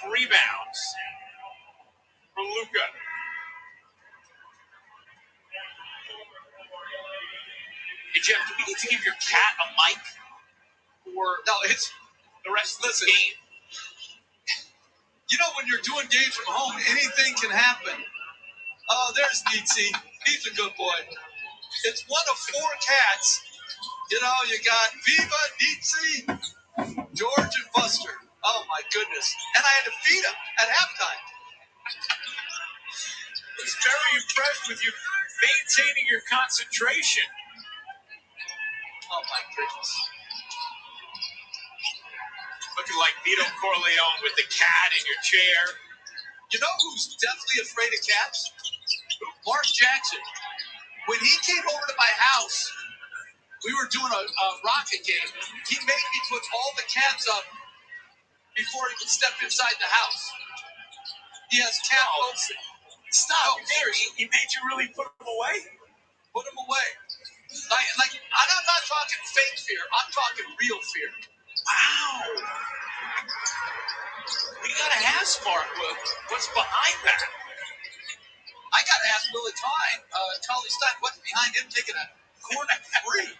Speaker 3: 5 rebounds for Luka. Hey, Jeff, do we need to give your cat a mic for
Speaker 8: it's
Speaker 3: the rest of the
Speaker 8: listen.
Speaker 3: game?
Speaker 8: You know, when you're doing games from home, anything can happen. Oh, there's Nietzsche. He's a good boy. It's one of 4 cats. You know, you got Viva, Nietzsche, George, and Buster. Oh, my goodness. And I had to feed him at halftime.
Speaker 3: I was very impressed with you maintaining your concentration.
Speaker 8: Oh, my goodness.
Speaker 3: Looking like Vito Corleone with the cat in your chair.
Speaker 8: You know who's definitely afraid of cats? Mark Jackson. When he came over to my house, we were doing a rocket game. He made me put all the cats up before he could step inside the house. He has cat posting. Stop.
Speaker 3: He made you really put them away?
Speaker 8: Put them away. Like, I'm not talking fake fear. I'm talking real fear.
Speaker 3: Wow. We gotta ask Mark what's behind that.
Speaker 8: I gotta ask Willie Stein, what's behind him taking a corner free?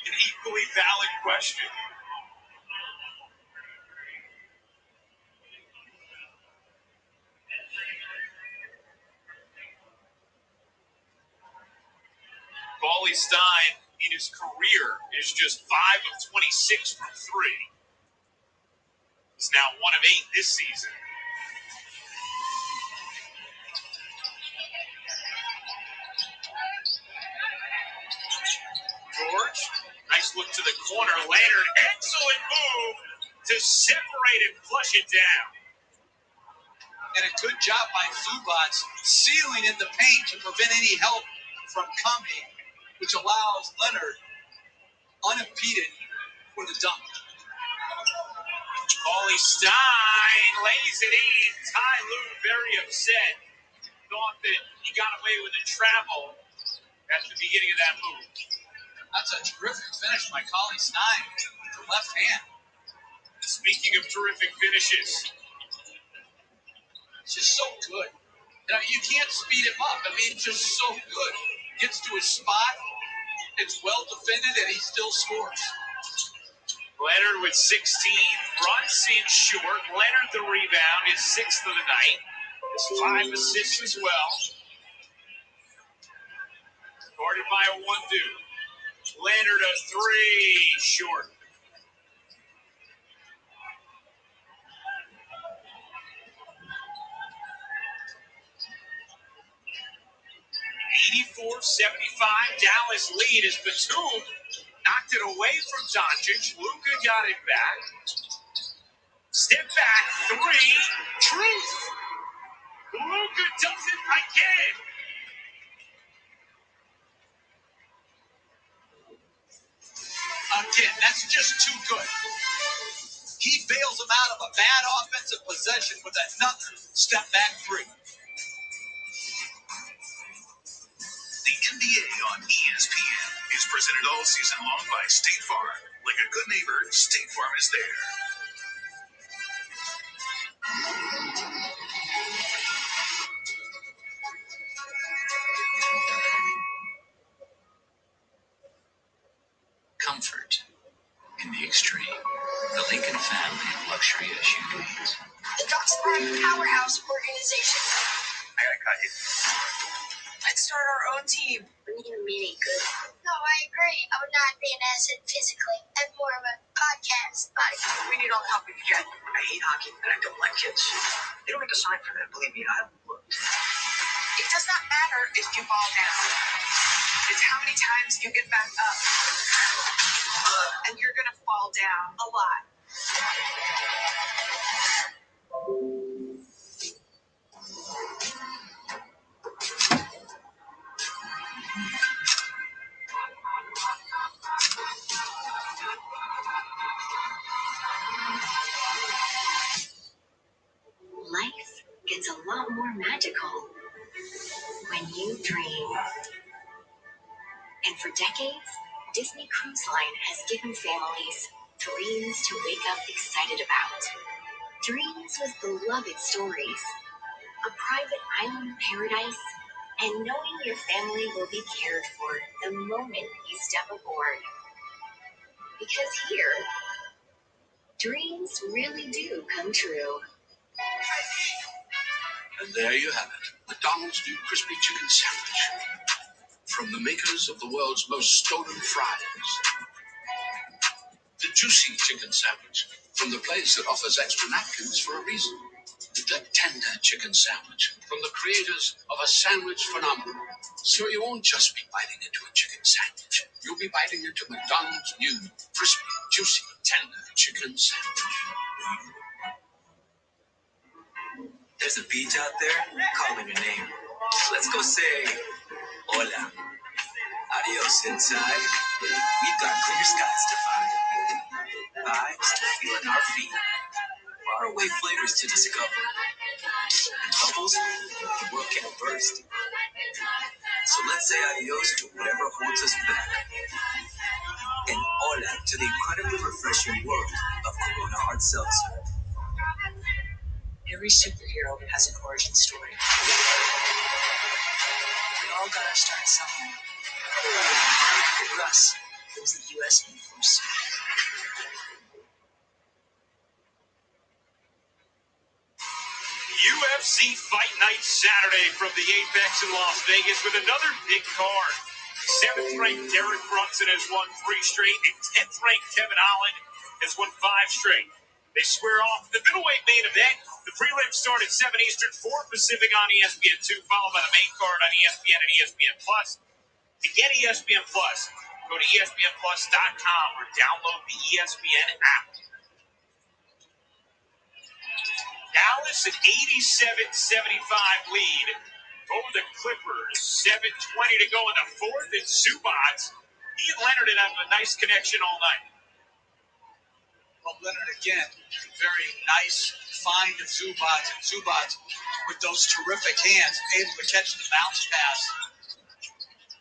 Speaker 3: An equally valid question. Paulie Stein, in his career, is just 5 of 26 from 3. He's now 1 of 8 this season. George, nice look to the corner. Leonard, excellent move to separate and flush it down.
Speaker 8: And a good job by Zubats sealing in the paint to prevent any help from coming, which allows Leonard unimpeded for the dunk.
Speaker 3: Paulie Stein lays it in. Ty Lue very upset. Thought that he got away with a travel at the beginning of that move.
Speaker 8: That's a terrific finish by Paulie Stein with the left hand.
Speaker 3: Speaking of terrific finishes,
Speaker 8: it's just so good. You know, you can't speed him up. I mean, it's just so good. Gets to his spot. It's well defended, and he still scores.
Speaker 3: Leonard with 16, runs in short. Leonard the rebound, his 6th of the night. His 5 assists as well. Guarded by a 1-2. Leonard a 3, short. Dallas lead as Batum knocked it away from Doncic. Luka got it back. Step back 3. Truth. Luka does it again.
Speaker 8: Again, that's just too good. He bails him out of a bad offensive possession with another step back 3.
Speaker 12: The NBA on ESPN is presented all season long by State Farm. Like a good neighbor, State Farm is there.
Speaker 9: Comfort in the extreme. The Lincoln family of luxury SUVs.
Speaker 13: The Docksburg Powerhouse Organization.
Speaker 12: I gotta cut you.
Speaker 13: Let's start our own team. We need a mini good. No, I agree. I would not be an asset physically. I'm more of a podcast body.
Speaker 9: We need all the help we can get. I hate hockey and I don't like kids. They don't make a sign for that. Believe me, I looked.
Speaker 13: It does not matter if you fall down. It's how many times you get back up. And you're going to fall down a lot.
Speaker 14: Life gets a lot more magical when you dream.
Speaker 2: And for decades, Disney Cruise Line has given families dreams to wake up excited about. Dreams with beloved stories, a private island paradise, and knowing your family will be cared for the moment you step aboard. Because here, dreams really do come true.
Speaker 12: And there you have it, McDonald's new crispy chicken sandwich. From the makers of the world's most stolen fries. The juicy chicken sandwich from the place that offers extra napkins for a reason. The tender chicken sandwich from the creators of a sandwich phenomenon. So you won't just be biting into a chicken sandwich. You'll be biting into McDonald's new crispy, juicy, tender chicken sandwich.
Speaker 9: There's a beach out there calling your name. Let's go say hola. Adios inside. We've got clear skies to find. Vibes to feel in our feet. Faraway flavors to discover. And bubbles the world can't burst. So let's say adios to whatever holds us back. And hola to the incredibly refreshing world of Corona Hard Seltzer.
Speaker 2: Every superhero has an origin story. We all got our start somewhere. For us, it was the U.S. Air Force.
Speaker 3: UFC Fight Night Saturday from the Apex in Las Vegas with another big card. 7th-ranked Derek Brunson has won 3 straight, and 10th-ranked Kevin Holland has won 5 straight. They square off the middleweight main event. The prelims start at 7 Eastern, 4 Pacific on ESPN2, followed by the main card on ESPN and ESPN+. To get ESPN+, go to ESPNplus.com or download the ESPN app. Dallas an 87-75 lead over the Clippers. 7:20 to go in the fourth. And Zubac, he and Leonard had a nice connection all night.
Speaker 8: Well, Leonard again, very nice find of Zubac. And Zubac, with those terrific hands, able to catch the bounce pass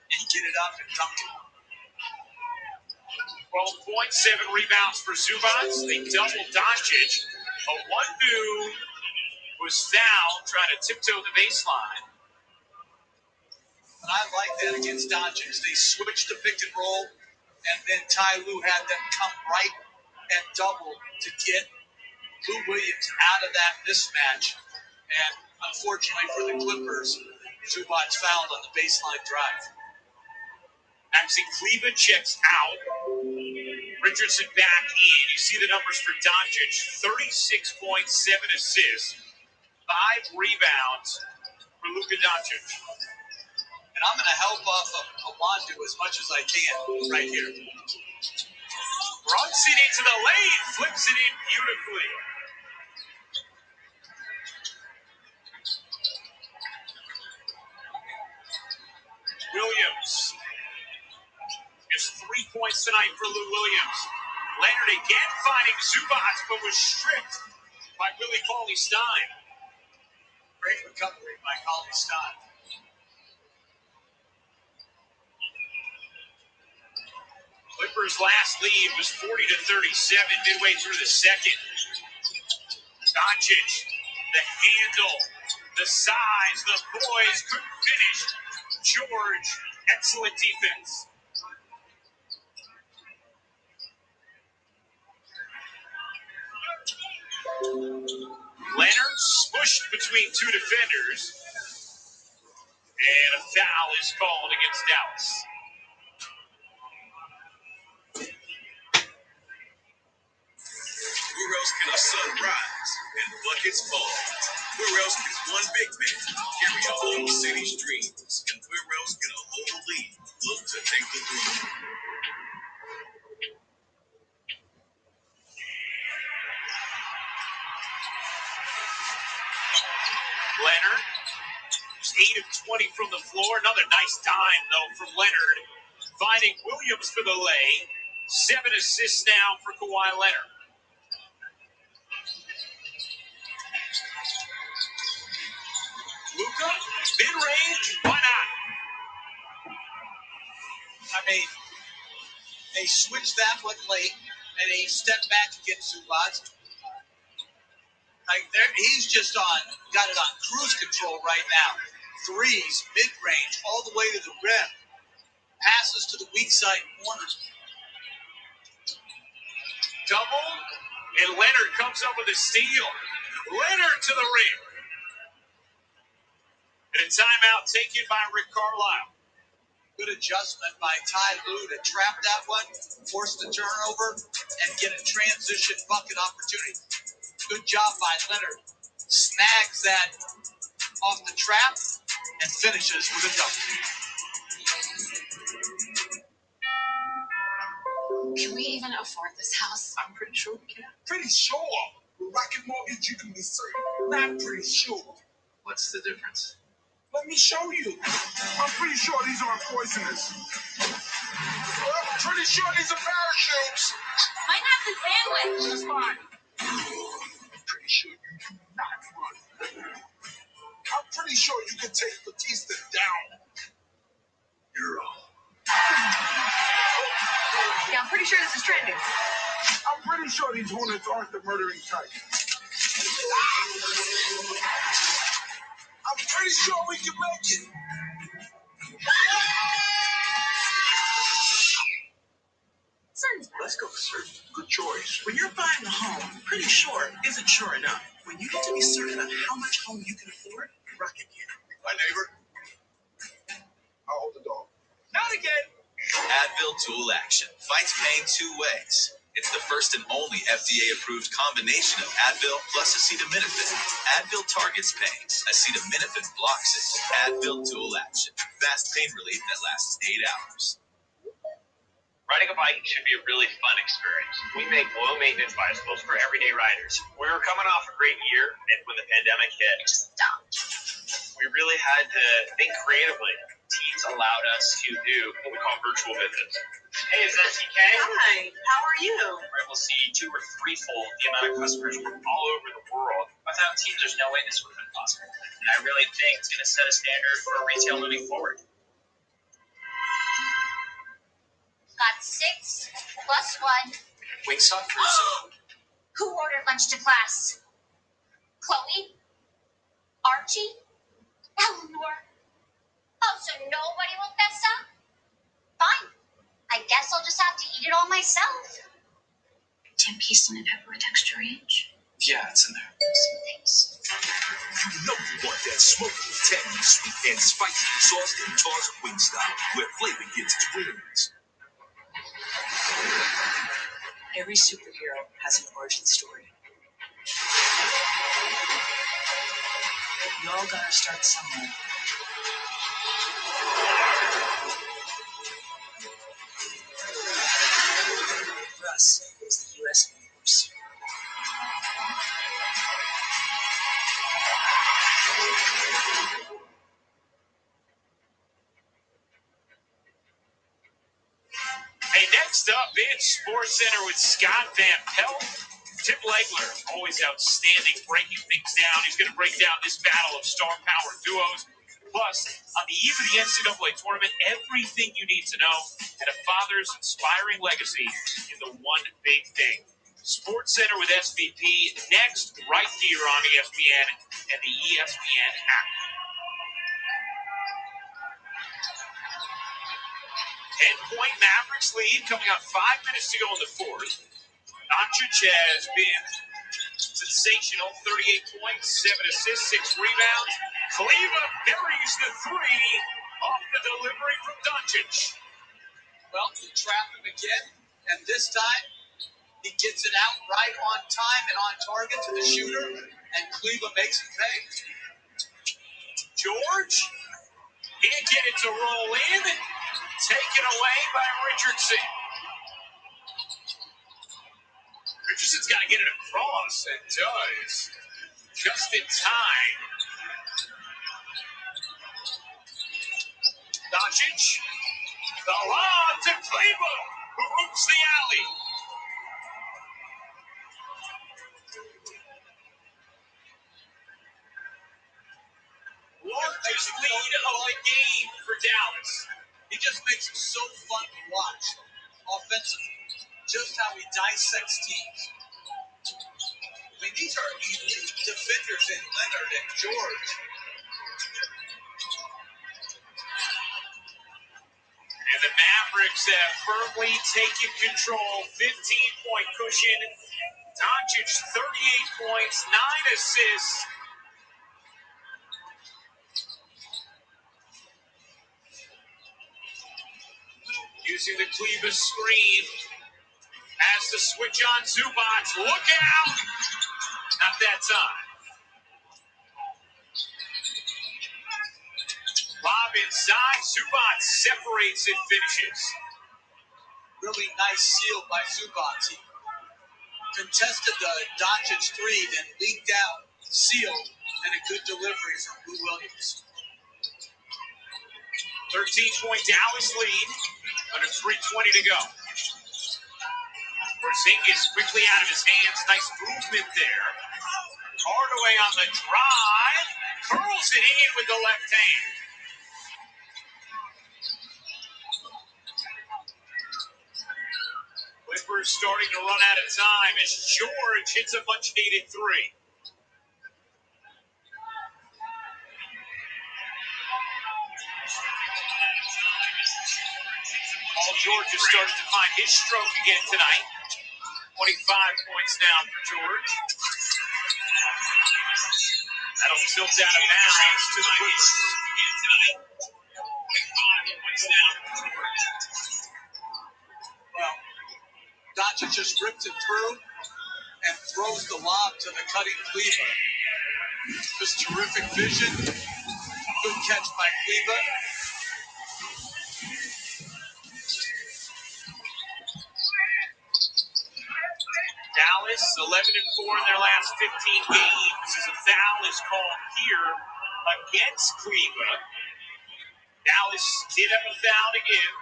Speaker 8: and get it up and dunk it.
Speaker 3: 12 points, 7 rebounds for Zubac. They doubled Doncic. A 1-2 was fouled, trying to tiptoe the baseline.
Speaker 8: And I like that against Doncic. They switched to pick and roll, and then Ty Lue had them come right and double to get Lou Williams out of that mismatch. And unfortunately for the Clippers, Zubac fouled on the baseline drive.
Speaker 3: Maxi Kleber checks out. Richardson back in. You see the numbers for Doncic. 36 points, 7 assists, 5 rebounds for Luka Doncic.
Speaker 8: And I'm going to help off of Awandu as much as I can right here.
Speaker 3: Brunson into the lane, flips it in beautifully. Williams. Just 3 points tonight for Lou Williams. Leonard again finding Zubac, but was stripped by Willie Cauley-Stein.
Speaker 8: Great recovery by Cauley-Stein.
Speaker 3: Clippers' last lead was 40-37 midway through the second. Doncic, the handle, the size, the poise, couldn't finish. George, excellent defense. Leonard smushed between 2 defenders. And a foul is called against Dallas.
Speaker 12: Where else can a sun rise and buckets fall? Where else can one big man carry a whole city's dreams? And where else can a whole league look to take the lead?
Speaker 3: Leonard, 8 of 20 from the floor. Another nice dime, though, from Leonard. Finding Williams for the lay. 7 assists now for Kawhi Leonard. Luka, mid-range, why not?
Speaker 8: I mean, they switched that one late, and he stepped back against Zubac. Like he's just got it on cruise control right now. Threes, mid-range, all the way to the rim. Passes to the weak side corner.
Speaker 3: Double, and Leonard comes up with a steal. Leonard to the rim. And a timeout taken by Rick Carlisle.
Speaker 8: Good adjustment by Ty Lue to trap that one, force the turnover, and get a transition bucket opportunity. Good job by Leonard. Snags that off the trap and finishes with a double.
Speaker 13: Can we even afford this house?
Speaker 8: I'm pretty sure we can. Pretty sure. With Rocket Mortgage, you can be certain. Not pretty sure.
Speaker 9: What's the difference?
Speaker 8: Let me show you. I'm pretty sure these aren't poisonous. I'm pretty sure these are parachutes.
Speaker 13: Might have the sandwich.
Speaker 8: That's fine. I'm pretty sure you do not run. I'm pretty sure you can take Batista down. You're all.
Speaker 13: Yeah, I'm pretty sure this is trending.
Speaker 8: I'm pretty sure these hornets aren't the murdering type. I'm pretty sure we can make it.
Speaker 11: Let's go, sir. Good choice. When you're buying a home, pretty sure isn't sure enough. When you get to be certain of how much home you can afford, Rocket can.
Speaker 8: My neighbor, I'll hold the dog.
Speaker 3: Not again.
Speaker 14: Advil Dual Action fights pain two ways. It's the first and only FDA-approved combination of Advil plus acetaminophen. Advil targets pain. Acetaminophen blocks it. Advil Dual Action. Fast pain relief that lasts 8 hours.
Speaker 5: Riding a bike should be a really fun experience. We make low-maintenance bicycles for everyday riders. We were coming off a great year, and when the pandemic hit,
Speaker 13: It just stopped.
Speaker 5: we really had to think creatively. Teams allowed us to do what we call virtual visits. Hey, is that TK?
Speaker 13: Hi, how are you?
Speaker 5: We're able to see 2 or 3-fold the amount of customers from all over the world. Without Teams, there's no way this would have been possible. And I really think it's going to set a standard for retail moving forward.
Speaker 13: Got 6 plus 1.
Speaker 5: Wingstop Cruise.
Speaker 13: Who ordered lunch to class? Chloe? Archie? Eleanor? Oh, so nobody will fess up? Fine. I guess I'll just have to eat it all myself. 10 piece and pepper with extra range.
Speaker 5: Yeah, it's in there.
Speaker 13: Some things.
Speaker 6: You know you want that smoky, tangy, sweet, and spicy sauce and toss Wingstop, where flavor gets its wings.
Speaker 11: Every superhero has an origin story. You all gotta start somewhere. For us, it was the U.S. Air Force.
Speaker 3: Hey, next up, it's Sports Center with Scott Van Pelt. Tim Legler, always outstanding, breaking things down. He's going to break down this battle of star power duos. Plus, on the eve of the NCAA tournament, everything you need to know and a father's inspiring legacy in the one big thing. Sports Center with SVP next, right here on ESPN and the ESPN app. 10-point Mavericks lead, coming on 5 minutes to go in the fourth. Doncic has been sensational, 38 points, 7 assists, 6 rebounds. Cleveland buries the 3 off the delivery from Doncic.
Speaker 8: Well, you trap him again, and this time he gets it out right on time and on target to the shooter, and Cleveland makes him pay.
Speaker 3: George can't get it to roll in. Taken away by Richardson. Richardson's got to get it across, and does. Just in time. Doncic. The lob to Cleveland, who hoops the alley. Largest lead of the game for Dallas.
Speaker 8: He just makes it so fun to watch offensively, just how he dissects teams. I mean, these are elite defenders in Leonard and George.
Speaker 3: And the Mavericks have firmly taken control. 15-point cushion. Doncic, 38 points, 9 assists. Using the Kleba screen. Has to switch on Zubac. Look out! Not that time. Lob inside. Zubac separates and finishes.
Speaker 8: Really nice seal by Zubac. He contested the Doncic three, then leaked out, sealed, and a good delivery from Lou Williams.
Speaker 3: 13-point Dallas lead. Under 3:20 to go. Porzingis quickly out of his hands. Nice movement there. Hardaway on the drive. Curls it in with the left hand. Clippers starting to run out of time as George hits a much-needed three. Paul George is starting to find his stroke again tonight. 25 points now for George. That'll tilt out of bounds to the Clippers. 25 points now for George.
Speaker 8: Well, Doncic just rips it through and throws the lob to the cutting Kleba. Just terrific vision. Good catch by Kleba.
Speaker 3: Dallas, 11-4 in their last 15 games. As a foul is called here against Cleveland. Dallas did have a foul to give.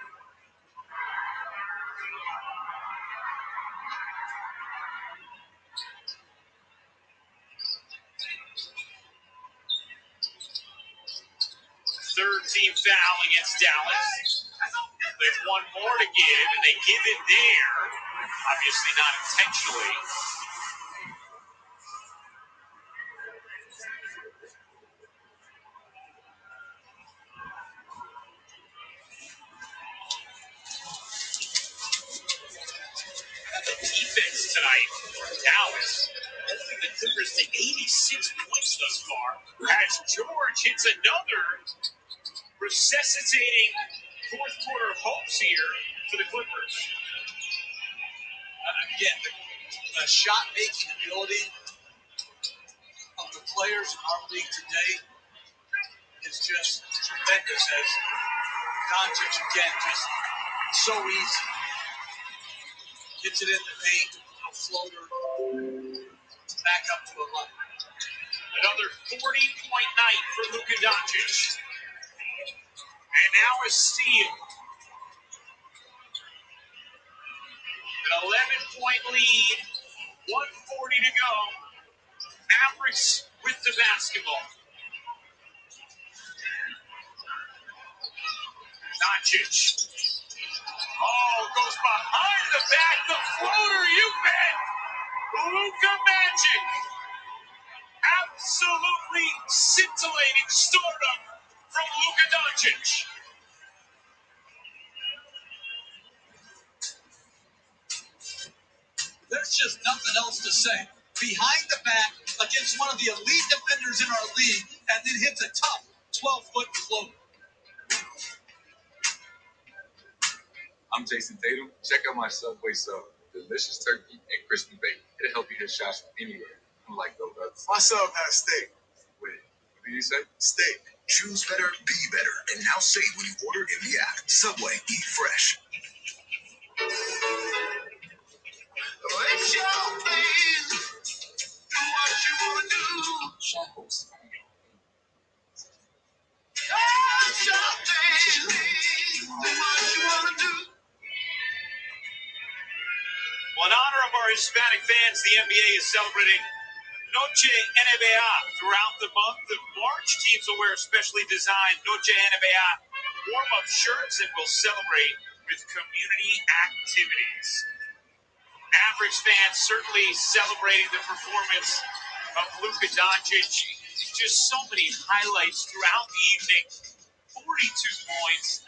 Speaker 3: Third team foul against Dallas. There's one more to give, and they give it there. Obviously not intentionally. The defense tonight for Dallas. Holding the Clippers to 86 points thus far. As George hits another, resuscitating fourth quarter hopes here for the Clippers.
Speaker 8: Again, the shot-making ability of the players in our league today is just tremendous. As Doncic, again, just so easy. Gets it in the paint, a floater, back up to 11.
Speaker 3: Another 40-point night for Luka Doncic. And now a steal. An 11-point lead, 1:40 to go. Mavericks with the basketball. Doncic. Oh, goes behind the back, the floater, you bet. Luka Magic. Absolutely scintillating stardom from Luka Doncic.
Speaker 8: There's just nothing else to say. Behind the back against one of the elite defenders in our league, and then hits a tough 12-foot floater.
Speaker 15: I'm Jason Tatum. Check out my Subway sub. Delicious turkey and crispy bacon. It'll help you hit shots from anywhere. Unlike those others.
Speaker 6: My sub has steak.
Speaker 15: Wait, what did you say?
Speaker 6: Steak.
Speaker 16: Choose better, be better, and now save when you order in the app. Subway, eat fresh.
Speaker 10: It's your thing. Do what you want to do.
Speaker 16: Shackles.
Speaker 10: It's your thing. Do what you want to do.
Speaker 3: Well, in honor of our Hispanic fans, the NBA is celebrating Noche NBA throughout the month of March. Teams will wear specially designed Noche NBA
Speaker 1: up shirts and will celebrate with community activities. Mavericks fans certainly celebrating the performance of Luka Doncic. Just so many highlights throughout the evening. 42 points,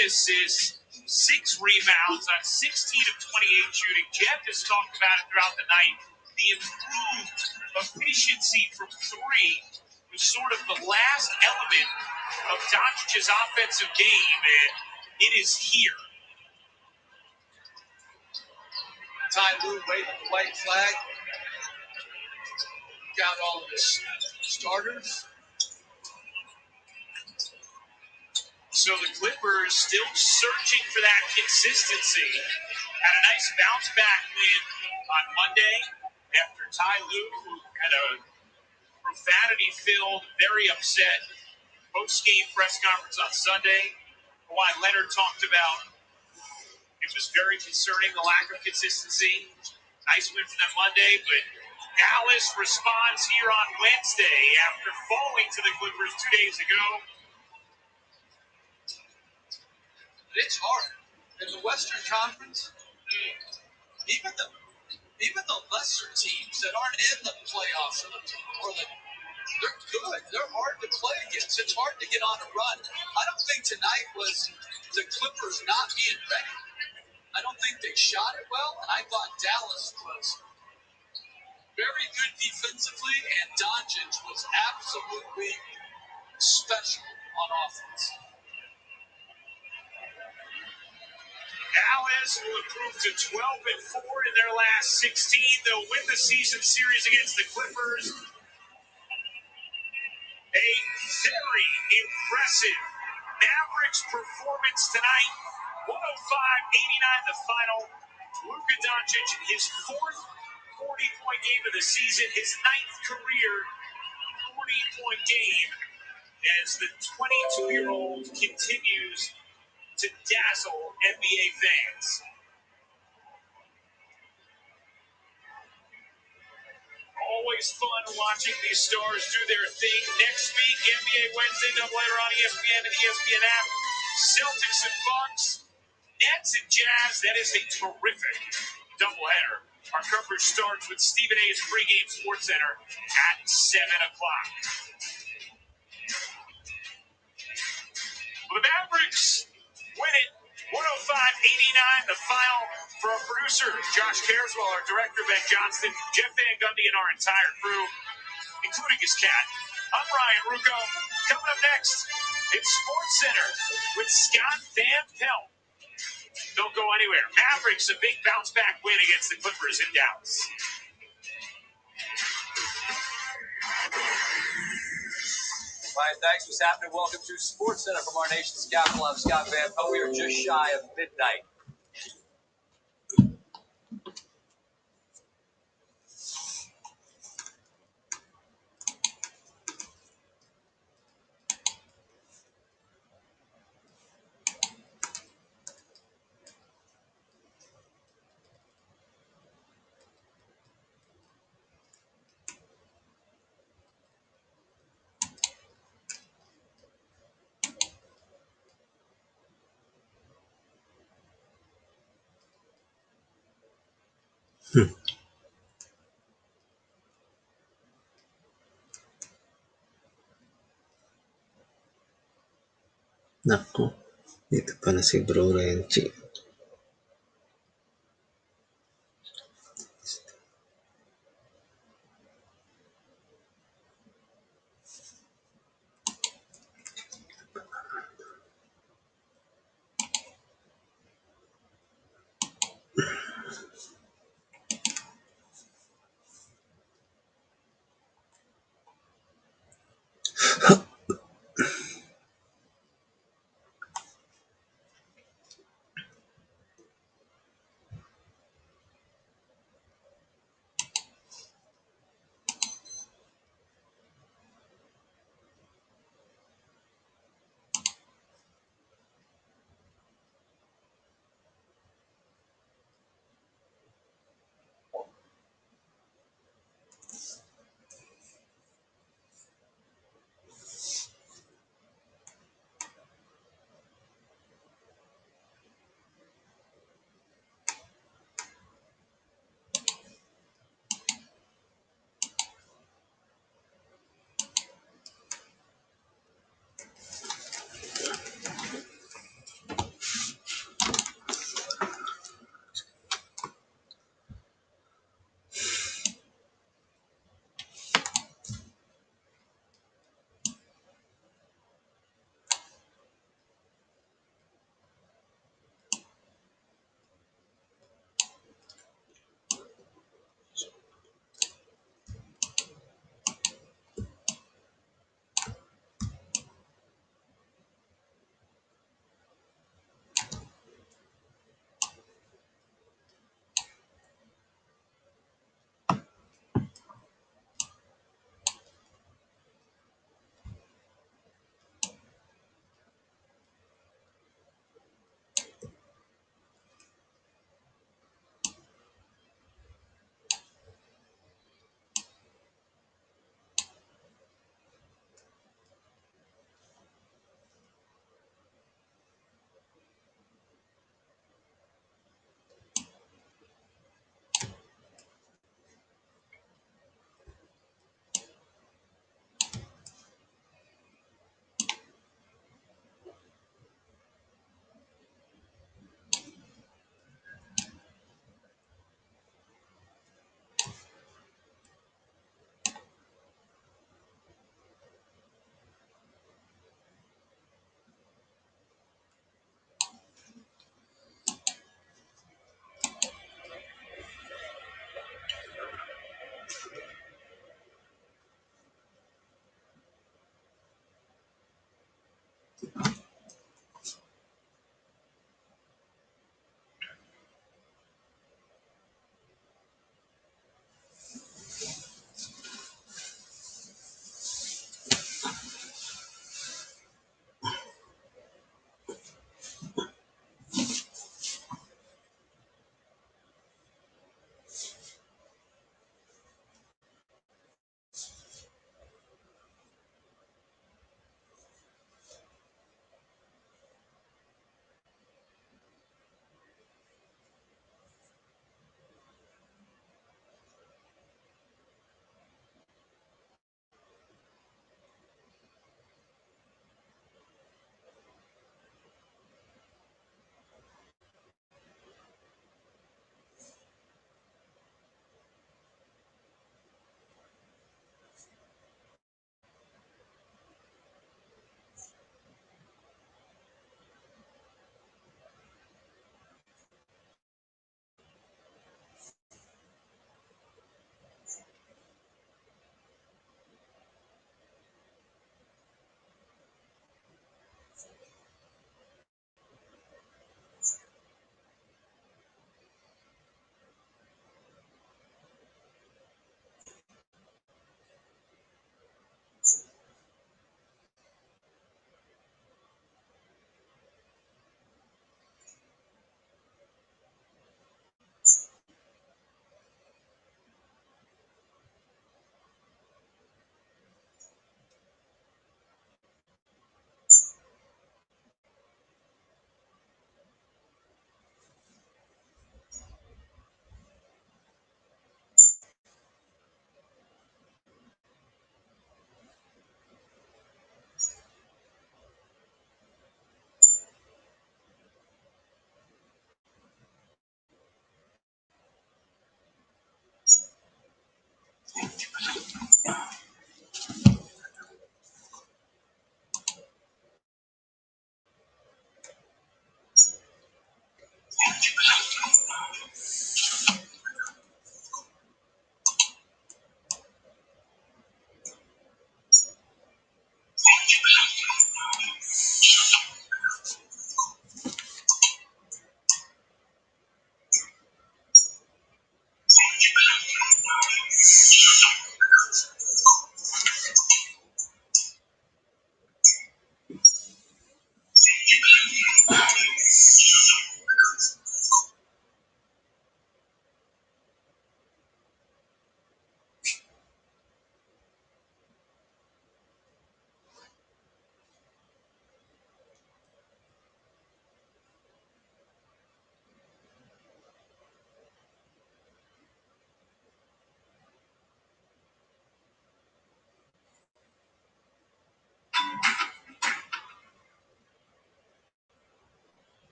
Speaker 1: 9 assists, 6 rebounds on 16 of 28 shooting. Jeff has talked about it throughout the night. The improved efficiency from three was sort of the last element of Doncic's offensive game, and it is here.
Speaker 8: Ty Lue waving the white flag. Got all of his starters.
Speaker 1: So the Clippers still searching for that consistency. Had a nice bounce back win on Monday after Ty Lue, who had a profanity-filled, very upset post-game press conference on Sunday. Kawhi Leonard talked about it was very concerning, the lack of consistency. Nice win for them Monday, but Dallas responds here on Wednesday after falling to the Clippers 2 days ago.
Speaker 8: It's hard. In the Western Conference, even the lesser teams that aren't in the playoffs they're good. They're hard to play against. It's hard to get on a run. I don't think tonight was the Clippers not being ready. I don't think they shot it well, and I thought Dallas was very good defensively, and Doncic was absolutely special on offense.
Speaker 1: Dallas will improve to 12-4 in their last 16. They'll win the season series against the Clippers. A very impressive Mavericks performance tonight. 105-89 the final. Luka Doncic, his fourth 40-point game of the season, his ninth career 40-point game, as the 22-year-old continues to dazzle NBA fans. Always fun watching these stars do their thing. Next week, NBA Wednesday doubleheader on ESPN and ESPN app. Celtics and Bucks, Nets and Jazz. That is a terrific doubleheader. Our coverage starts with Stephen A's pregame Sports Center at 7 o'clock. Well, the Mavericks win it 105-89, the final. For our producer, Josh Carswell, our director, Ben Johnston, Jeff Van Gundy, and our entire crew, including his cat, I'm Ryan Rucco. Coming up next, it's Sports Center with Scott Van Pelt. Don't go anywhere. Mavericks, a big bounce-back win against the Clippers in Dallas.
Speaker 17: Ryan, thanks. What's happening? Welcome to Sports Center from our nation's capital. I'm Scott Van Pelt. We are just shy of midnight.
Speaker 4: Naku, dito pa na si Bro Renchi.